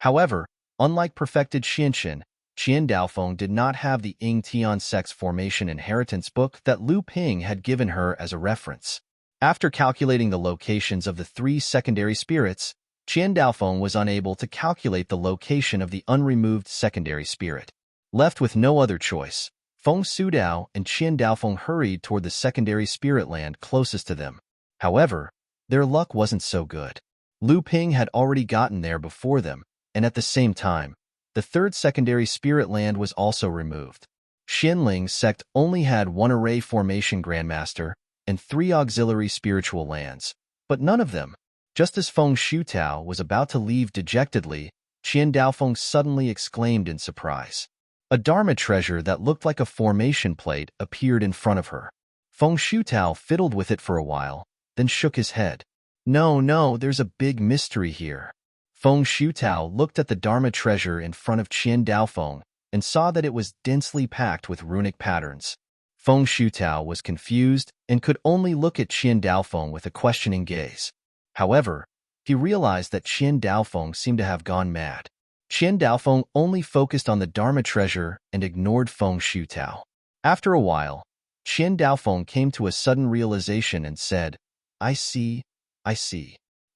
However, unlike perfected Xinshan, Qian Daofeng did not have the Ying Tian Sex Formation Inheritance book that Lu Ping had given her as a reference. After calculating the locations of the three secondary spirits, Qian Daofeng was unable to calculate the location of the unremoved secondary spirit. Left with no other choice, Feng Sudao and Qian Daofeng hurried toward the secondary spirit land closest to them. However, their luck wasn't so good. Lu Ping had already gotten there before them, and at the same time, the third secondary spirit land was also removed. Xinling's sect only had one array formation grandmaster and 3 auxiliary spiritual lands, but none of them. Just as Feng Shutao was about to leave dejectedly, Qian Daofeng suddenly exclaimed in surprise. A Dharma treasure that looked like a formation plate appeared in front of her. Feng Shutao fiddled with it for a while, then shook his head. No, there's a big mystery here. Feng Shutao looked at the Dharma treasure in front of Qian Daofeng and saw that it was densely packed with runic patterns. Feng Shutao was confused and could only look at Qian Daofeng with a questioning gaze. However, he realized that Qian Daofeng seemed to have gone mad. Qian Daofeng only focused on the Dharma treasure and ignored Feng Shutao. After a while, Qian Daofeng came to a sudden realization and said, I see.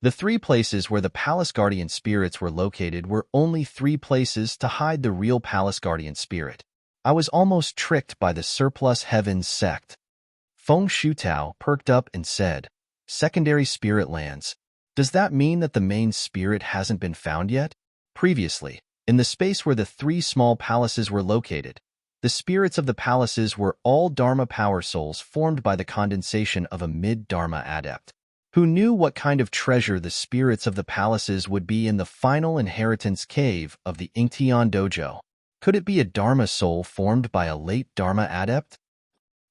The 3 places where the Palace Guardian spirits were located were only 3 places to hide the real Palace Guardian spirit. I was almost tricked by the Surplus Heavens sect. Feng Shutao perked up and said, Secondary spirit lands. Does that mean that the main spirit hasn't been found yet? Previously, in the space where the 3 small palaces were located, the spirits of the palaces were all Dharma power souls formed by the condensation of a mid-Dharma adept. Who knew what kind of treasure the spirits of the palaces would be in the final inheritance cave of the Yingtian Dojo? Could it be a Dharma soul formed by a late Dharma adept?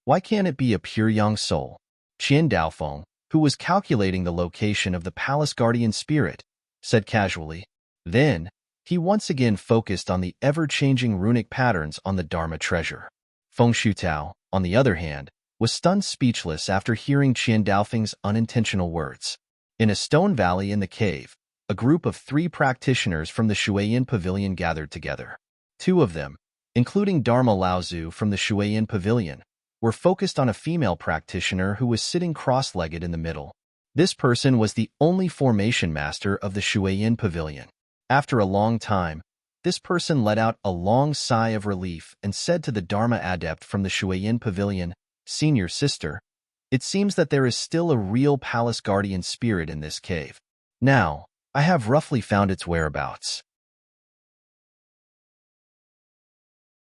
Why can't it be a pure young soul? Qian Daofeng, who was calculating the location of the Palace Guardian spirit, said casually. Then, he once again focused on the ever-changing runic patterns on the Dharma treasure. Feng Shutao, on the other hand, was stunned speechless after hearing Qian Daofeng's unintentional words. In a stone valley in the cave, a group of 3 practitioners from the Shuiyin Pavilion gathered together. 2 of them, including Dharma Laozu from the Shuiyin Pavilion, were focused on a female practitioner who was sitting cross-legged in the middle. This person was the only formation master of the Shuiyin Pavilion. After a long time, this person let out a long sigh of relief and said to the Dharma adept from the Shuiyin Pavilion, Senior sister, it seems that there is still a real Palace Guardian spirit in this cave. Now, I have roughly found its whereabouts.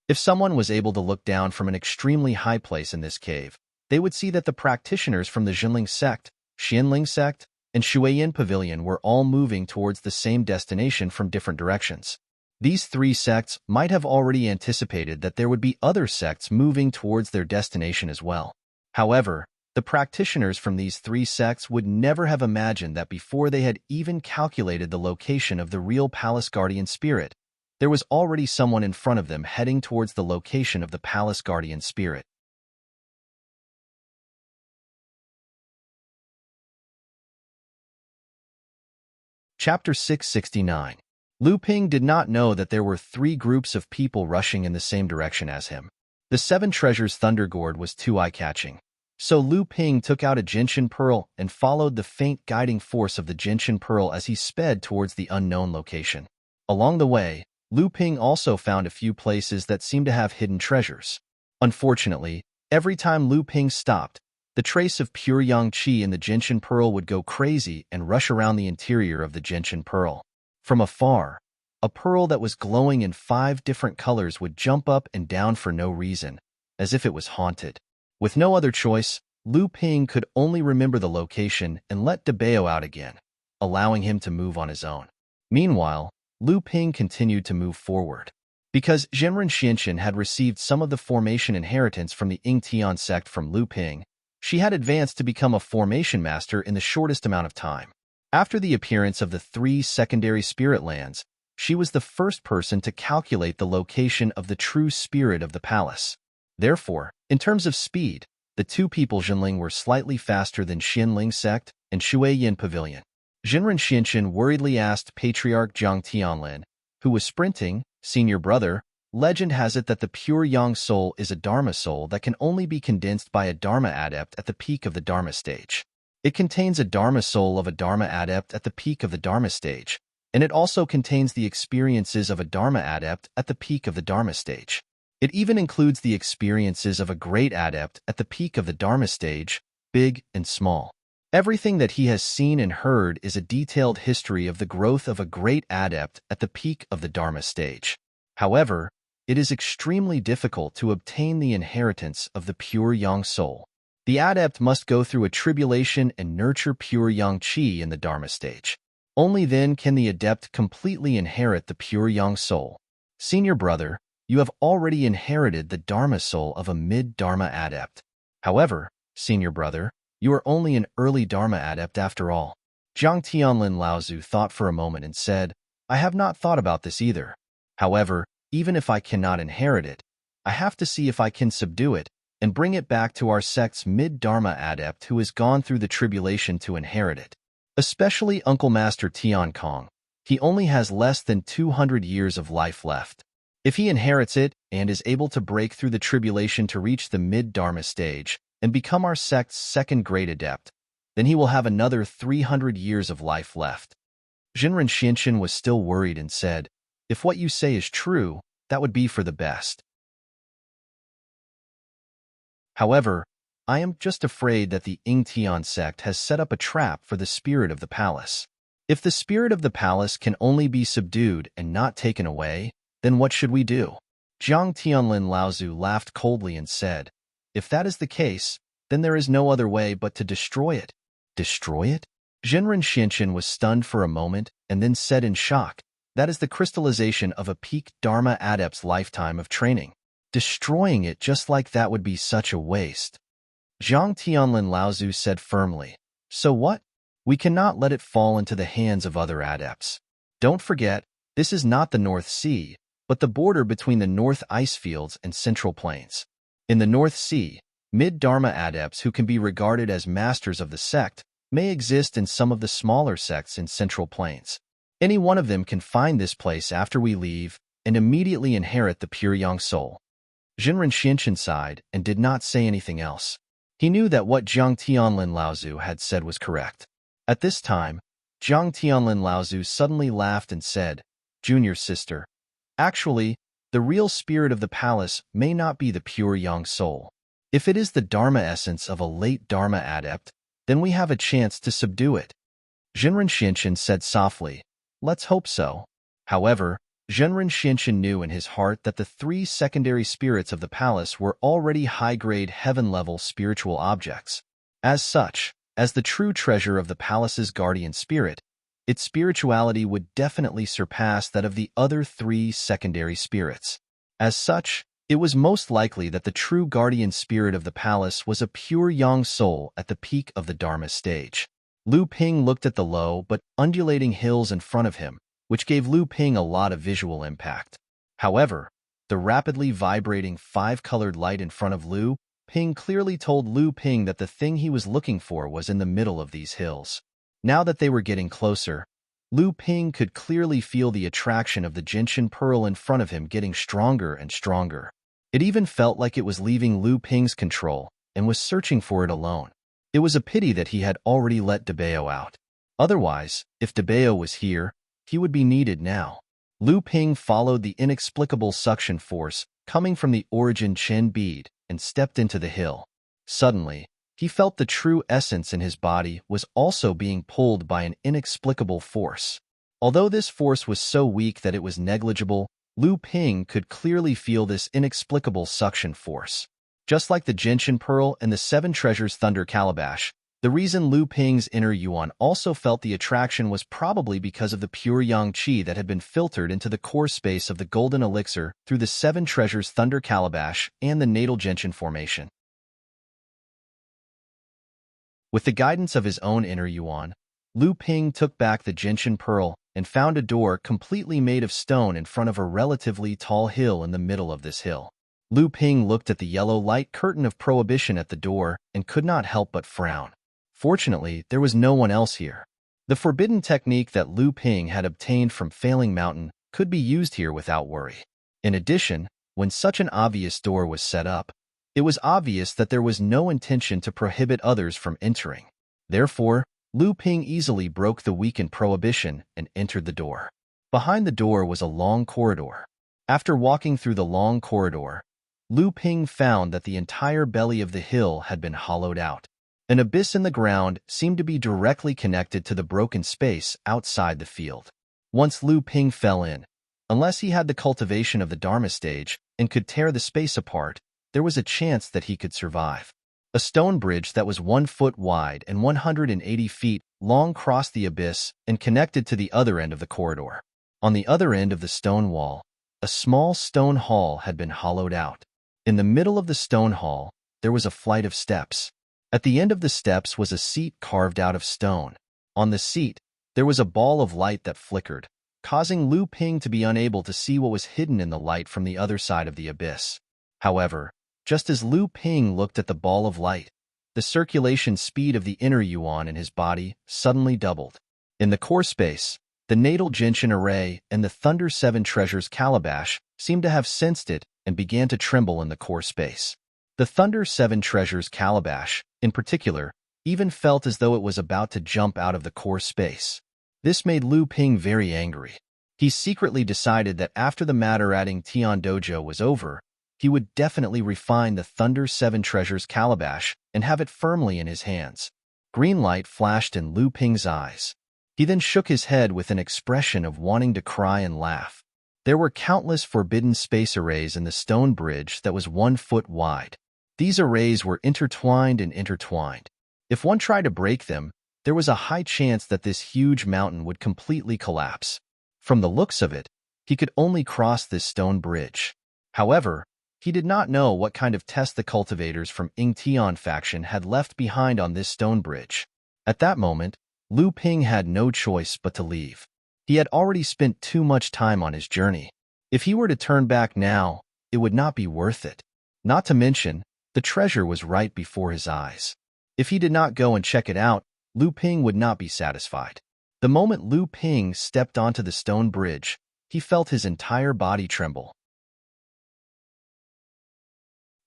If someone was able to look down from an extremely high place in this cave, they would see that the practitioners from the Xinling sect, Xianling sect, and Shuiyin Pavilion were all moving towards the same destination from different directions. These 3 sects might have already anticipated that there would be other sects moving towards their destination as well. However, the practitioners from these 3 sects would never have imagined that before they had even calculated the location of the real Palace Guardian spirit, there was already someone in front of them heading towards the location of the Palace Guardian spirit. Chapter 669. Lu Ping did not know that there were 3 groups of people rushing in the same direction as him. The 7 Treasures Thunder Gourd was too eye-catching. So Lu Ping took out a Gentian Pearl and followed the faint guiding force of the Gentian Pearl as he sped towards the unknown location. Along the way, Lu Ping also found a few places that seemed to have hidden treasures. Unfortunately, every time Lu Ping stopped, The trace of pure yang qi in the gentian pearl would go crazy and rush around the interior of the gentian pearl. From afar, a pearl that was glowing in 5 different colors would jump up and down for no reason, as if it was haunted. With no other choice, Lu Ping could only remember the location and let Debao out again, allowing him to move on his own. Meanwhile, Lu Ping continued to move forward. Because Zhenren Xianxian had received some of the formation inheritance from the Yingtian sect from Lu Ping, she had advanced to become a formation master in the shortest amount of time. After the appearance of the 3 secondary spirit lands, she was the first person to calculate the location of the true spirit of the palace. Therefore, in terms of speed, the 2 people Zhenling were slightly faster than Xianling sect and Shuiyin Pavilion. Zhenren Xianxian worriedly asked Patriarch Jiang Tianlin, who was sprinting, "Senior brother, legend has it that the pure yang soul is a Dharma soul that can only be condensed by a Dharma adept at the peak of the Dharma stage. It contains a Dharma soul of a Dharma adept at the peak of the Dharma stage, and it also contains the experiences of a Dharma adept at the peak of the Dharma stage. It even includes the experiences of a great adept at the peak of the Dharma stage, big and small. Everything that he has seen and heard is a detailed history of the growth of a great adept at the peak of the Dharma stage. However, it is extremely difficult to obtain the inheritance of the pure yang soul. The adept must go through a tribulation and nurture pure yang qi in the Dharma stage. Only then can the adept completely inherit the pure yang soul. Senior brother, you have already inherited the Dharma soul of a mid-Dharma adept. However, senior brother, you are only an early Dharma adept after all." Jiang Tianlin Laozu thought for a moment and said, "I have not thought about this either. However, even if I cannot inherit it, I have to see if I can subdue it and bring it back to our sect's mid-Dharma adept who has gone through the tribulation to inherit it. Especially Uncle Master Tian Kong. He only has less than 200 years of life left. If he inherits it and is able to break through the tribulation to reach the mid-Dharma stage and become our sect's second-grade adept, then he will have another 300 years of life left." Zhenren Xianxian was still worried and said, "If what you say is true, that would be for the best. However, I am just afraid that the Yingtian sect has set up a trap for the spirit of the palace. If the spirit of the palace can only be subdued and not taken away, then what should we do?" Jiang Tianlin Laozu laughed coldly and said, "If that is the case, then there is no other way but to destroy it." "Destroy it?" Zhenren Xianxian was stunned for a moment and then said in shock, "That is the crystallization of a peak Dharma adept's lifetime of training. Destroying it just like that would be such a waste." Jiang Tianlin Laozu said firmly, "So what? We cannot let it fall into the hands of other adepts. Don't forget, this is not the North Sea, but the border between the North Ice Fields and Central Plains. In the North Sea, mid-Dharma adepts who can be regarded as masters of the sect may exist in some of the smaller sects in Central Plains. Any one of them can find this place after we leave and immediately inherit the pure yang soul." Zhenren Xianxian sighed and did not say anything else. He knew that what Jiang Tianlin Laozu had said was correct. At this time, Jiang Tianlin Laozu suddenly laughed and said, "Junior sister, actually, the real spirit of the palace may not be the pure yang soul. If it is the Dharma essence of a late Dharma adept, then we have a chance to subdue it." Zhenren Xianxian said softly, "Let's hope so." However, Zhenren Xianxian knew in his heart that the 3 secondary spirits of the palace were already high-grade heaven-level spiritual objects. As such, as the true treasure of the palace's guardian spirit, its spirituality would definitely surpass that of the other 3 secondary spirits. As such, it was most likely that the true guardian spirit of the palace was a pure yang soul at the peak of the Dharma stage. Lu Ping looked at the low but undulating hills in front of him, which gave Lu Ping a lot of visual impact. However, the rapidly vibrating 5-colored light in front of Lu Ping clearly told Lu Ping that the thing he was looking for was in the middle of these hills. Now that they were getting closer, Lu Ping could clearly feel the attraction of the gentian pearl in front of him getting stronger and stronger. It even felt like it was leaving Lu Ping's control and was searching for it alone. It was a pity that he had already let Debao out. Otherwise, if Debao was here, he would be needed now. Lu Ping followed the inexplicable suction force coming from the origin Chen bead and stepped into the hill. Suddenly, He felt the true essence in his body was also being pulled by an inexplicable force. Although this force was so weak that it was negligible, Lu Ping could clearly feel this inexplicable suction force. Just like the Gentian Pearl and the Seven Treasures Thunder Calabash, the reason Lu Ping's inner Yuan also felt the attraction was probably because of the pure yang qi that had been filtered into the core space of the golden elixir through the Seven Treasures Thunder Calabash and the natal Gentian formation. With the guidance of his own inner Yuan, Lu Ping took back the Gentian Pearl and found a door completely made of stone in front of a relatively tall hill in the middle of this hill. Lu Ping looked at the yellow light curtain of prohibition at the door and could not help but frown. Fortunately, there was no one else here. The forbidden technique that Lu Ping had obtained from Failing Mountain could be used here without worry. In addition, when such an obvious door was set up, it was obvious that there was no intention to prohibit others from entering. Therefore, Lu Ping easily broke the weakened prohibition and entered the door. Behind the door was a long corridor. After walking through the long corridor, Lu Ping found that the entire belly of the hill had been hollowed out. An abyss in the ground seemed to be directly connected to the broken space outside the field. Once Lu Ping fell in, unless he had the cultivation of the Dharma stage and could tear the space apart, there was a chance that he could survive. A stone bridge that was 1 foot wide and 180 feet long crossed the abyss and connected to the other end of the corridor. On the other end of the stone wall, a small stone hall had been hollowed out. In the middle of the stone hall, there was a flight of steps. At the end of the steps was a seat carved out of stone. On the seat, there was a ball of light that flickered, causing Lu Ping to be unable to see what was hidden in the light from the other side of the abyss. However, just as Lu Ping looked at the ball of light, the circulation speed of the inner Yuan in his body suddenly doubled. In the core space, the natal Gentian array and the Thunder Seven Treasures Calabash seemed to have sensed it and began to tremble in the core space. The Thunder Seven Treasures Calabash, in particular, even felt as though it was about to jump out of the core space. This made Lu Ping very angry. He secretly decided that after the matter at Tian Dojo was over, he would definitely refine the Thunder Seven Treasures Calabash and have it firmly in his hands. Green light flashed in Lu Ping's eyes. He then shook his head with an expression of wanting to cry and laugh. There were countless forbidden space arrays in the stone bridge that was 1 foot wide. These arrays were intertwined and intertwined. If one tried to break them, there was a high chance that this huge mountain would completely collapse. From the looks of it, he could only cross this stone bridge. However, he did not know what kind of test the cultivators from Tian faction had left behind on this stone bridge. At that moment, Lu Ping had no choice but to leave. He had already spent too much time on his journey. If he were to turn back now, it would not be worth it. Not to mention, the treasure was right before his eyes. If he did not go and check it out, Lu Ping would not be satisfied. The moment Lu Ping stepped onto the stone bridge, he felt his entire body tremble.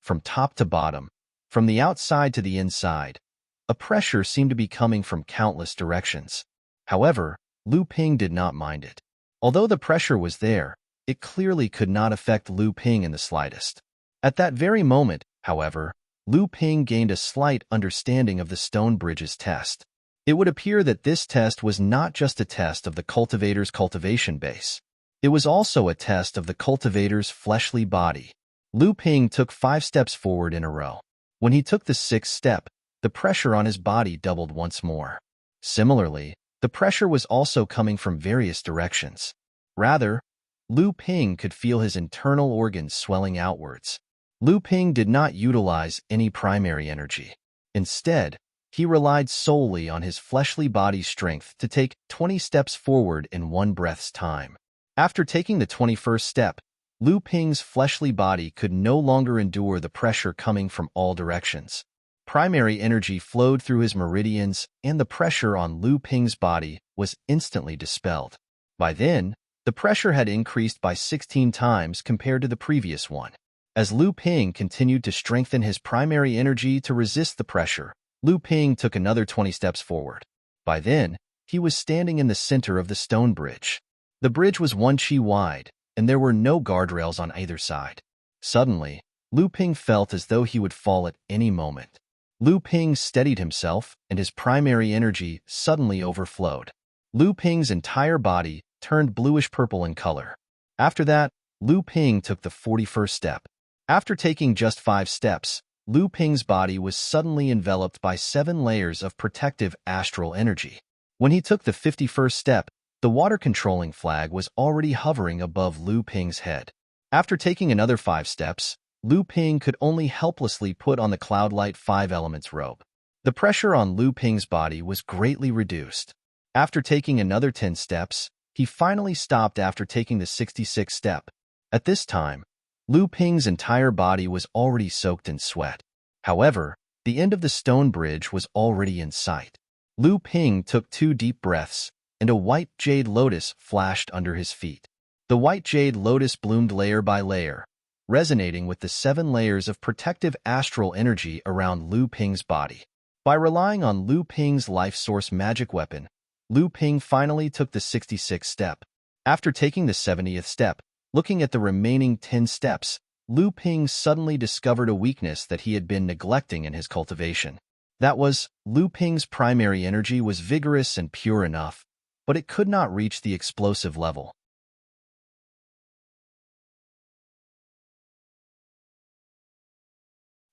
From top to bottom, from the outside to the inside, a pressure seemed to be coming from countless directions. However, Lu Ping did not mind it. Although the pressure was there, it clearly could not affect Lu Ping in the slightest. At that very moment, however, Lu Ping gained a slight understanding of the stone bridge's test. It would appear that this test was not just a test of the cultivator's cultivation base. It was also a test of the cultivator's fleshly body. Lu Ping took 5 steps forward in a row. When he took the 6th step, the pressure on his body doubled once more. Similarly, the pressure was also coming from various directions. Rather, Lu Ping could feel his internal organs swelling outwards. Lu Ping did not utilize any primary energy. Instead, he relied solely on his fleshly body's strength to take 20 steps forward in one breath's time. After taking the 21st step, Lu Ping's fleshly body could no longer endure the pressure coming from all directions. Primary energy flowed through his meridians, and the pressure on Lu Ping's body was instantly dispelled. By then, the pressure had increased by 16 times compared to the previous one. As Lu Ping continued to strengthen his primary energy to resist the pressure, Lu Ping took another 20 steps forward. By then, he was standing in the center of the stone bridge. The bridge was 1 chi wide, and there were no guardrails on either side. Suddenly, Lu Ping felt as though he would fall at any moment. Lu Ping steadied himself, and his primary energy suddenly overflowed. Lu Ping's entire body turned bluish-purple in color. After that, Lu Ping took the 41st step. After taking just 5 steps, Lu Ping's body was suddenly enveloped by 7 layers of protective astral energy. When he took the 51st step, the water-controlling flag was already hovering above Lu Ping's head. After taking another 5 steps, Lu Ping could only helplessly put on the Cloudlight 5 Elements robe. The pressure on Lu Ping's body was greatly reduced. After taking another 10 steps, he finally stopped after taking the 66th step. At this time, Lu Ping's entire body was already soaked in sweat. However, the end of the stone bridge was already in sight. Lu Ping took 2 deep breaths, and a white jade lotus flashed under his feet. The white jade lotus bloomed layer by layer, resonating with the 7 layers of protective astral energy around Lu Ping's body. By relying on Lu Ping's life source magic weapon, Lu Ping finally took the 66th step. After taking the 70th step, looking at the remaining 10 steps, Lu Ping suddenly discovered a weakness that he had been neglecting in his cultivation. That was, Lu Ping's primary energy was vigorous and pure enough, but it could not reach the explosive level.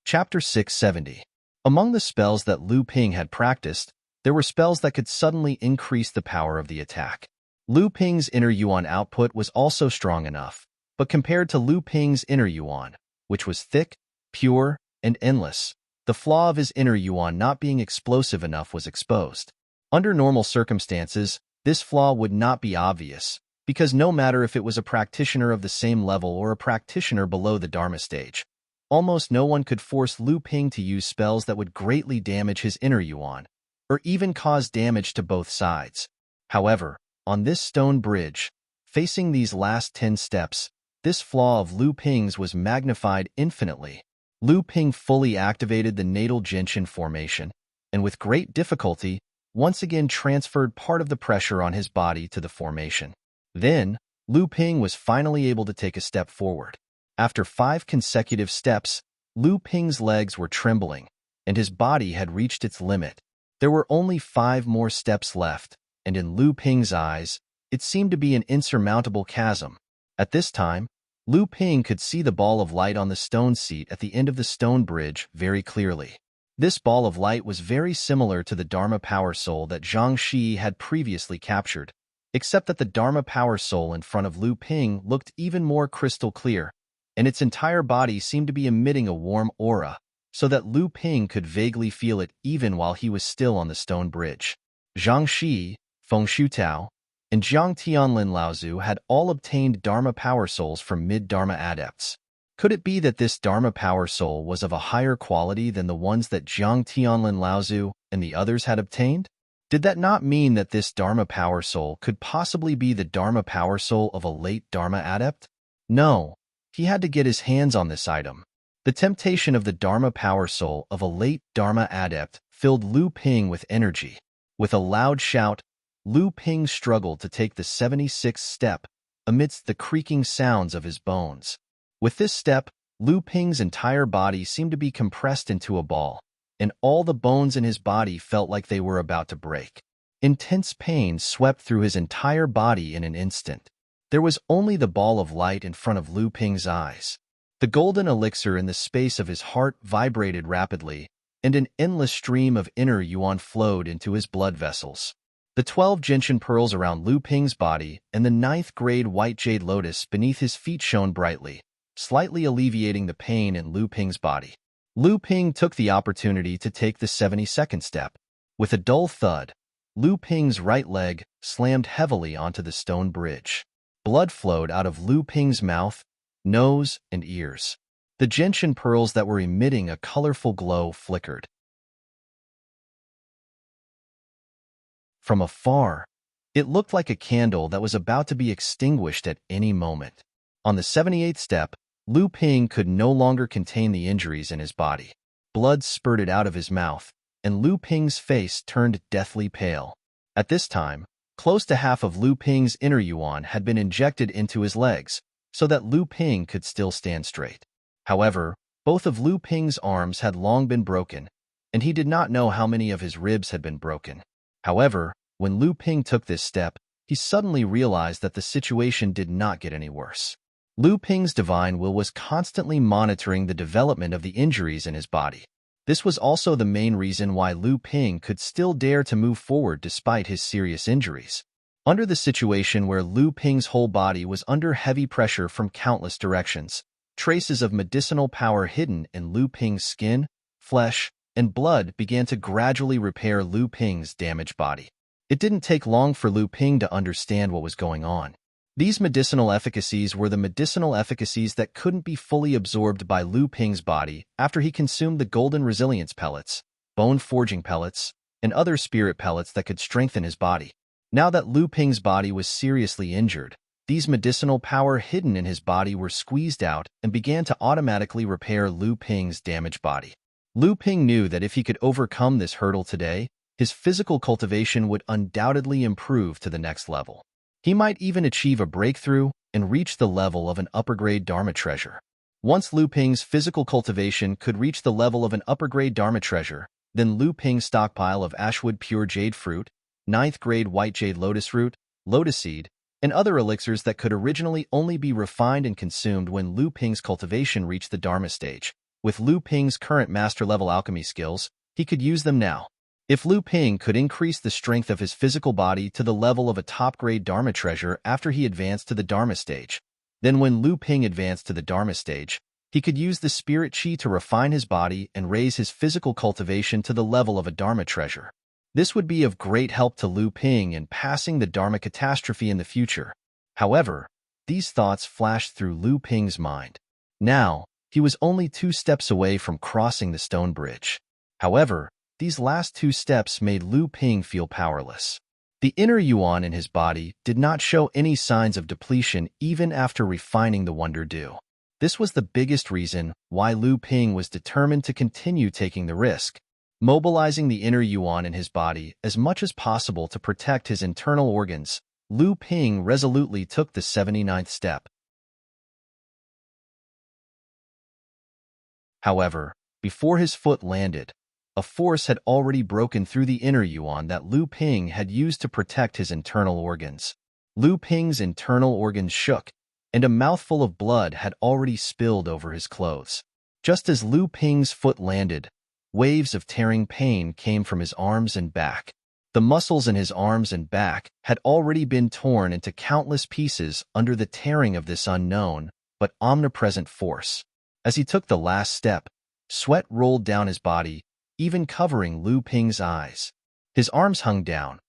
Chapter 670. Among the spells that Lu Ping had practiced, there were spells that could suddenly increase the power of the attack. Lu Ping's inner yuan output was also strong enough, but compared to Lu Ping's inner yuan, which was thick, pure, and endless, the flaw of his inner yuan not being explosive enough was exposed. Under normal circumstances, this flaw would not be obvious, because no matter if it was a practitioner of the same level or a practitioner below the Dharma stage, almost no one could force Lu Ping to use spells that would greatly damage his inner yuan, or even cause damage to both sides. However, on this stone bridge, facing these last 10 steps, this flaw of Lu Ping's was magnified infinitely. Lu Ping fully activated the natal gentian formation, and with great difficulty, once again transferred part of the pressure on his body to the formation. Then, Lu Ping was finally able to take a step forward. After 5 consecutive steps, Lu Ping's legs were trembling, and his body had reached its limit. There were only 5 more steps left, and in Lu Ping's eyes, it seemed to be an insurmountable chasm. At this time, Lu Ping could see the ball of light on the stone seat at the end of the stone bridge very clearly. This ball of light was very similar to the Dharma Power Soul that Zhang Shi had previously captured, except that the Dharma Power Soul in front of Lu Ping looked even more crystal clear, and its entire body seemed to be emitting a warm aura, so that Lu Ping could vaguely feel it even while he was still on the stone bridge. Zhang Shi, Feng Shutao, and Jiang Tianlin Laozu had all obtained Dharma Power Souls from mid-Dharma adepts. Could it be that this Dharma Power Soul was of a higher quality than the ones that Jiang Tianlin Laozu and the others had obtained? Did that not mean that this Dharma Power Soul could possibly be the Dharma Power Soul of a late Dharma adept? No, he had to get his hands on this item. The temptation of the Dharma Power Soul of a late Dharma adept filled Lu Ping with energy. With a loud shout, Lu Ping struggled to take the 76th step amidst the creaking sounds of his bones. With this step, Lu Ping's entire body seemed to be compressed into a ball, and all the bones in his body felt like they were about to break. Intense pain swept through his entire body in an instant. There was only the ball of light in front of Lu Ping's eyes. The golden elixir in the space of his heart vibrated rapidly, and an endless stream of inner yuan flowed into his blood vessels. The 12 gentian pearls around Lu Ping's body and the 9th-grade white jade lotus beneath his feet shone brightly, slightly alleviating the pain in Lu Ping's body. Lu Ping took the opportunity to take the 72nd step. With a dull thud, Lu Ping's right leg slammed heavily onto the stone bridge. Blood flowed out of Lu Ping's mouth, nose, and ears. The gentian pearls that were emitting a colorful glow flickered. From afar, it looked like a candle that was about to be extinguished at any moment. On the 78th step, Lu Ping could no longer contain the injuries in his body. Blood spurted out of his mouth, and Lu Ping's face turned deathly pale. At this time, close to half of Lu Ping's inner yuan had been injected into his legs, so that Lu Ping could still stand straight. However, both of Lu Ping's arms had long been broken, and he did not know how many of his ribs had been broken. However, when Lu Ping took this step, he suddenly realized that the situation did not get any worse. Lu Ping's divine will was constantly monitoring the development of the injuries in his body. This was also the main reason why Lu Ping could still dare to move forward despite his serious injuries. Under the situation where Lu Ping's whole body was under heavy pressure from countless directions, traces of medicinal power hidden in Lu Ping's skin, flesh, and blood began to gradually repair Lu Ping's damaged body. It didn't take long for Lu Ping to understand what was going on. These medicinal efficacies were the medicinal efficacies that couldn't be fully absorbed by Lu Ping's body after he consumed the golden resilience pellets, bone forging pellets, and other spirit pellets that could strengthen his body. Now that Lu Ping's body was seriously injured, these medicinal power hidden in his body were squeezed out and began to automatically repair Lu Ping's damaged body. Lu Ping knew that if he could overcome this hurdle today, his physical cultivation would undoubtedly improve to the next level. He might even achieve a breakthrough and reach the level of an upper-grade Dharma treasure. Once Lu Ping's physical cultivation could reach the level of an upper-grade Dharma treasure, then Lu Ping's stockpile of Ashwood pure jade fruit, 9th-grade white jade lotus root, lotus seed, and other elixirs that could originally only be refined and consumed when Lu Ping's cultivation reached the Dharma stage. With Lu Ping's current master-level alchemy skills, he could use them now. If Lu Ping could increase the strength of his physical body to the level of a top-grade Dharma treasure after he advanced to the Dharma stage, then when Lu Ping advanced to the Dharma stage, he could use the spirit chi to refine his body and raise his physical cultivation to the level of a Dharma treasure. This would be of great help to Lu Ping in passing the Dharma catastrophe in the future. However, these thoughts flashed through Lu Ping's mind. Now, he was only 2 steps away from crossing the stone bridge. However, these last 2 steps made Lu Ping feel powerless. The inner yuan in his body did not show any signs of depletion even after refining the Wonder Dew. This was the biggest reason why Lu Ping was determined to continue taking the risk, mobilizing the inner yuan in his body as much as possible to protect his internal organs. Lu Ping resolutely took the 79th step. However, before his foot landed, a force had already broken through the inner yuan that Lu Ping had used to protect his internal organs. Lu Ping's internal organs shook, and a mouthful of blood had already spilled over his clothes. Just as Lu Ping's foot landed, waves of tearing pain came from his arms and back. The muscles in his arms and back had already been torn into countless pieces under the tearing of this unknown but omnipresent force. As he took the last step, sweat rolled down his body, even covering Lu Ping's eyes. His arms hung down.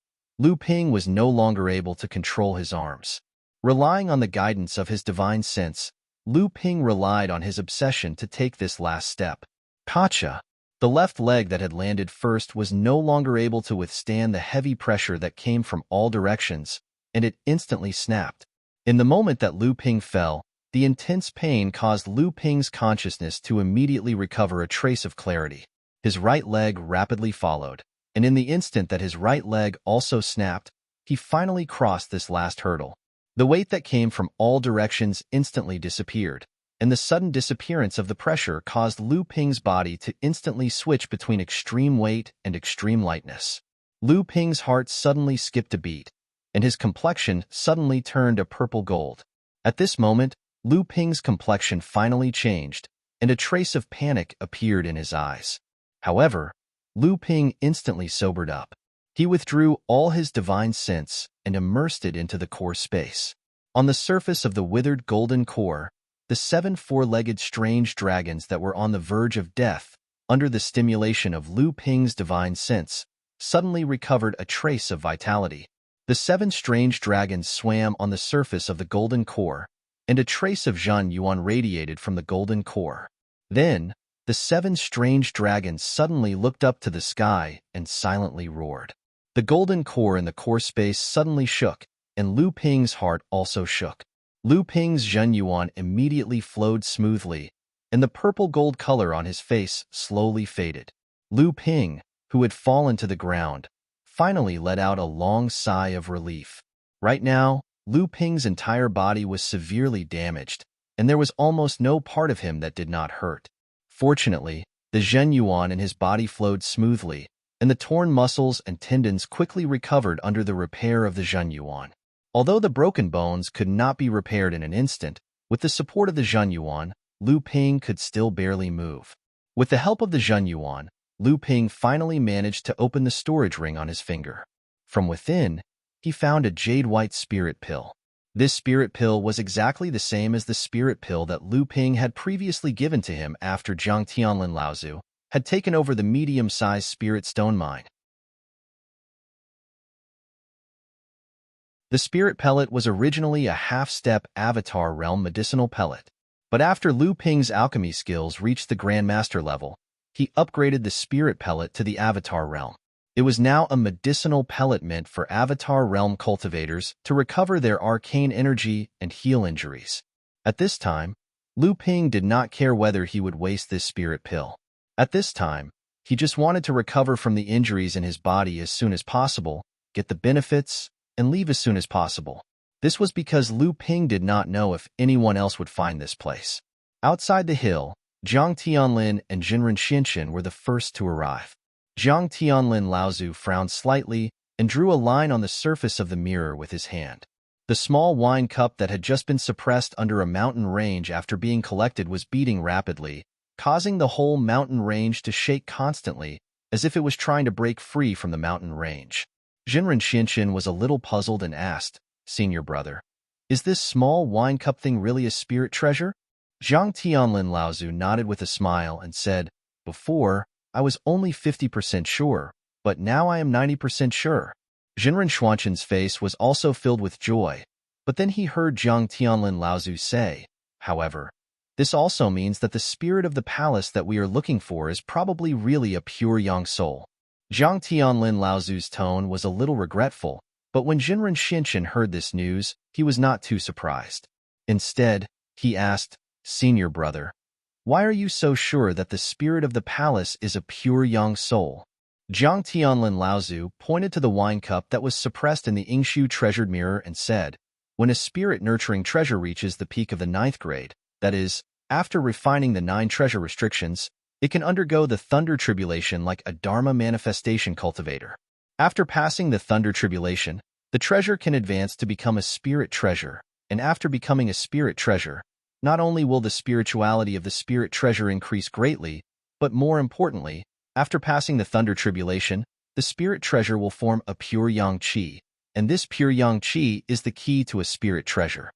Lu Ping was no longer able to control his arms. Relying on the guidance of his divine sense, Lu Ping relied on his obsession to take this last step. Gotcha! The left leg that had landed first was no longer able to withstand the heavy pressure that came from all directions, and it instantly snapped. In the moment that Lu Ping fell, the intense pain caused Lu Ping's consciousness to immediately recover a trace of clarity. His right leg rapidly followed, and in the instant that his right leg also snapped, he finally crossed this last hurdle. The weight that came from all directions instantly disappeared, and the sudden disappearance of the pressure caused Lu Ping's body to instantly switch between extreme weight and extreme lightness. Lu Ping's heart suddenly skipped a beat, and his complexion suddenly turned a purple gold. At this moment, Lu Ping's complexion finally changed, and a trace of panic appeared in his eyes. However, Lu Ping instantly sobered up. He withdrew all his divine sense and immersed it into the core space. On the surface of the withered golden core, the 7 four-legged strange dragons that were on the verge of death, under the stimulation of Lu Ping's divine sense, suddenly recovered a trace of vitality. The 7 strange dragons swam on the surface of the golden core, and a trace of Zhan Yuan radiated from the golden core. Then, the 7 strange dragons suddenly looked up to the sky and silently roared. The golden core in the core space suddenly shook, and Lu Ping's heart also shook. Lu Ping's Zhen Yuan immediately flowed smoothly, and the purple gold color on his face slowly faded. Lu Ping, who had fallen to the ground, finally let out a long sigh of relief. Right now, Lu Ping's entire body was severely damaged, and there was almost no part of him that did not hurt. Fortunately, The Zhen Yuan in his body flowed smoothly, and the torn muscles and tendons quickly recovered under the repair of the Zhen Yuan. Although the broken bones could not be repaired in an instant, with the support of the Zhen Yuan, Lu Ping could still barely move. With the help of the Zhen Yuan, Lu Ping finally managed to open the storage ring on his finger. From within, he found a jade-white spirit pill. This spirit pill was exactly the same as the spirit pill that Lu Ping had previously given to him after Zhang Tianlin Laozu had taken over the medium-sized spirit stone mine. The spirit pellet was originally a half-step avatar realm medicinal pellet, but after Lu Ping's alchemy skills reached the Grandmaster level, he upgraded the spirit pellet to the avatar realm. It was now a medicinal pellet meant for Avatar Realm cultivators to recover their arcane energy and heal injuries. At this time, Lu Ping did not care whether he would waste this spirit pill. At this time, he just wanted to recover from the injuries in his body as soon as possible, get the benefits, and leave as soon as possible. This was because Lu Ping did not know if anyone else would find this place. Outside the hill, Zhang Tianlin and Jinren Xinshin were the first to arrive. Zhang Tianlin Laozu frowned slightly and drew a line on the surface of the mirror with his hand. The small wine cup that had just been suppressed under a mountain range after being collected was beating rapidly, causing the whole mountain range to shake constantly, as if it was trying to break free from the mountain range. Jinren Xinshin was a little puzzled and asked, "Senior brother, is this small wine cup thing really a spirit treasure?" Zhang Tianlin Laozu nodded with a smile and said, "Before, I was only 50% sure, but now I am 90% sure." Jinren Xuanshen's face was also filled with joy, but then he heard Zhang Tianlin Laozu say, "However, this also means that the spirit of the palace that we are looking for is probably really a pure young soul." Zhang Tianlin Laozu's tone was a little regretful, but when Jinren Xinshin heard this news, he was not too surprised. Instead, he asked, "Senior brother, why are you so sure that the spirit of the palace is a pure young soul?" Zhang Tianlin Laozu pointed to the wine cup that was suppressed in the Yingshu treasured mirror and said, "When a spirit-nurturing treasure reaches the peak of the 9th grade, that is, after refining the 9 treasure restrictions, it can undergo the thunder tribulation like a Dharma manifestation cultivator. After passing the thunder tribulation, the treasure can advance to become a spirit treasure, and after becoming a spirit treasure, not only will the spirituality of the spirit treasure increase greatly, but more importantly, after passing the thunder tribulation, the spirit treasure will form a pure yang qi, and this pure yang qi is the key to a spirit treasure.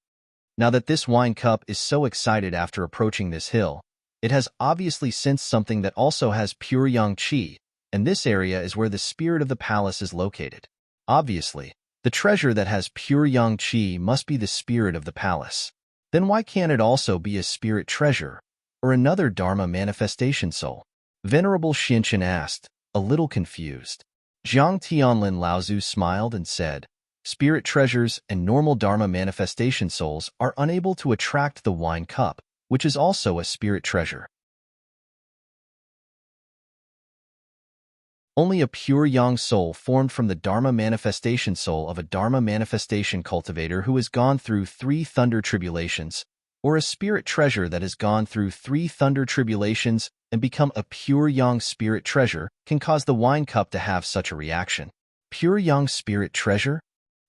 Now that this wine cup is so excited after approaching this hill, it has obviously sensed something that also has pure yang qi, and this area is where the spirit of the palace is located. Obviously, the treasure that has pure yang qi must be the spirit of the palace. Then why can't it also be a spirit treasure, or another Dharma manifestation soul?" Venerable Xinshin asked, a little confused. Zhang Tianlin Laozu smiled and said, "Spirit treasures and normal Dharma manifestation souls are unable to attract the wine cup, which is also a spirit treasure. Only a pure yang soul formed from the Dharma manifestation soul of a Dharma manifestation cultivator who has gone through 3 thunder tribulations, or a spirit treasure that has gone through 3 thunder tribulations and become a pure yang spirit treasure can cause the wine cup to have such a reaction." Pure yang spirit treasure?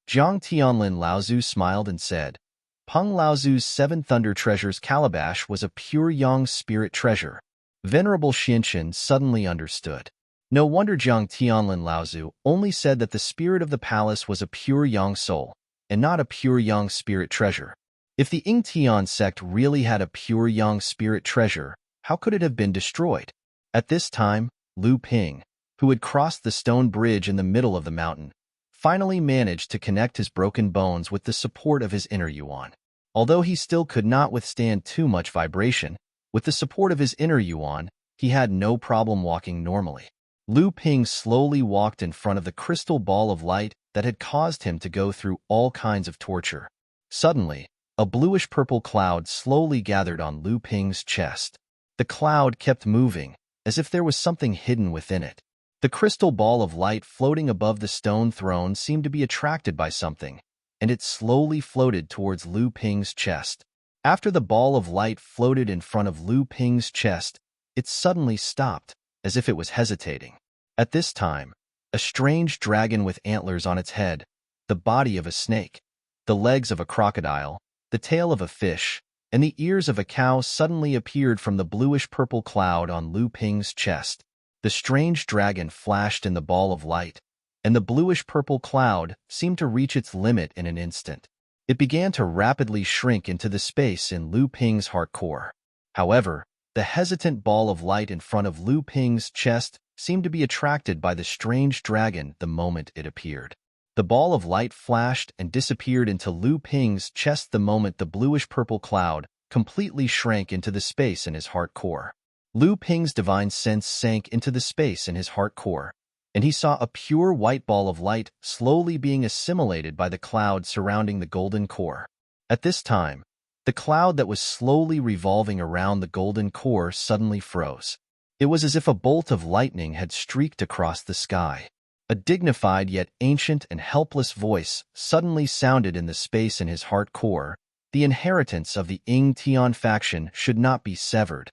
Zhang Tianlin Laozu smiled and said, "Peng Laozu's 7 thunder treasures calabash was a pure yang spirit treasure." Venerable Xinshin suddenly understood. No wonder Zhang Tianlin Laozu only said that the spirit of the palace was a pure yang soul, and not a pure yang spirit treasure. If the Yingtian sect really had a pure yang spirit treasure, how could it have been destroyed? At this time, Lu Ping, who had crossed the stone bridge in the middle of the mountain, finally managed to connect his broken bones with the support of his inner yuan. Although he still could not withstand too much vibration, with the support of his inner yuan, he had no problem walking normally. Lu Ping slowly walked in front of the crystal ball of light that had caused him to go through all kinds of torture. Suddenly, a bluish-purple cloud slowly gathered on Lu Ping's chest. The cloud kept moving, as if there was something hidden within it. The crystal ball of light floating above the stone throne seemed to be attracted by something, and it slowly floated towards Lu Ping's chest. After the ball of light floated in front of Lu Ping's chest, it suddenly stopped, as if it was hesitating. At this time, a strange dragon with antlers on its head, the body of a snake, the legs of a crocodile, the tail of a fish, and the ears of a cow suddenly appeared from the bluish-purple cloud on Lu Ping's chest. The strange dragon flashed in the ball of light, and the bluish-purple cloud seemed to reach its limit in an instant. It began to rapidly shrink into the space in Lu Ping's heart core. However, the hesitant ball of light in front of Lu Ping's chest seemed to be attracted by the strange dragon the moment it appeared. The ball of light flashed and disappeared into Lu Ping's chest the moment the bluish-purple cloud completely shrank into the space in his heart core. Lu Ping's divine sense sank into the space in his heart core, and he saw a pure white ball of light slowly being assimilated by the cloud surrounding the golden core. At this time, the cloud that was slowly revolving around the golden core suddenly froze. It was as if a bolt of lightning had streaked across the sky. A dignified yet ancient and helpless voice suddenly sounded in the space in his heart core. The inheritance of the Ying Tian faction should not be severed.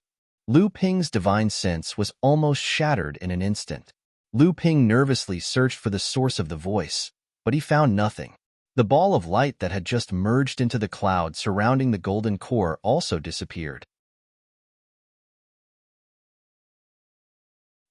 Lu Ping's divine sense was almost shattered in an instant. Lu Ping nervously searched for the source of the voice, but he found nothing. The ball of light that had just merged into the cloud surrounding the golden core also disappeared.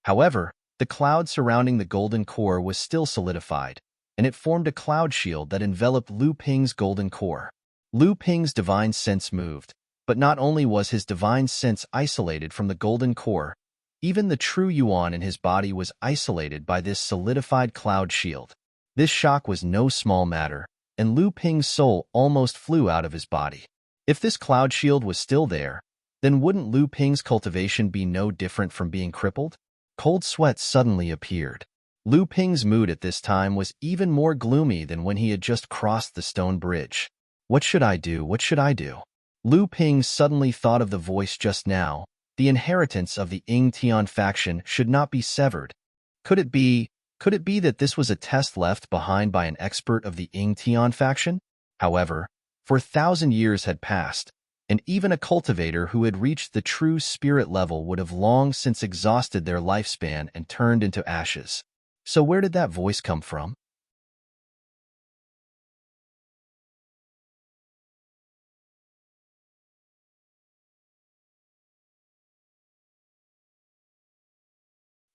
However, the cloud surrounding the golden core was still solidified, and it formed a cloud shield that enveloped Lu Ping's golden core. Lu Ping's divine sense moved, but not only was his divine sense isolated from the golden core, even the true Yuan in his body was isolated by this solidified cloud shield. This shock was no small matter, and Lu Ping's soul almost flew out of his body. If this cloud shield was still there, then wouldn't Lu Ping's cultivation be no different from being crippled? Cold sweat suddenly appeared. Lu Ping's mood at this time was even more gloomy than when he had just crossed the stone bridge. What should I do? What should I do? Lu Ping suddenly thought of the voice just now. The inheritance of the Ying Tian faction should not be severed. Could it be that this was a test left behind by an expert of the Ying Tian faction? However, for 1,000 years had passed, and even a cultivator who had reached the true spirit level would have long since exhausted their lifespan and turned into ashes. So where did that voice come from?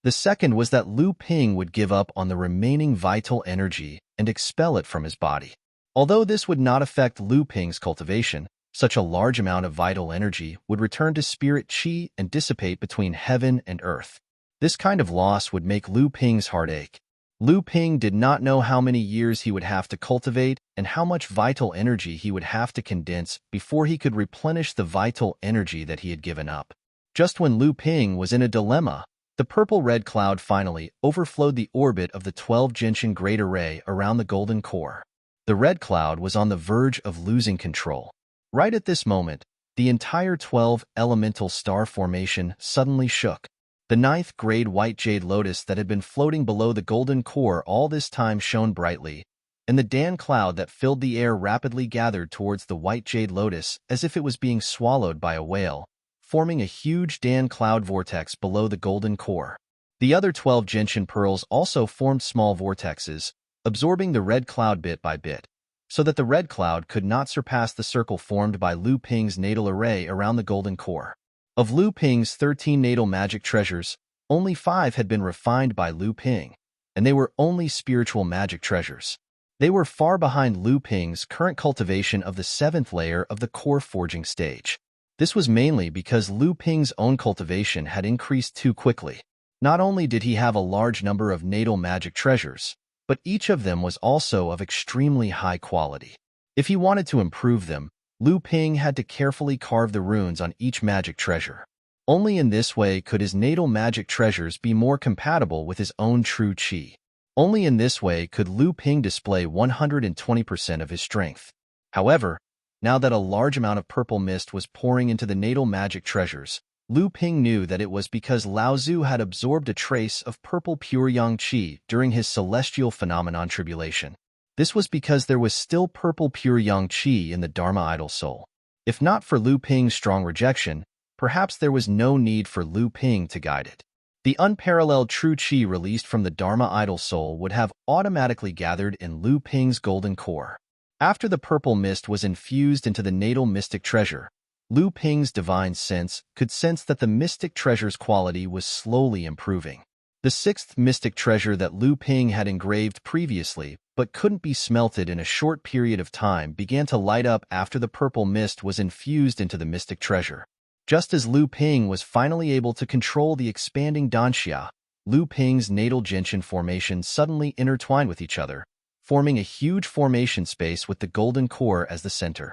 The second was that Lu Ping would give up on the remaining vital energy and expel it from his body. Although this would not affect Lu Ping's cultivation, such a large amount of vital energy would return to spirit qi and dissipate between heaven and earth. This kind of loss would make Lu Ping's heart ache. Lu Ping did not know how many years he would have to cultivate and how much vital energy he would have to condense before he could replenish the vital energy that he had given up. Just when Lu Ping was in a dilemma, the purple-red cloud finally overflowed the orbit of the 12 Gentian Great Array around the golden core. The red cloud was on the verge of losing control. Right at this moment, the entire 12 elemental star formation suddenly shook. The 9th grade white jade lotus that had been floating below the golden core all this time shone brightly, and the Dan cloud that filled the air rapidly gathered towards the white jade lotus as if it was being swallowed by a whale, forming a huge Dan cloud vortex below the golden core. The other 12 gentian pearls also formed small vortexes, absorbing the red cloud bit by bit, so that the red cloud could not surpass the circle formed by Lu Ping's natal array around the golden core. Of Lu Ping's 13 natal magic treasures, only 5 had been refined by Lu Ping, and they were only spiritual magic treasures. They were far behind Lu Ping's current cultivation of the 7th layer of the core forging stage. This was mainly because Lu Ping's own cultivation had increased too quickly. Not only did he have a large number of natal magic treasures, but each of them was also of extremely high quality. If he wanted to improve them, Lu Ping had to carefully carve the runes on each magic treasure. Only in this way could his natal magic treasures be more compatible with his own true qi. Only in this way could Lu Ping display 120% of his strength. However, now that a large amount of purple mist was pouring into the natal magic treasures, Lu Ping knew that it was because Lao Tzu had absorbed a trace of purple pure yang qi during his celestial phenomenon tribulation. This was because there was still purple pure yang qi in the Dharma idol soul. If not for Lu Ping's strong rejection, perhaps there was no need for Lu Ping to guide it. The unparalleled true qi released from the Dharma idol soul would have automatically gathered in Lu Ping's golden core. After the purple mist was infused into the natal mystic treasure, Lu Ping's divine sense could sense that the mystic treasure's quality was slowly improving. The sixth mystic treasure that Lu Ping had engraved previously but couldn't be smelted in a short period of time began to light up after the purple mist was infused into the mystic treasure. Just as Lu Ping was finally able to control the expanding Danxia, Lu Ping's natal gentian formations suddenly intertwined with each other, forming a huge formation space with the golden core as the center.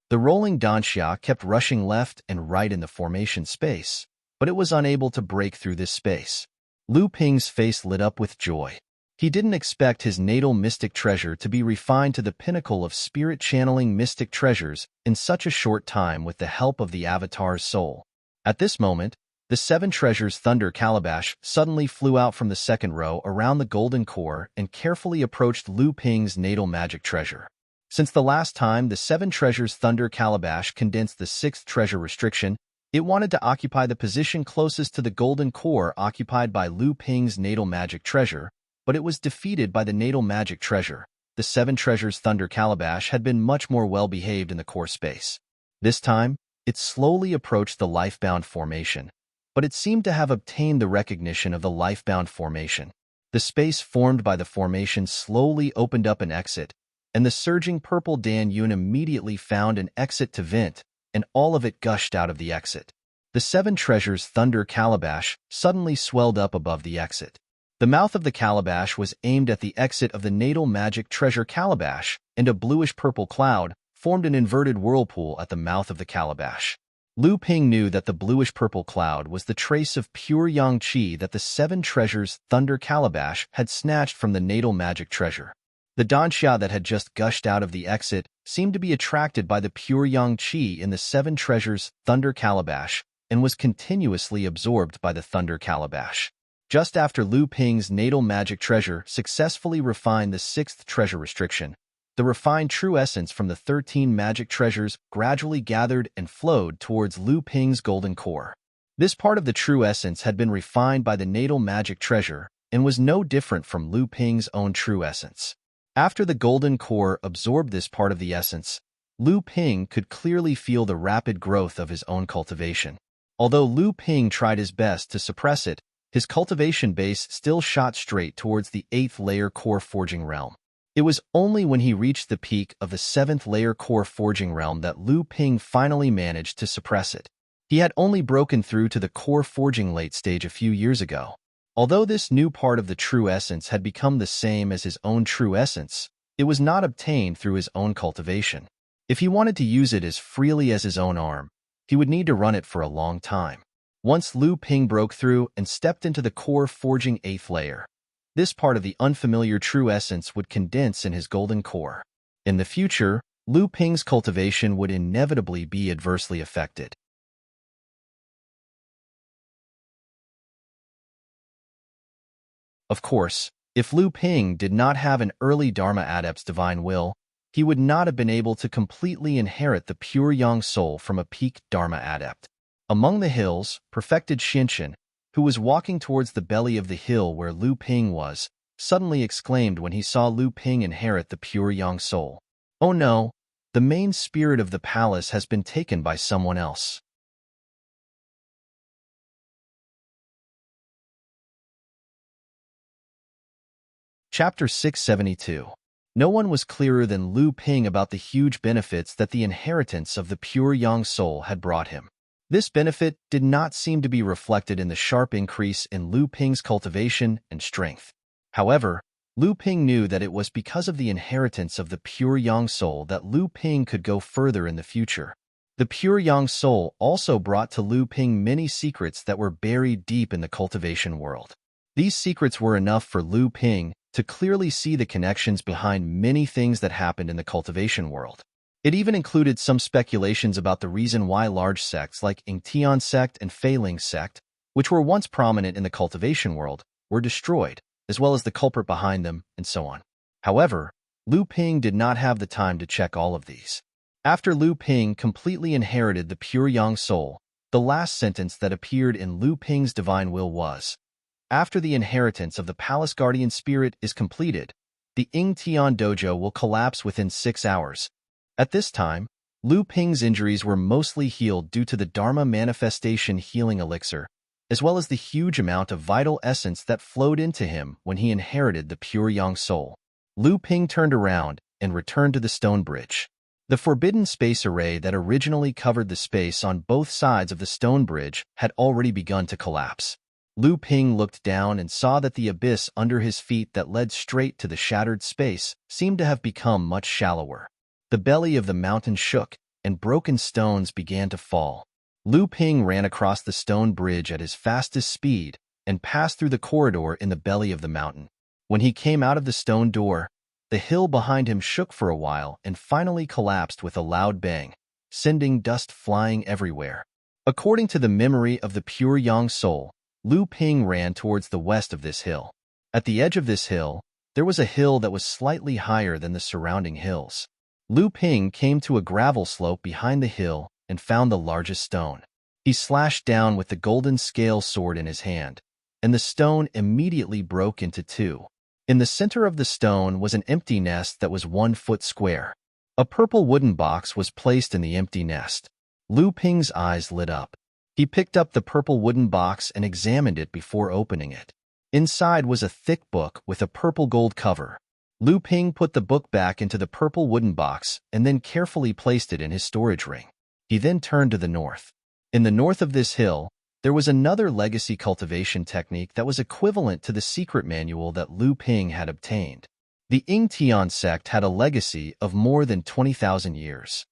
The rolling Danxia kept rushing left and right in the formation space, but it was unable to break through this space. Lu Ping's face lit up with joy. He didn't expect his natal mystic treasure to be refined to the pinnacle of spirit-channeling mystic treasures in such a short time with the help of the Avatar's soul. At this moment, the seven treasures thunder calabash suddenly flew out from the second row around the golden core and carefully approached Lu Ping's natal magic treasure. Since the last time the seven treasures thunder calabash condensed the sixth treasure restriction, it wanted to occupy the position closest to the golden core occupied by Lu Ping's natal magic treasure, but it was defeated by the natal magic treasure. The seven treasures thunder calabash had been much more well-behaved in the core space. This time, it slowly approached the lifebound formation, but it seemed to have obtained the recognition of the lifebound formation. The space formed by the formation slowly opened up an exit, and the surging purple Dan Yun immediately found an exit to vent, and all of it gushed out of the exit. The seven treasures thunder calabash suddenly swelled up above the exit. The mouth of the calabash was aimed at the exit of the natal magic treasure calabash, and a bluish-purple cloud formed an inverted whirlpool at the mouth of the calabash. Lu Ping knew that the bluish-purple cloud was the trace of pure yang qi that the seven treasures thunder calabash had snatched from the natal magic treasure. The Danxia that had just gushed out of the exit seemed to be attracted by the pure yang qi in the seven treasures thunder calabash and was continuously absorbed by the thunder calabash. Just after Lu Ping's natal magic treasure successfully refined the sixth treasure restriction, the refined true essence from the 13 magic treasures gradually gathered and flowed towards Lu Ping's golden core. This part of the true essence had been refined by the natal magic treasure and was no different from Lu Ping's own true essence. After the golden core absorbed this part of the essence, Lu Ping could clearly feel the rapid growth of his own cultivation. Although Lu Ping tried his best to suppress it, his cultivation base still shot straight towards the 8th layer core forging realm. It was only when he reached the peak of the 7th layer core forging realm that Lu Ping finally managed to suppress it. He had only broken through to the core forging late stage a few years ago. Although this new part of the true essence had become the same as his own true essence, it was not obtained through his own cultivation. If he wanted to use it as freely as his own arm, he would need to run it for a long time. Once Lu Ping broke through and stepped into the core forging 8th layer, this part of the unfamiliar true essence would condense in his golden core. In the future, Lu Ping's cultivation would inevitably be adversely affected. Of course, if Lu Ping did not have an early Dharma adept's divine will, he would not have been able to completely inherit the pure yang soul from a peak Dharma adept. Among the hills, perfected Xinshin, who was walking towards the belly of the hill where Lu Ping was, suddenly exclaimed when he saw Lu Ping inherit the pure yang soul. "Oh no, the main spirit of the palace has been taken by someone else." Chapter 672. No one was clearer than Lu Ping about the huge benefits that the inheritance of the pure yang soul had brought him. This benefit did not seem to be reflected in the sharp increase in Lu Ping's cultivation and strength. However, Lu Ping knew that it was because of the inheritance of the pure yang soul that Lu Ping could go further in the future. The pure yang soul also brought to Lu Ping many secrets that were buried deep in the cultivation world. These secrets were enough for Lu Ping to clearly see the connections behind many things that happened in the cultivation world. It even included some speculations about the reason why large sects like Yingtian sect and Feiling sect, which were once prominent in the cultivation world, were destroyed, as well as the culprit behind them, and so on. However, Lu Ping did not have the time to check all of these. After Lu Ping completely inherited the pure yang soul, the last sentence that appeared in Lu Ping's divine will was, "After the inheritance of the palace guardian spirit is completed, the Ying Tian dojo will collapse within 6 hours." At this time, Lu Ping's injuries were mostly healed due to the Dharma manifestation healing elixir, as well as the huge amount of vital essence that flowed into him when he inherited the pure yang soul. Lu Ping turned around and returned to the stone bridge. The forbidden space array that originally covered the space on both sides of the stone bridge had already begun to collapse. Lu Ping looked down and saw that the abyss under his feet that led straight to the shattered space seemed to have become much shallower. The belly of the mountain shook, and broken stones began to fall. Lu Ping ran across the stone bridge at his fastest speed and passed through the corridor in the belly of the mountain. When he came out of the stone door, the hill behind him shook for a while and finally collapsed with a loud bang, sending dust flying everywhere. According to the memory of the pure yang soul, Lu Ping ran towards the west of this hill. At the edge of this hill, there was a hill that was slightly higher than the surrounding hills. Lu Ping came to a gravel slope behind the hill and found the largest stone. He slashed down with the golden scale sword in his hand, and the stone immediately broke into two. In the center of the stone was an empty nest that was 1 foot square. A purple wooden box was placed in the empty nest. Lu Ping's eyes lit up. He picked up the purple wooden box and examined it before opening it. Inside was a thick book with a purple gold cover. Lu Ping put the book back into the purple wooden box and then carefully placed it in his storage ring. He then turned to the north. In the north of this hill, there was another legacy cultivation technique that was equivalent to the secret manual that Lu Ping had obtained. The Ying Tian sect had a legacy of more than 20,000 years.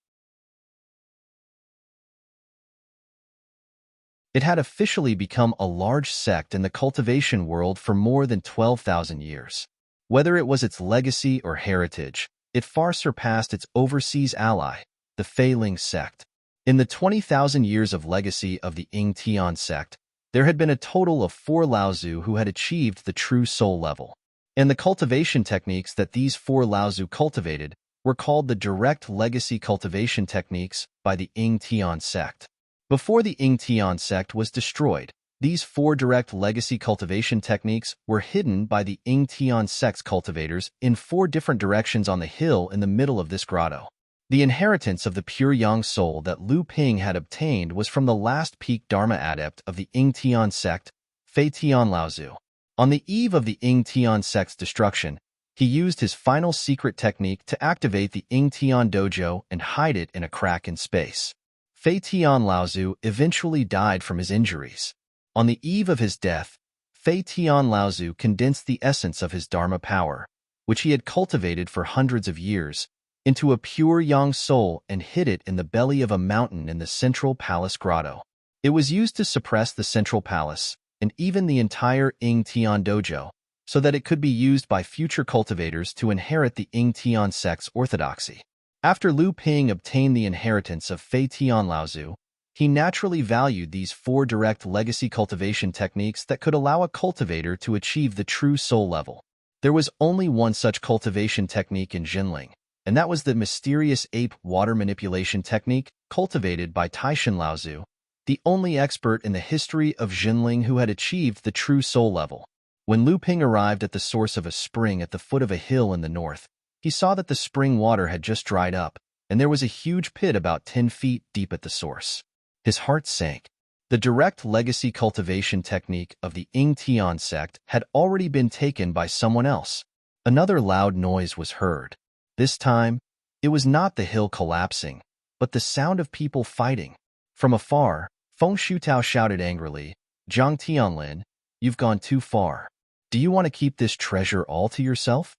It had officially become a large sect in the cultivation world for more than 12,000 years. Whether it was its legacy or heritage, it far surpassed its overseas ally, the Feiling sect. In the 20,000 years of legacy of the Ying Tian sect, there had been a total of 4 Laozu who had achieved the true soul level. And the cultivation techniques that these 4 Laozu cultivated were called the direct legacy cultivation techniques by the Ying Tian sect. Before the Ying Tian sect was destroyed, these 4 direct legacy cultivation techniques were hidden by the Ying Tian sect's cultivators in 4 different directions on the hill in the middle of this grotto. The inheritance of the pure yang soul that Lu Ping had obtained was from the last peak Dharma adept of the Ying Tian sect, Fei Tian Laozu. On the eve of the Ying Tian sect's destruction, he used his final secret technique to activate the Ying Tian dojo and hide it in a crack in space. Fei Tian Laozu eventually died from his injuries. On the eve of his death, Fei Tian Laozu condensed the essence of his Dharma power, which he had cultivated for hundreds of years, into a pure yang soul and hid it in the belly of a mountain in the central palace grotto. It was used to suppress the central palace and even the entire Ying Tian dojo, so that it could be used by future cultivators to inherit the Ying Tian sect's orthodoxy. After Lu Ping obtained the inheritance of Fei Tian Laozu, he naturally valued these 4 direct legacy cultivation techniques that could allow a cultivator to achieve the true soul level. There was only one such cultivation technique in Jinling, and that was the mysterious ape water manipulation technique cultivated by Taishan Laozu, the only expert in the history of Jinling who had achieved the true soul level. When Lu Ping arrived at the source of a spring at the foot of a hill in the north, he saw that the spring water had just dried up, and there was a huge pit about 10 feet deep at the source. His heart sank. The direct legacy cultivation technique of the Ying Tian sect had already been taken by someone else. Another loud noise was heard. This time, it was not the hill collapsing, but the sound of people fighting. From afar, Feng Shutao shouted angrily, "Zhang Tianlin, you've gone too far. Do you want to keep this treasure all to yourself?"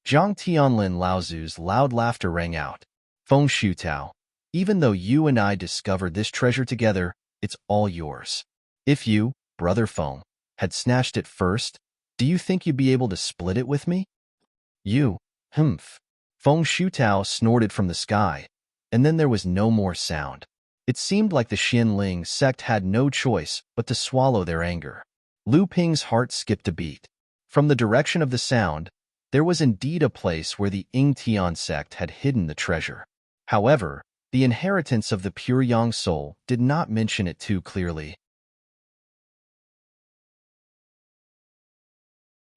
Zhang Tianlin Laozu's loud laughter rang out. "Feng Shutao, even though you and I discovered this treasure together, it's all yours. If you, Brother Feng, had snatched it first, do you think you'd be able to split it with me?" "You, humph." Feng Shutao snorted from the sky, and then there was no more sound. It seemed like the Xinling sect had no choice but to swallow their anger. Lu Ping's heart skipped a beat. From the direction of the sound, there was indeed a place where the Ying Tian sect had hidden the treasure. However, The inheritance of the pure young soul did not mention it too clearly.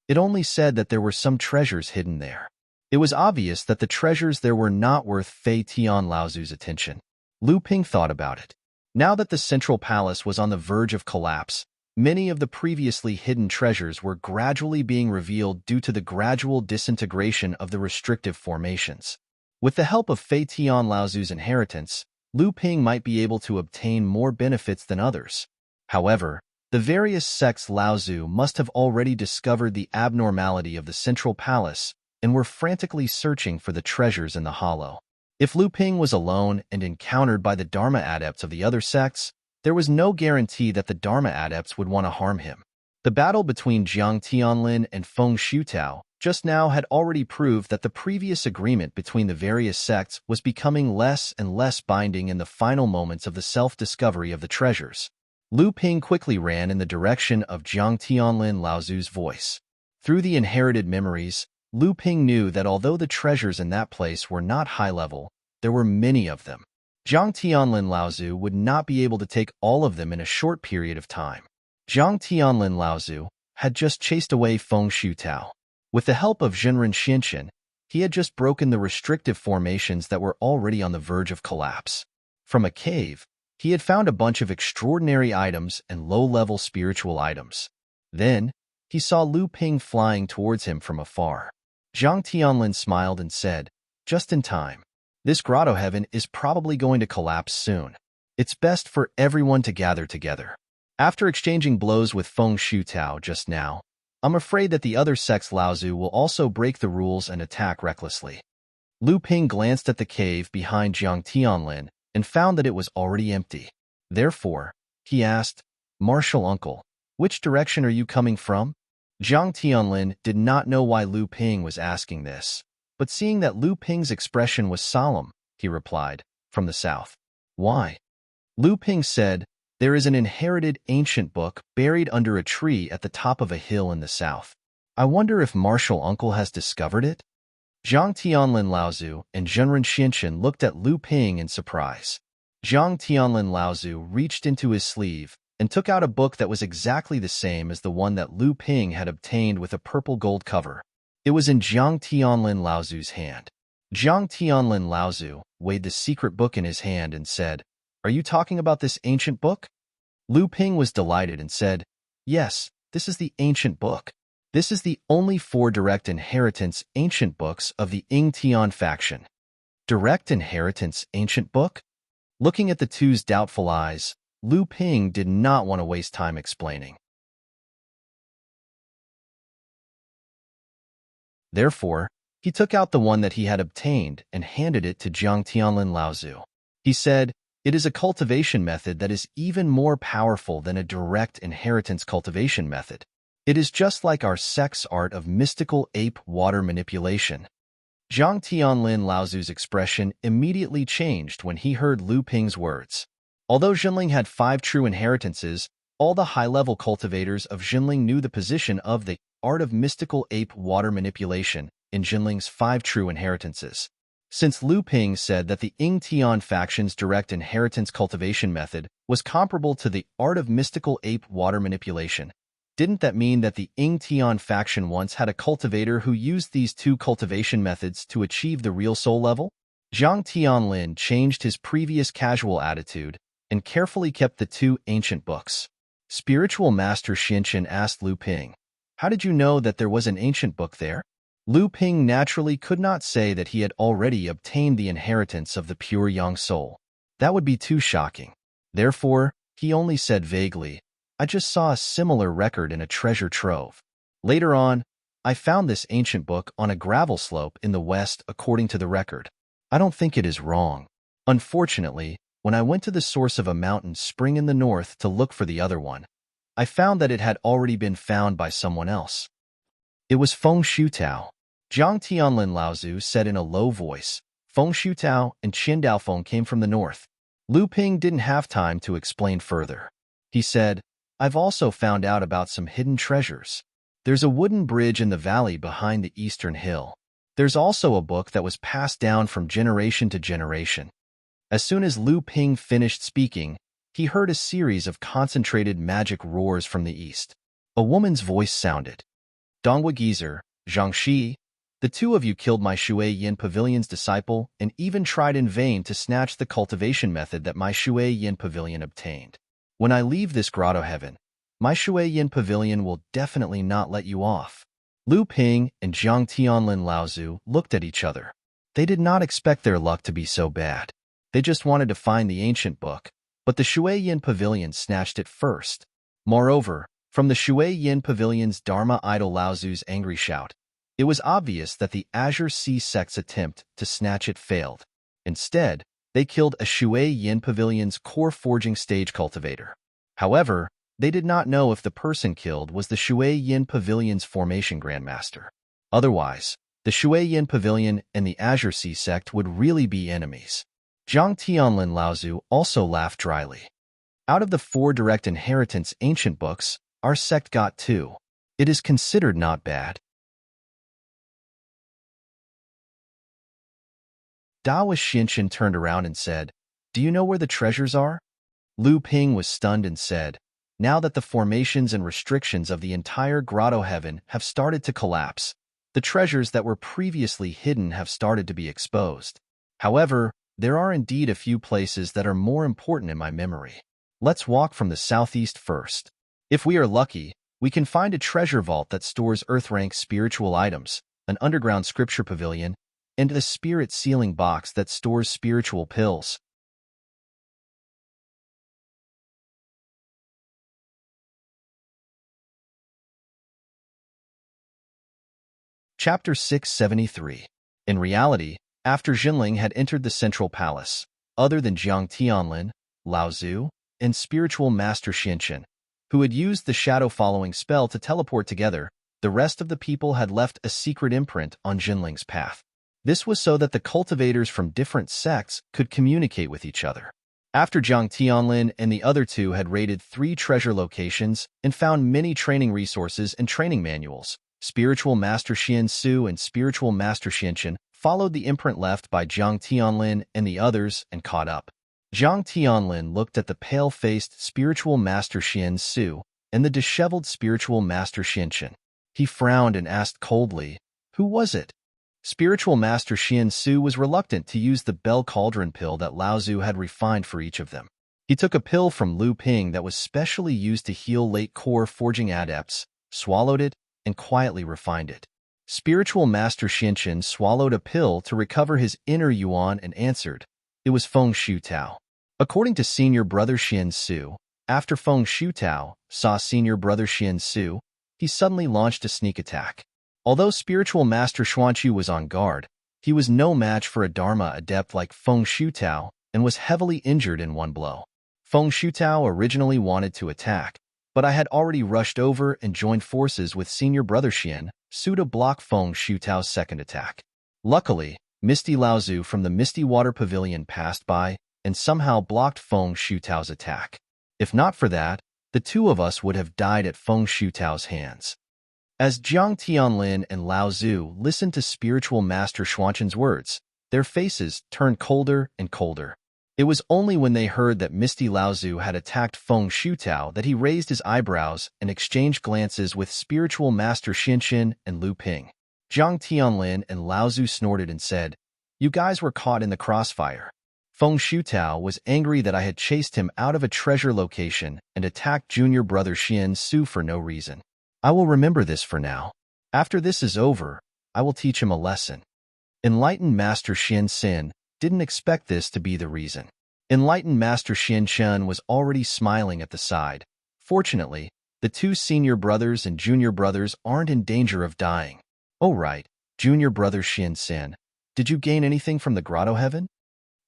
It only said that there were some treasures hidden there. It was obvious that the treasures there were not worth Fei Tian Laozu's attention. Lu Ping thought about it. Now that the central palace was on the verge of collapse, many of the previously hidden treasures were gradually being revealed due to the gradual disintegration of the restrictive formations. With the help of Fei Tian Laozu's inheritance, Lu Ping might be able to obtain more benefits than others. However, the various sects Laozu must have already discovered the abnormality of the central palace and were frantically searching for the treasures in the hollow. If Lu Ping was alone and encountered by the Dharma adepts of the other sects, there was no guarantee that the Dharma adepts would want to harm him. The battle between Jiang Tianlin and Feng Xiutao just now had already proved that the previous agreement between the various sects was becoming less and less binding in the final moments of the self-discovery of the treasures. Lu Ping quickly ran in the direction of Jiang Tianlin Laozu's voice. Through the inherited memories, Lu Ping knew that although the treasures in that place were not high-level, there were many of them. Jiang Tianlin Laozu would not be able to take all of them in a short period of time. Jiang Tianlin Laozu had just chased away Feng Xiutao. With the help of Zhenren Xianxian, he had just broken the restrictive formations that were already on the verge of collapse. From a cave, he had found a bunch of extraordinary items and low-level spiritual items. Then, he saw Lu Ping flying towards him from afar. Jiang Tianlin smiled and said, "Just in time. This grotto heaven is probably going to collapse soon. It's best for everyone to gather together." After exchanging blows with Feng Xiutao just now, I'm afraid that the other sects Laozu will also break the rules and attack recklessly. Lu Ping glanced at the cave behind Jiang Tianlin and found that it was already empty. Therefore, he asked, "Martial uncle, which direction are you coming from?" Jiang Tianlin did not know why Lu Ping was asking this, but seeing that Lu Ping's expression was solemn, he replied, "From the south." "Why?" Lu Ping said, "There is an inherited ancient book buried under a tree at the top of a hill in the south. I wonder if Martial Uncle has discovered it?" Jiang Tianlin Laozu and Zhenren Xianxian looked at Lu Ping in surprise. Jiang Tianlin Laozu reached into his sleeve and took out a book that was exactly the same as the one that Lu Ping had obtained with a purple gold cover. It was in Jiang Tianlin Laozu's hand. Jiang Tianlin Laozu weighed the secret book in his hand and said, "Are you talking about this ancient book?" Lu Ping was delighted and said, "Yes, this is the ancient book. This is the only 4 direct inheritance ancient books of the Ying Tian faction." Direct inheritance ancient book? Looking at the two's doubtful eyes, Lu Ping did not want to waste time explaining. Therefore, he took out the one that he had obtained and handed it to Jiang Tianlin Laozu. He said, "It is a cultivation method that is even more powerful than a direct inheritance cultivation method. It is just like our sect's art of mystical ape water manipulation." Jiang Tianlin Laozu's expression immediately changed when he heard Lu Ping's words. Although Jinling had 5 true inheritances, all the high-level cultivators of Jinling knew the position of the art of mystical ape water manipulation in Jinling's 5 true inheritances. Since Lu Ping said that the Ying Tian faction's direct inheritance cultivation method was comparable to the art of mystical ape water manipulation, didn't that mean that the Ying Tian faction once had a cultivator who used these 2 cultivation methods to achieve the real soul level? Jiang Tianlin changed his previous casual attitude and carefully kept the 2 ancient books. Spiritual Master Xianxian asked Lu Ping, "How did you know that there was an ancient book there?" Lu Ping naturally could not say that he had already obtained the inheritance of the pure young soul. That would be too shocking. Therefore, he only said vaguely, "I just saw a similar record in a treasure trove. Later on, I found this ancient book on a gravel slope in the west according to the record. I don't think it is wrong. Unfortunately, when I went to the source of a mountain spring in the north to look for the other one, I found that it had already been found by someone else. It was Feng Xiutao." Jiang Tianlin Laozu said in a low voice. Feng Xiutao and Qin Daofeng came from the north. Lu Ping didn't have time to explain further. He said, "I've also found out about some hidden treasures. There's a wooden bridge in the valley behind the eastern hill. There's also a book that was passed down from generation to generation. As soon as Lu Ping finished speaking, he heard a series of concentrated magic roars from the east. A woman's voice sounded. Donghua Geezer, Zhang Shi, the two of you killed my Shui Yin Pavilion's disciple and even tried in vain to snatch the cultivation method that my Shui Yin Pavilion obtained. When I leave this grotto heaven, my Shui Yin Pavilion will definitely not let you off. Lu Ping and Jiang Tianlin Laozu looked at each other. They did not expect their luck to be so bad. They just wanted to find the ancient book, but the Shui Yin Pavilion snatched it first. Moreover, from the Shui Yin Pavilion's Dharma idol Laozu's angry shout, it was obvious that the Azure Sea sect's attempt to snatch it failed. Instead, they killed a Shui Yin Pavilion's core forging stage cultivator. However, they did not know if the person killed was the Shui Yin Pavilion's formation grandmaster. Otherwise, the Shui Yin Pavilion and the Azure Sea sect would really be enemies. Jiang Tianlin Laozu also laughed dryly. Out of the 4 direct inheritance ancient books, our sect got 2. It is considered not bad. Dawa Xinshan turned around and said, "Do you know where the treasures are?" Lu Ping was stunned and said, "Now that the formations and restrictions of the entire grotto heaven have started to collapse, the treasures that were previously hidden have started to be exposed. However, there are indeed a few places that are more important in my memory. Let's walk from the southeast first. If we are lucky, we can find a treasure vault that stores earth-rank spiritual items, an underground scripture pavilion, and a spirit sealing box that stores spiritual pills." Chapter 673. In reality, after Jinling had entered the central palace, other than Jiang Tianlin, Laozu, and spiritual master Xinshan, who had used the shadow-following spell to teleport together, the rest of the people had left a secret imprint on Jinling's path. This was so that the cultivators from different sects could communicate with each other. After Jiang Tianlin and the other two had raided 3 treasure locations and found many training resources and training manuals, Spiritual Master Xian Su and Spiritual Master Xinshan followed the imprint left by Jiang Tianlin and the others and caught up. Jiang Tianlin looked at the pale-faced Spiritual Master Xian Su and the disheveled Spiritual Master Xinshan. He frowned and asked coldly, "Who was it?" Spiritual Master Xian Su was reluctant to use the Bell Cauldron pill that Laozu had refined for each of them. He took a pill from Lu Ping that was specially used to heal late core forging adepts, swallowed it, and quietly refined it. Spiritual Master Xinshan swallowed a pill to recover his inner yuan and answered, "It was Feng Shu Tao." According to Senior Brother Xian Su, after Feng Shu Tao saw Senior Brother Xian Su, he suddenly launched a sneak attack. Although Spiritual Master Xuanqu was on guard, he was no match for a Dharma adept like Feng Shu Tao and was heavily injured in one blow. Feng Shu Tao originally wanted to attack, but I had already rushed over and joined forces with Senior Brother Xian Su to block Feng Shu Tao's second attack. Luckily, Misty Laozu from the Misty Water Pavilion passed by and somehow blocked Feng Shu Tao's attack. If not for that, the 2 of us would have died at Feng Shu Tao's hands. As Jiang Tianlin and Laozu listened to Spiritual Master Xuanqin's words, their faces turned colder and colder. It was only when they heard that Misty Laozu had attacked Feng Shu Tao that he raised his eyebrows and exchanged glances with Spiritual Master Xinshan and Lu Ping. Jiang Tianlin and Laozu snorted and said, "You guys were caught in the crossfire." Feng Shu Tao was angry that I had chased him out of a treasure location and attacked Junior Brother Xian Su for no reason. I will remember this for now. After this is over, I will teach him a lesson. Enlightened Master Xian Xin didn't expect this to be the reason. Enlightened Master Xian Shen was already smiling at the side. Fortunately, the 2 senior brothers and junior brothers aren't in danger of dying. "Oh right, Junior Brother Xian Xin, did you gain anything from the grotto heaven?"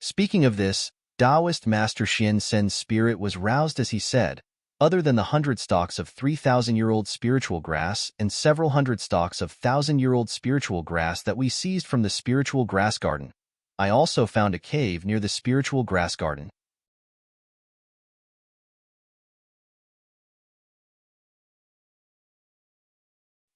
Speaking of this, Taoist Master Xian Sen's spirit was roused as he said, "Other than the 100 stalks of 3,000-year-old spiritual grass and several hundred stalks of 1,000-year-old spiritual grass that we seized from the spiritual grass garden, I also found a cave near the spiritual grass garden."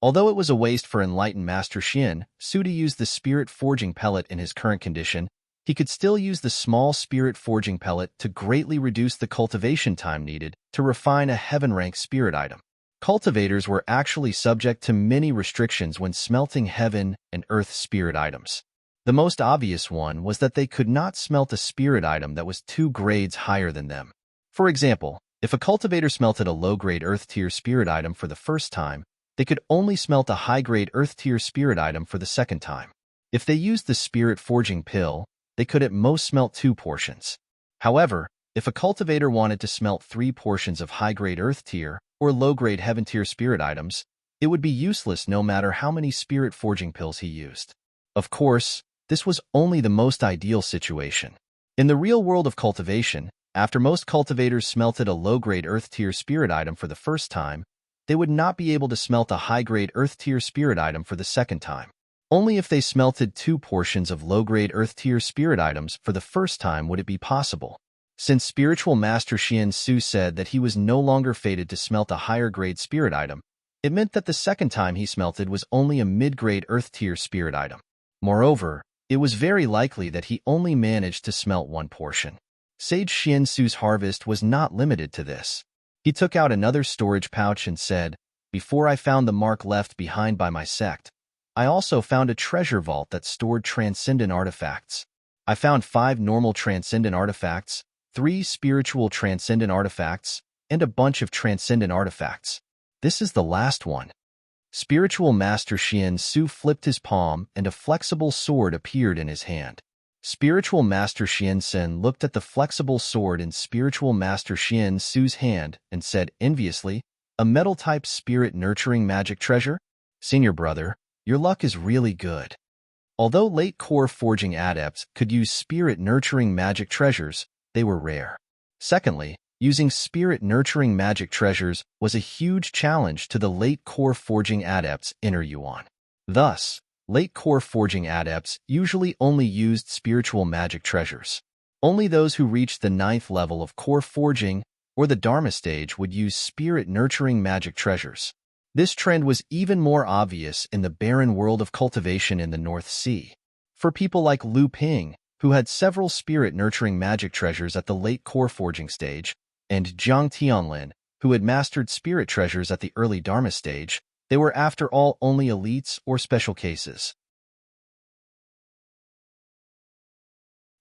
Although it was a waste for enlightened Master Xian Su to use the spirit forging pellet in his current condition, he could still use the small spirit forging pellet to greatly reduce the cultivation time needed to refine a heaven-rank spirit item. Cultivators were actually subject to many restrictions when smelting heaven and earth spirit items. The most obvious one was that they could not smelt a spirit item that was 2 grades higher than them. For example, if a cultivator smelted a low-grade earth-tier spirit item for the first time, they could only smelt a high-grade earth-tier spirit item for the second time. If they used the spirit forging pill, they could at most smelt 2 portions. However, if a cultivator wanted to smelt 3 portions of high-grade earth-tier or low-grade heaven-tier spirit items, it would be useless no matter how many spirit forging pills he used. Of course, this was only the most ideal situation. In the real world of cultivation, after most cultivators smelted a low-grade earth-tier spirit item for the first time, they would not be able to smelt a high-grade earth-tier spirit item for the second time. Only if they smelted 2 portions of low-grade earth-tier spirit items for the first time would it be possible. Since Spiritual Master Xian Su said that he was no longer fated to smelt a higher-grade spirit item, it meant that the second time he smelted was only a mid-grade earth-tier spirit item. Moreover, it was very likely that he only managed to smelt 1 portion. Sage Xian Su's harvest was not limited to this. He took out another storage pouch and said, "Before I found the mark left behind by my sect, I also found a treasure vault that stored transcendent artifacts. I found 5 normal transcendent artifacts, 3 spiritual transcendent artifacts, and a bunch of transcendent artifacts. This is the last one." Spiritual Master Xian Su flipped his palm and a flexible sword appeared in his hand. Spiritual Master Xian Sen looked at the flexible sword in Spiritual Master Xian Su's hand and said enviously, "A metal-type spirit-nurturing magic treasure? Senior brother, your luck is really good." Although late core forging adepts could use spirit-nurturing magic treasures, they were rare. Secondly, using spirit-nurturing magic treasures was a huge challenge to the late core forging adepts Inner Yuan. Thus, late core forging adepts usually only used spiritual magic treasures. Only those who reached the 9th level of core forging or the Dharma stage would use spirit-nurturing magic treasures. This trend was even more obvious in the barren world of cultivation in the North Sea. For people like Lu Ping, who had several spirit-nurturing magic treasures at the late core forging stage, and Jiang Tianlin, who had mastered spirit treasures at the early Dharma stage, they were after all only elites or special cases.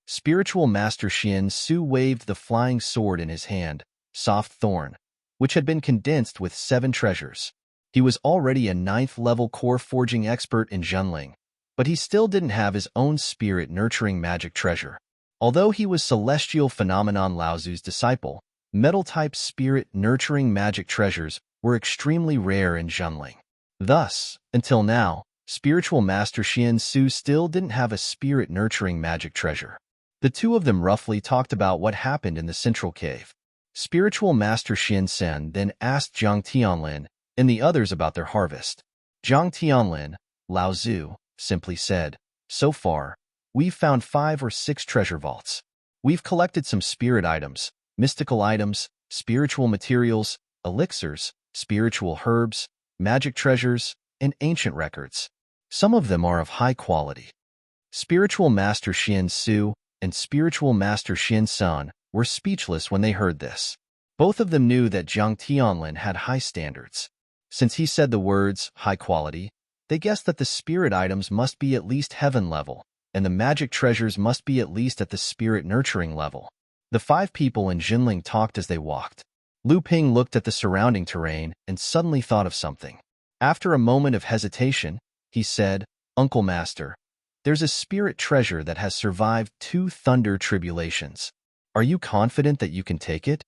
Spiritual Master Xian Su waved the flying sword in his hand, Soft Thorn, which had been condensed with 7 treasures. He was already a 9th-level core forging expert in Zhenling, but he still didn't have his own spirit-nurturing magic treasure. Although he was Celestial Phenomenon Laozu's disciple, metal-type spirit-nurturing magic treasures were extremely rare in Zhenling. Thus, until now, Spiritual Master Xian Su still didn't have a spirit-nurturing magic treasure. The two of them roughly talked about what happened in the central cave. Spiritual Master Xian Sen then asked Jiang Tianlin and the others about their harvest. Jiang Tianlin, Lao Zu, simply said, "So far, we've found 5 or 6 treasure vaults. We've collected some spirit items, mystical items, spiritual materials, elixirs, spiritual herbs, magic treasures, and ancient records. Some of them are of high quality." Spiritual Master Xian Su and Spiritual Master Xian San were speechless when they heard this. Both of them knew that Jiang Tianlin had high standards. Since he said the words, high quality, they guessed that the spirit items must be at least heaven level, and the magic treasures must be at least at the spirit nurturing level. The 5 people in Jinling talked as they walked. Lu Ping looked at the surrounding terrain and suddenly thought of something. After a moment of hesitation, he said, "Uncle Master, there's a spirit treasure that has survived 2 thunder tribulations. Are you confident that you can take it?"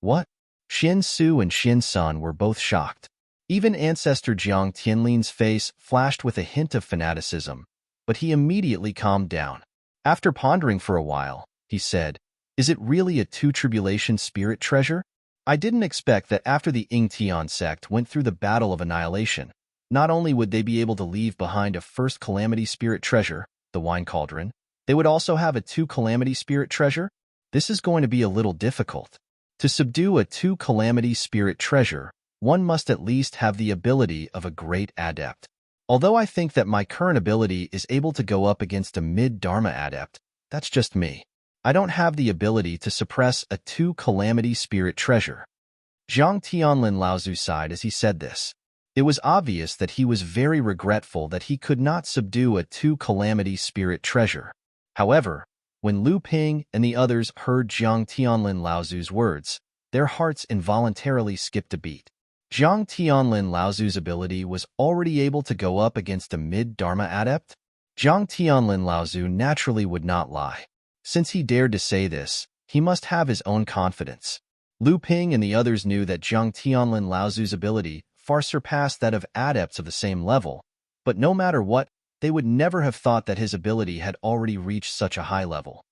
"What?" Xian Su and Xian San were both shocked. Even Ancestor Jiang Tianlin's face flashed with a hint of fanaticism, but he immediately calmed down. After pondering for a while, he said, "Is it really a 2 tribulation spirit treasure? I didn't expect that after the Yingtian sect went through the Battle of Annihilation, not only would they be able to leave behind a 1st calamity spirit treasure, the Wine Cauldron, they would also have a 2 calamity spirit treasure. This is going to be a little difficult. To subdue a 2 calamity spirit treasure, one must at least have the ability of a great adept. Although I think that my current ability is able to go up against a mid-Dharma adept, that's just me. I don't have the ability to suppress a two-calamity spirit treasure. Zhang Tianlin Laozu sighed as he said this. It was obvious that he was very regretful that he could not subdue a two-calamity spirit treasure. However, when Lu Ping and the others heard Zhang Tianlin Laozu's words, their hearts involuntarily skipped a beat. Zhang Tianlin Laozu's ability was already able to go up against a mid-Dharma adept? Zhang Tianlin Laozu naturally would not lie. Since he dared to say this, he must have his own confidence. Lu Ping and the others knew that Zhang Tianlin Laozu's ability far surpassed that of adepts of the same level, but no matter what, they would never have thought that his ability had already reached such a high level.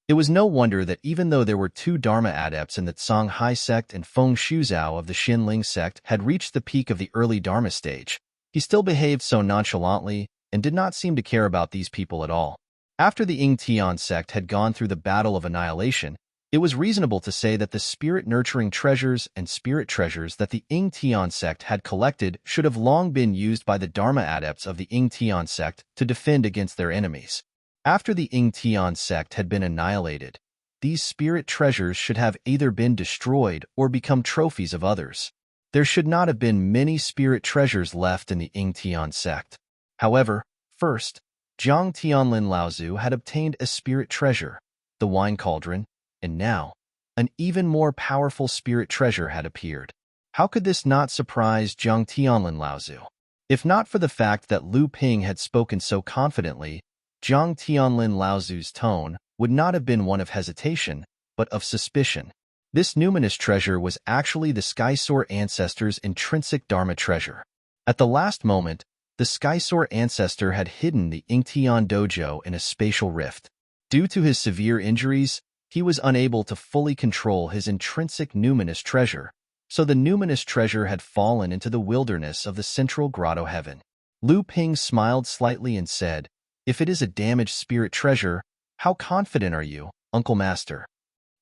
It was no wonder that even though there were two Dharma adepts in the Songhai sect and Feng Shuzhao of the Xinling sect had reached the peak of the early Dharma stage, he still behaved so nonchalantly and did not seem to care about these people at all. After the Ying Tian sect had gone through the battle of annihilation, it was reasonable to say that the spirit-nurturing treasures and spirit treasures that the Ying Tian sect had collected should have long been used by the Dharma adepts of the Ying Tian sect to defend against their enemies. After the Ying Tian sect had been annihilated, these spirit treasures should have either been destroyed or become trophies of others. There should not have been many spirit treasures left in the Ying Tian sect. However, first, Zhang Tianlin Laozu had obtained a spirit treasure, the wine cauldron, and now, an even more powerful spirit treasure had appeared. How could this not surprise Zhang Tianlin Laozu? If not for the fact that Lu Ping had spoken so confidently, Zhang Tianlin Laozu's tone would not have been one of hesitation, but of suspicion. This numinous treasure was actually the Skysoar ancestor's intrinsic Dharma treasure. At the last moment, the Skysoar ancestor had hidden the Yingtian dojo in a spatial rift. Due to his severe injuries, he was unable to fully control his intrinsic numinous treasure, so the numinous treasure had fallen into the wilderness of the central grotto heaven. Lu Ping smiled slightly and said, "If it is a damaged spirit treasure, how confident are you, Uncle Master?"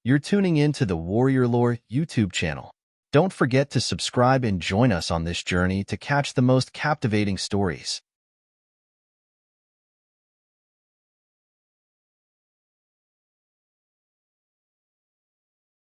You're tuning in to the Warrior Lore YouTube channel. Don't forget to subscribe and join us on this journey to catch the most captivating stories.